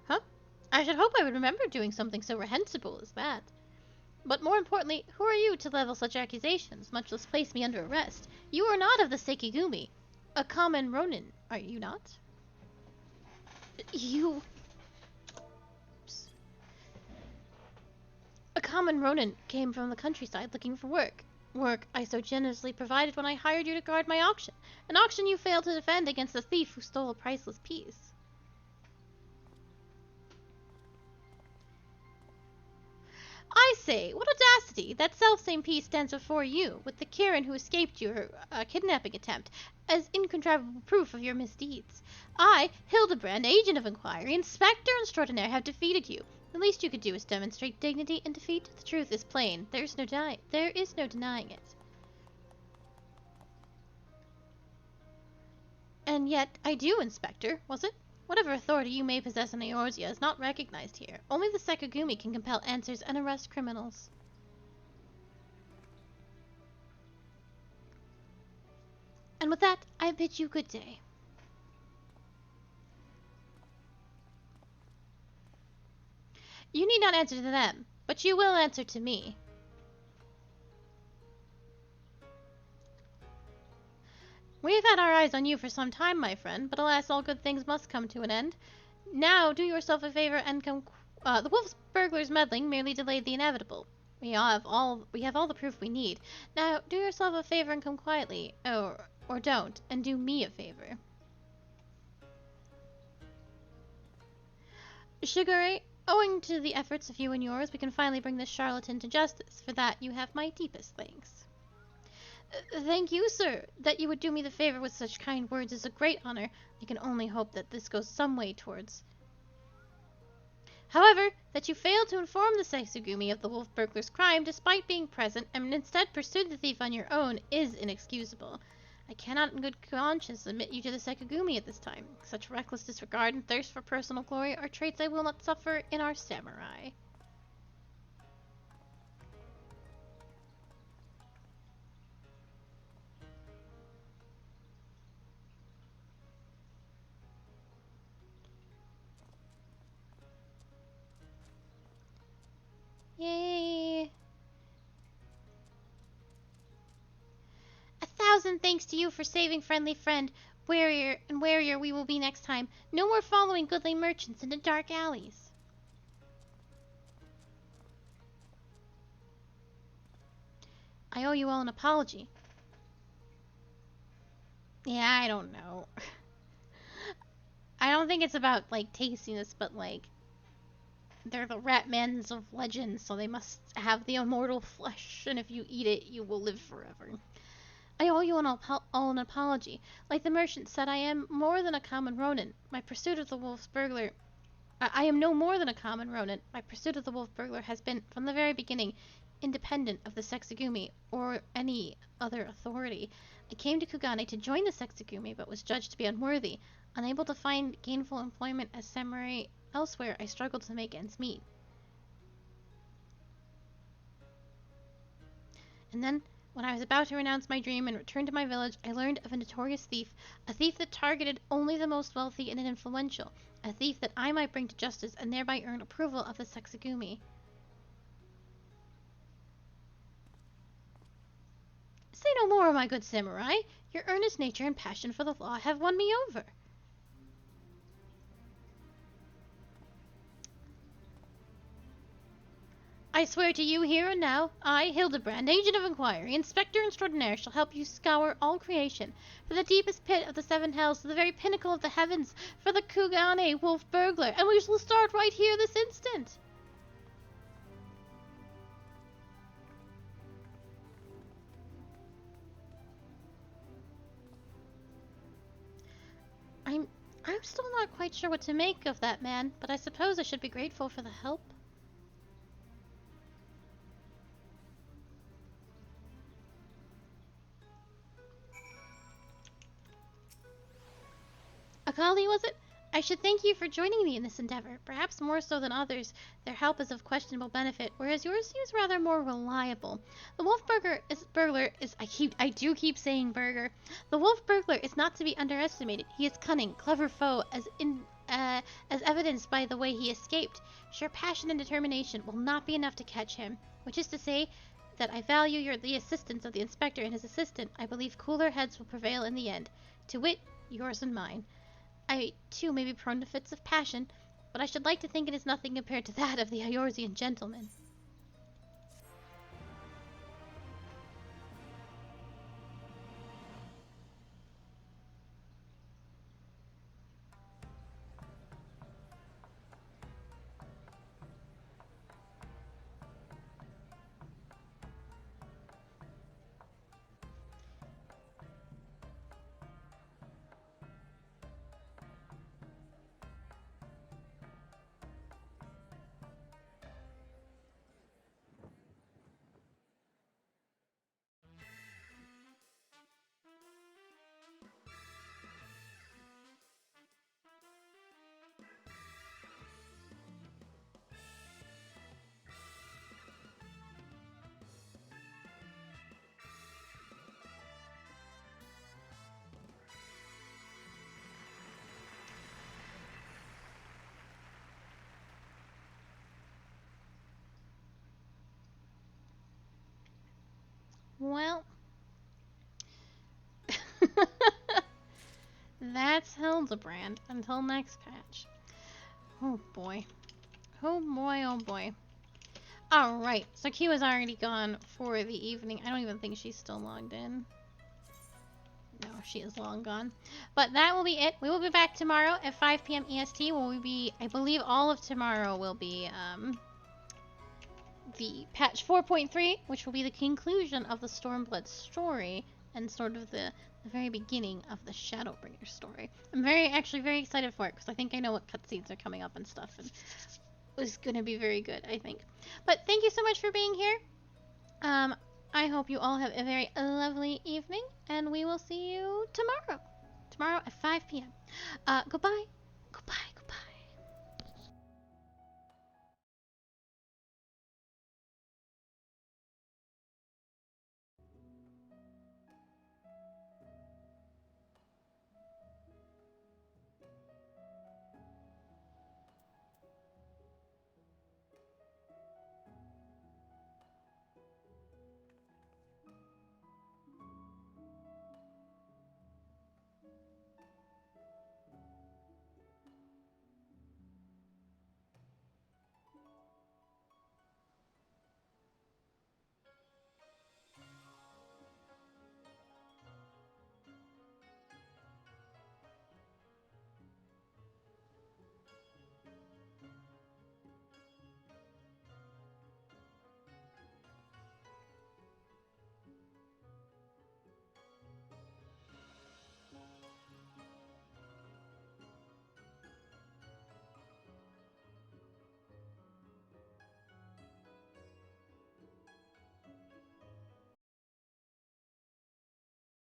Huh? I should hope I would remember doing something so reprehensible as that. But more importantly, who are you to level such accusations, much less place me under arrest? You are not of the Sekigumi. A common Ronin, are you not? You... A common Ronin came from the countryside looking for work. Work I so generously provided when I hired you to guard my auction. An auction you failed to defend against the thief who stole a priceless piece. I say, what audacity! That self-same piece stands before you, with the Kieran who escaped your kidnapping attempt, as incontrovertible proof of your misdeeds. I, Hildebrand, agent of inquiry, inspector extraordinaire, have defeated you. The least you could do is demonstrate dignity in defeat. The truth is plain. There is no denying it. And yet, I do, Inspector, was it? Whatever authority you may possess in Eorzea is not recognized here. Only the Sekigumi can compel answers and arrest criminals. And with that, I bid you good day. You need not answer to them, but you will answer to me. We have had our eyes on you for some time, my friend, but alas, all good things must come to an end. Now, do yourself a favor and come... the wolf's burglar's meddling merely delayed the inevitable. We have all the proof we need. Now, do yourself a favor and come quietly, or don't, and do me a favor. Shigure, owing to the efforts of you and yours, we can finally bring this charlatan to justice. For that, you have my deepest thanks. Thank you, sir. That you would do me the favor with such kind words is a great honor. I can only hope that this goes some way towards... However, that you failed to inform the Sekigumi of the wolf burglar's crime despite being present and instead pursued the thief on your own is inexcusable. I cannot in good conscience admit you to the Sekigumi at this time. Such reckless disregard and thirst for personal glory are traits I will not suffer in our samurai. thousand thanks to you for saving friendly friend. Warier we will be next time. No more following goodly merchants into dark alleys. I owe you all an apology. Yeah, I don't know. I don't think it's about, like, tastiness, but, like, they're the Ratmans of legend, so they must have the immortal flesh, and if you eat it, you will live forever. I owe you an apology. Like the merchant said, I am more than a common Ronin. My pursuit of the wolf's burglar... I am no more than a common Ronin. My pursuit of the wolf burglar has been, from the very beginning, independent of the Sexagumi or any other authority. I came to Kugane to join the Sexagumi, but was judged to be unworthy. Unable to find gainful employment as samurai elsewhere, I struggled to make ends meet. And then, when I was about to renounce my dream and return to my village, I learned of a notorious thief, a thief that targeted only the most wealthy and influential, a thief that I might bring to justice and thereby earn approval of the Sexagumi. Say no more, my good samurai. Your earnest nature and passion for the law have won me over. I swear to you here and now, I, Hildebrand, Agent of Inquiry, Inspector Extraordinaire, shall help you scour all creation, for the deepest pit of the seven hells to the very pinnacle of the heavens, for the Kugane wolf burglar, and we shall start right here this instant. I'm still not quite sure what to make of that man, but I suppose I should be grateful for the help. Akali, was it? I should thank you for joining me in this endeavor, perhaps more so than others. Their help is of questionable benefit, whereas yours seems rather more reliable. The wolf burglar is I do keep saying burger. The wolf burglar is not to be underestimated. He is cunning, clever foe, as evidenced by the way he escaped. Sheer passion and determination will not be enough to catch him, which is to say that I value the assistance of the inspector and his assistant. I believe cooler heads will prevail in the end. To wit, yours and mine. I, too, may be prone to fits of passion, but I should like to think it is nothing compared to that of the Eorzean gentleman. Well, that's Hildebrand until next patch. Oh boy. Oh boy, oh boy. Alright, so Kiwa's already gone for the evening. I don't even think she's still logged in. No, she is long gone. But that will be it. We will be back tomorrow at 5 p.m. EST. I believe all of tomorrow will be, the patch 4.3, which will be the conclusion of the Stormblood story and sort of the very beginning of the Shadowbringer story. I'm actually very excited for it because I think I know what cutscenes are coming up and stuff, and it's going to be very good, I think. But thank you so much for being here. I hope you all have a very lovely evening, and we will see you tomorrow. Tomorrow at 5 p.m. Goodbye. Goodbye.